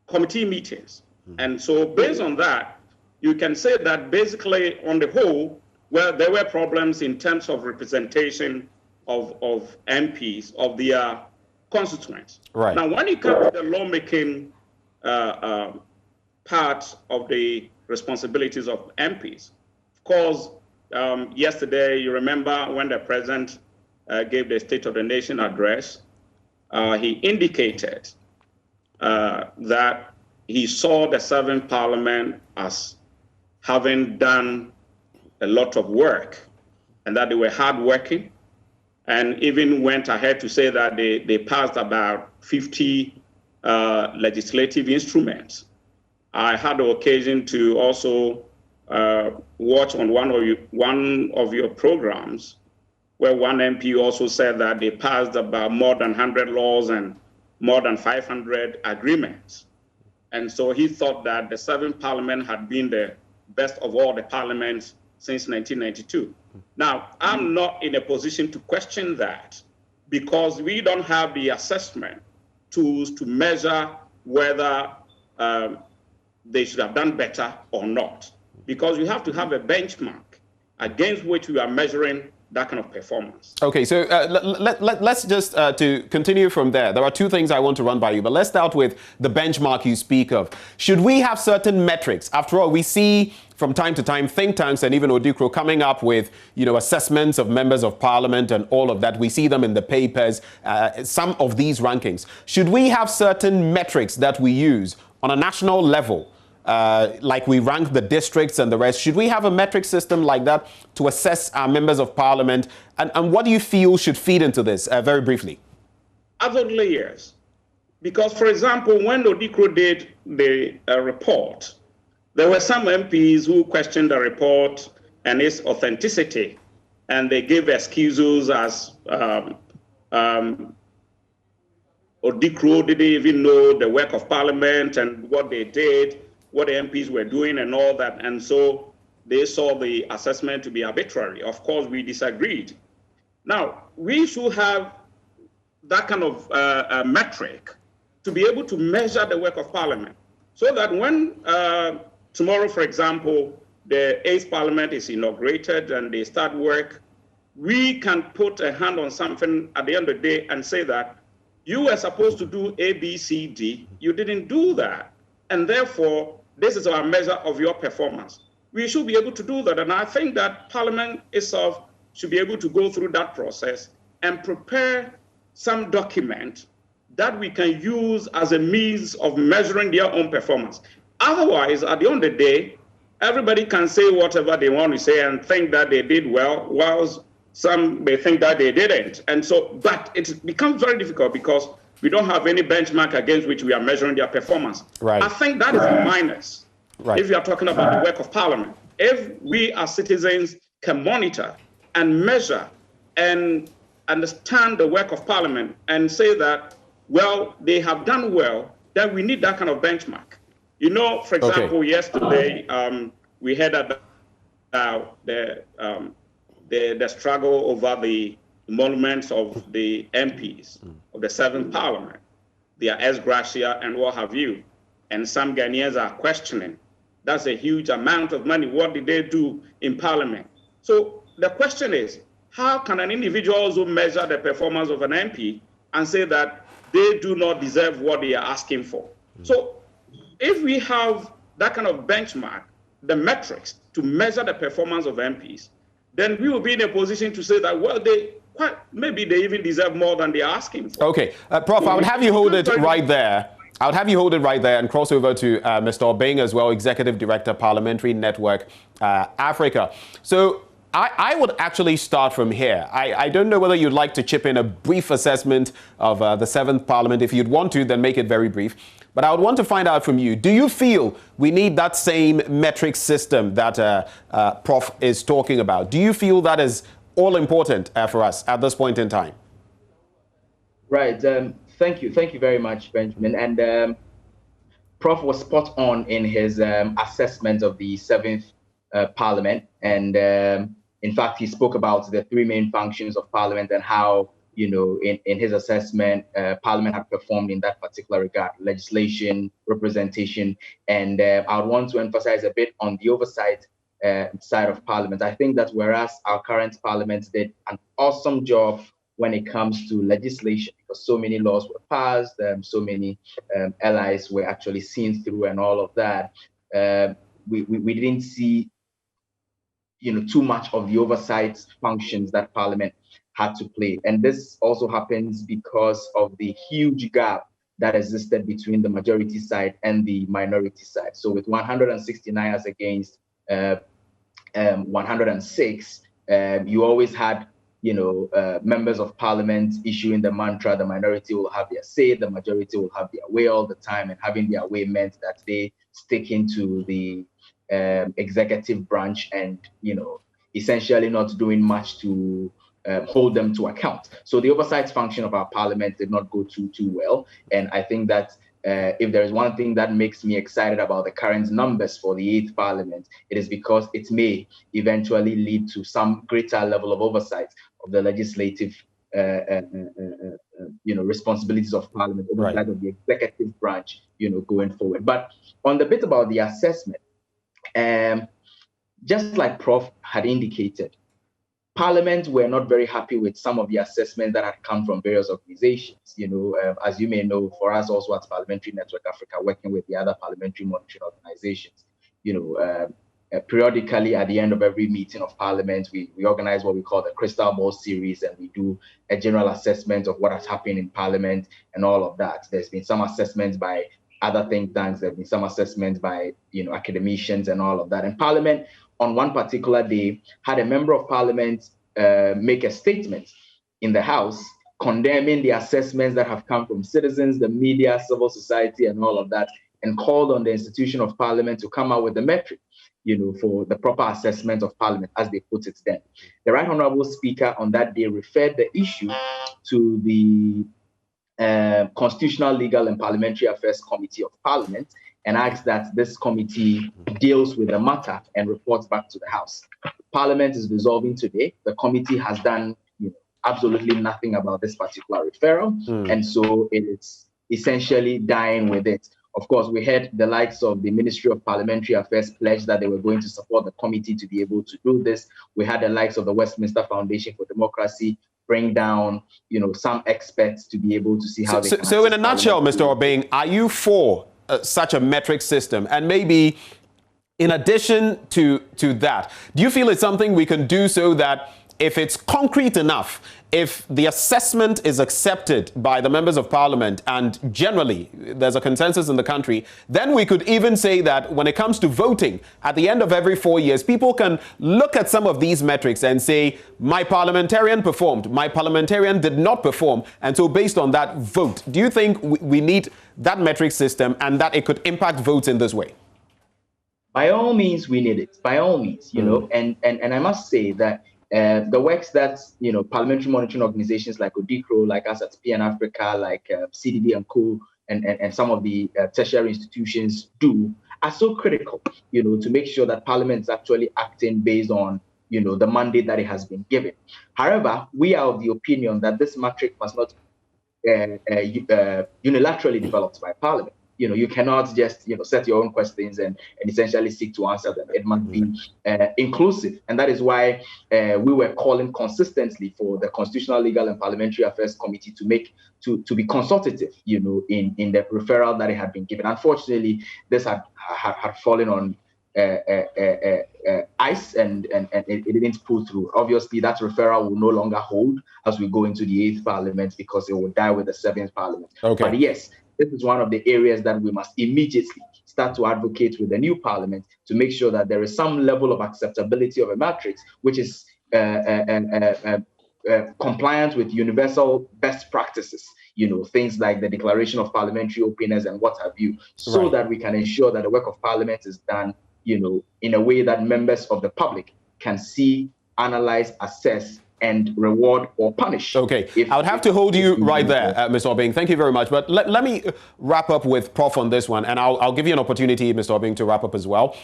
Speaker 3: committee meetings. And so based on that, you can say that basically on the whole, well, there were problems in terms of representation of MPs, of their constituents.
Speaker 1: Right.
Speaker 3: Now, when you come to the lawmaking part of the responsibilities of MPs, of course, yesterday, you remember when the president gave the State of the Nation address, he indicated that he saw the 7th Parliament as having done a lot of work and that they were hardworking, and even went ahead to say that they passed about 50 legislative instruments. I had the occasion to also watch on one of your programs where one MP also said that they passed about more than 100 laws and more than 500 agreements. And so he thought that the 7th Parliament had been the best of all the parliaments since 1992. Now, I'm not in a position to question that because we don't have the assessment tools to measure whether they should have done better or not. Because you have to have a benchmark against which we are measuring that kind of performance.
Speaker 1: Okay, so let's just to continue from there. There are two things I want to run by you, but let's start with the benchmark you speak of. Should we have certain metrics? After all, we see from time to time think tanks and even Odikro coming up with, assessments of members of parliament and all of that. We see them in the papers, some of these rankings. Should we have certain metrics that we use on a national level? Like we rank the districts and the rest. Should we have a metric system like that to assess our members of parliament? And what do you feel should feed into this, very briefly?
Speaker 3: Absolutely, yes. Because, for example, when Odikro did the report, there were some MPs who questioned the report and its authenticity, and they gave excuses as Odikro didn't even know the work of parliament and what they did, what the MPs were doing and all that. And so they saw the assessment to be arbitrary. Of course, we disagreed. Now, we should have that kind of metric to be able to measure the work of parliament so that when tomorrow, for example, the 8th Parliament is inaugurated and they start work, we can put a hand on something at the end of the day and say that you were supposed to do A, B, C, D. You didn't do that. And therefore, this is our measure of your performance. We should be able to do that. And I think that Parliament itself should be able to go through that process and prepare some document that we can use as a means of measuring their own performance. Otherwise, at the end of the day, everybody can say whatever they want to say and think that they did well, whilst some may think that they didn't. And so, but it becomes very difficult because we don't have any benchmark against which we are measuring their performance.
Speaker 1: Right.
Speaker 3: I think that is a minus.
Speaker 1: Right.
Speaker 3: If you are talking about the work of Parliament. If we as citizens can monitor and measure and understand the work of Parliament and say that, well, they have done well, then we need that kind of benchmark. For example, yesterday we heard about the struggle over the emoluments of the MPs of the 7th Parliament, their ex gratia and what have you. And some Ghanaians are questioning, that's a huge amount of money. What did they do in Parliament? So the question is, how can an individual also measure the performance of an MP and say that they do not deserve what they are asking for? So if we have that kind of benchmark, the metrics to measure the performance of MPs, then we will be in a position to say that, well, maybe they even deserve more than they are asking for.
Speaker 1: Okay, Prof, I would have you hold it right there. I'll have you hold it right there and cross over to Mr. Obeng as well, Executive Director, Parliamentary Network Africa. So I would actually start from here. I don't know whether you'd like to chip in a brief assessment of the 7th Parliament. If you'd want to, then make it very brief. But I would want to find out from you, do you feel we need that same metric system that Prof is talking about? Do you feel that is all important for us at this point in time?
Speaker 6: Right. Thank you. Thank you very much, Benjamin. And Prof was spot on in his assessment of the 7th Parliament. And in fact, he spoke about the 3 main functions of Parliament and how, you know, in his assessment, Parliament had performed in that particular regard: legislation, representation. And I want to emphasize a bit on the oversight side of Parliament. I think that whereas our current Parliament did an awesome job when it comes to legislation, because so many laws were passed, so many allies were actually seen through and all of that, we didn't see, you know, too much of the oversight functions that Parliament had to play. And this also happens because of the huge gap that existed between the majority side and the minority side. So with 169 as against 106, you always had, you know, members of Parliament issuing the mantra, the minority will have their say, the majority will have their way all the time, and having their way meant that they stick into the executive branch and, you know, essentially not doing much to hold them to account. So the oversight function of our Parliament did not go too well. And I think that if there is one thing that makes me excited about the current numbers for the 8th Parliament, it is because it may eventually lead to some greater level of oversight of the legislative you know, responsibilities of Parliament, oversight of the executive branch, you know, going forward. But on the bit about the assessment, just like Prof had indicated, Parliament were not very happy with some of the assessments that had come from various organizations. You know, as you may know, for us also at Parliamentary Network Africa, working with the other parliamentary monitoring organizations, you know, periodically at the end of every meeting of Parliament, we organize what we call the Crystal Ball series, and we do a general assessment of what has happened in Parliament and all of that. There's been some assessments by other think tanks, there have been some assessments by, you know, academicians and all of that. And Parliament, on one particular day, had a member of Parliament make a statement in the House condemning the assessments that have come from citizens, the media, civil society, and all of that, and called on the institution of Parliament to come out with the metric, you know, for the proper assessment of Parliament, as they put it then. The Right Honourable Speaker on that day referred the issue to the Constitutional, Legal and Parliamentary Affairs Committee of Parliament, and asked that this committee deals with the matter and reports back to the House. Parliament is dissolving today. The committee has done, you know, absolutely nothing about this particular referral, and so it's essentially dying with it. Of course, we heard the likes of the Ministry of Parliamentary Affairs pledge that they were going to support the committee to be able to do this. We had the likes of the Westminster Foundation for Democracy bring down, you know, some experts to be able to see how they can.
Speaker 1: So in a nutshell, Mr. Obeng, are you for such a metric system? And maybe in addition to that, do you feel it's something we can do so that if it's concrete enough, if the assessment is accepted by the members of Parliament and generally there's a consensus in the country, then we could even say that when it comes to voting at the end of every 4 years, people can look at some of these metrics and say, my parliamentarian performed, my parliamentarian did not perform, and so based on that, vote. Do you think we need that metric system and that it could impact votes in this way?
Speaker 6: By all means, we need it. By all means, you know, and I must say that the works that, you know, parliamentary monitoring organizations like ODICRO, like us at PN Africa, like CDD and Co, and some of the tertiary institutions do are so critical, you know, to make sure that Parliament is actually acting based on, you know, the mandate that it has been given. However, we are of the opinion that this metric must not unilaterally developed by Parliament. You know, you cannot just, you know, set your own questions and essentially seek to answer them. It must be inclusive. And that is why we were calling consistently for the Constitutional, Legal and Parliamentary Affairs Committee to be consultative, you know, in the referral that it had been given. Unfortunately, this had fallen on ice and it didn't pull through. Obviously, that referral will no longer hold as we go into the 8th Parliament because it will die with the 7th Parliament. Okay. But yes, this is one of the areas that we must immediately start to advocate with the new parliament to make sure that there is some level of acceptability of a matrix, which is compliant with universal best practices, things like the Declaration of Parliamentary Openness and what have you, so that we can ensure that the work of parliament is done, in a way that members of the public can see, analyze, assess, and reward or punish.
Speaker 1: Okay, I would have to hold you right there, Mr. Obeng. Thank you very much. But let me wrap up with Prof on this one, and I'll give you an opportunity, Mr. Obeng, to wrap up as well.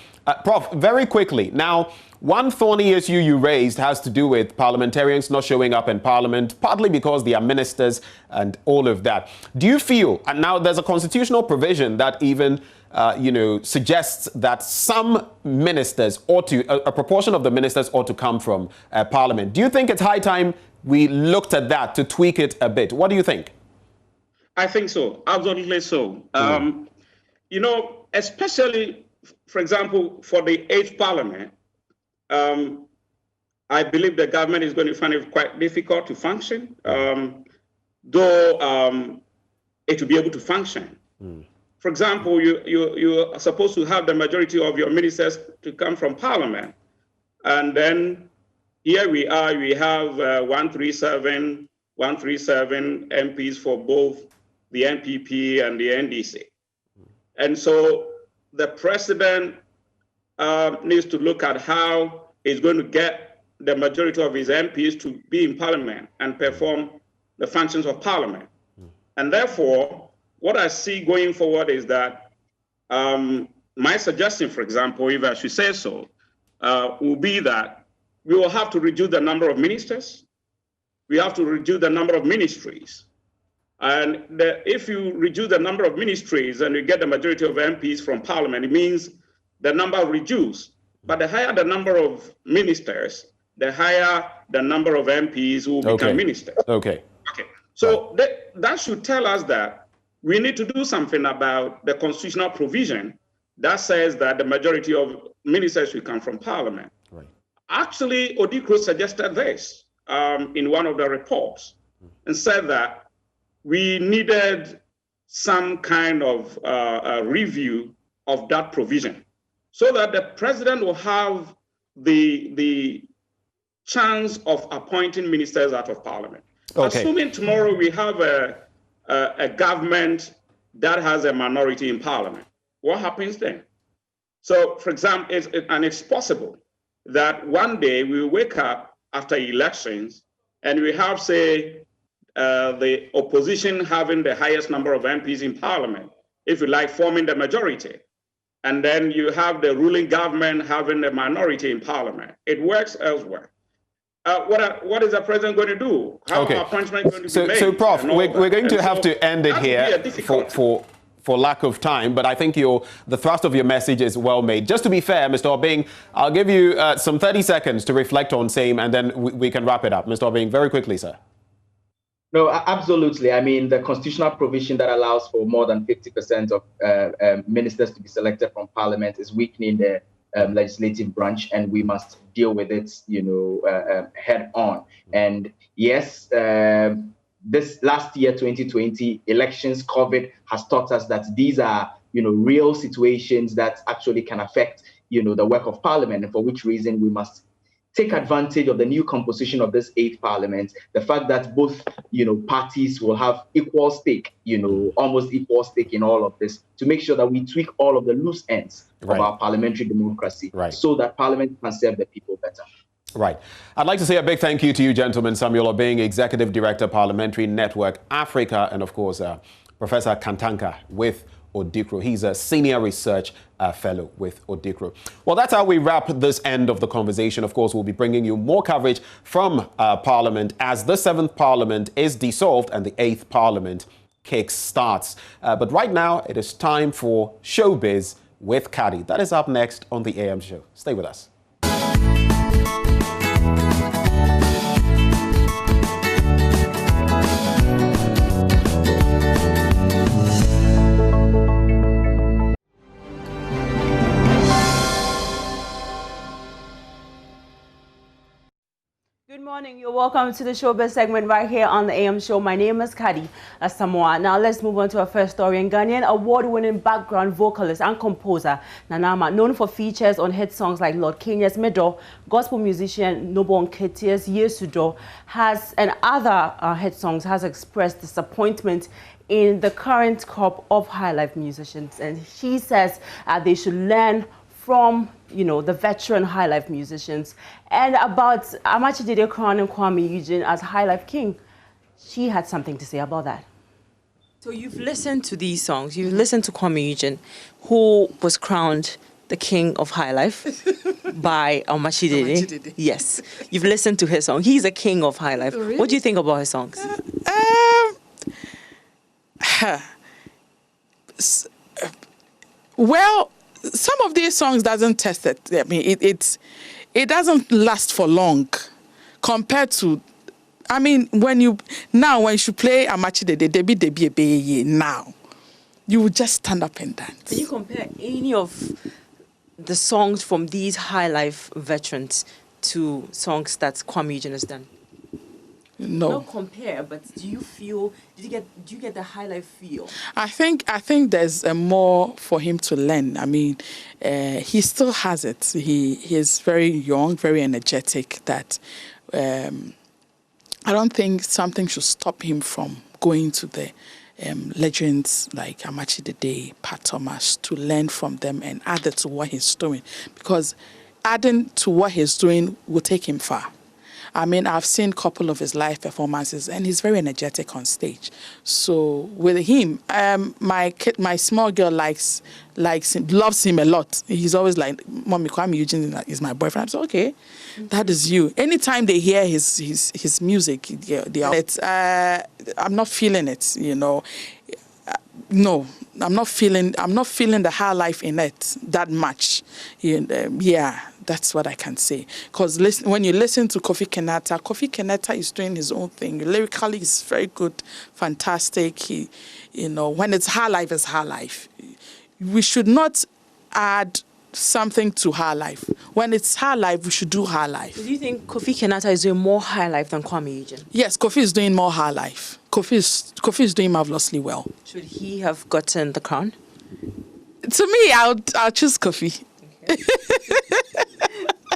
Speaker 1: Prof, very quickly. Now, one thorny issue you raised has to do with parliamentarians not showing up in Parliament, partly because they are ministers and all of that. Do you feel, and now there's a constitutional provision that even suggests that some ministers ought to, a proportion of the ministers ought to come from Parliament. Do you think it's high time we looked at that to tweak it a bit? What do you think?
Speaker 3: I think so. Absolutely so. Especially, for example, for the 8th Parliament, I believe the government is going to find it quite difficult to function, though it will be able to function. For example, you are supposed to have the majority of your ministers to come from Parliament. And then here we are, we have 137 MPs for both the NPP and the NDC. And so the president needs to look at how he's going to get the majority of his MPs to be in Parliament and perform the functions of Parliament. And therefore, what I see going forward is that my suggestion, for example, if I should say so, will be that we will have to reduce the number of ministers. We have to reduce the number of ministries. And if you reduce the number of ministries and you get the majority of MPs from Parliament, it means the number reduced. But the higher the number of ministers, the higher the number of MPs who will become ministers.
Speaker 1: Okay.
Speaker 3: So that should tell us that we need to do something about the constitutional provision that says that the majority of ministers will come from Parliament. Actually, Odikro suggested this in one of the reports and said that we needed some kind of review of that provision so that the president will have the chance of appointing ministers out of Parliament. Assuming tomorrow we have a government that has a minority in Parliament, what happens then? So, for example, it's possible that one day we will wake up after elections and we have, say, the opposition having the highest number of MPs in Parliament, if you like, forming the majority. And then you have the ruling government having a minority in Parliament. It works elsewhere. What is the president going to do? How are appointments going to be made?
Speaker 1: So, Prof, we're going to have to end it here for lack of time, but I think the thrust of your message is well made. Just to be fair, Mr. Obeng, I'll give you some 30 seconds to reflect on same, and then we can wrap it up. Mr. Obeng, very quickly, sir.
Speaker 6: No, absolutely. I mean, the constitutional provision that allows for more than 50% of ministers to be selected from Parliament is weakening the legislative branch, and we must deal with it, head on. And yes, this last year, 2020, elections, COVID has taught us that these are, real situations that actually can affect, the work of Parliament, and for which reason we must take advantage of the new composition of this 8th Parliament, the fact that both, parties will have equal stake, almost equal stake in all of this, to make sure that we tweak all of the loose ends of our parliamentary democracy so that Parliament can serve the people better.
Speaker 1: Right. I'd like to say a big thank you to you, gentlemen. Samuel Obeng, Executive Director, Parliamentary Network Africa, and of course, Professor Kantanka with Odikro. He's a senior research fellow with Odikro. Well, that's how we wrap this end of the conversation. Of course, we'll be bringing you more coverage from Parliament as the 7th Parliament is dissolved and the 8th Parliament kick-starts. But right now, it is time for Showbiz with Kadi. That is up next on the AM show. Stay with us.
Speaker 7: morning. You're welcome to the Showbiz segment right here on the AM show. My name is Kadi Asamoah. Now let's move on to our first story. And Ghanaian award-winning background vocalist and composer Nanama, known for features on hit songs like Lord Kenya's Medo, gospel musician Nobo Nketiah's Yesudo, and other hit songs, has expressed disappointment in the current crop of high life musicians. And she says they should learn from, the veteran high life musicians. And about Amachidede crowning Kwame Eugene as high life king, she had something to say about that.
Speaker 22: So you've listened to these songs. You've listened to Kwame Eugene, who was crowned the king of high life by Amachidede. Yes. You've listened to his song. He's a king of high life. Really? What do you think about his songs?
Speaker 23: Well, some of these songs doesn't test it. I mean, it doesn't last for long compared to, I mean, when you should play Amachidede, Debi now, you would just stand up and dance.
Speaker 22: Can you compare any of the songs from these high life veterans to songs that Kwame Eugene has done?
Speaker 23: No.
Speaker 22: Not compare, but do you get the high life feel?
Speaker 23: I think there's more for him to learn. I mean, he still has it. He is very young, very energetic. That I don't think something should stop him from going to the legends like Amachidede, Pat Thomas, to learn from them and add it to what he's doing. Because adding to what he's doing will take him far. I mean, I've seen a couple of his live performances, and he's very energetic on stage. So with him, my small girl likes him, loves him a lot. He's always like, "Mommy, Kwame Eugene is my boyfriend." I'm so okay, that is you. Anytime they hear his music, I'm not feeling it. No, I'm not feeling the high life in it that much. Yeah. That's what I can say. Because when you listen to Kofi Kenyatta is doing his own thing. Lyrically, he's very good, fantastic. When it's high life, it's high life. We should not add something to high life. When it's high life, we should do high life.
Speaker 22: Do you think Kofi Kenyatta is doing more high life than Kwame Eugene?
Speaker 23: Yes, Kofi is doing more high life. Kofi is doing marvelously well.
Speaker 22: Should he have gotten the crown?
Speaker 23: To me, I'll choose Kofi. Okay.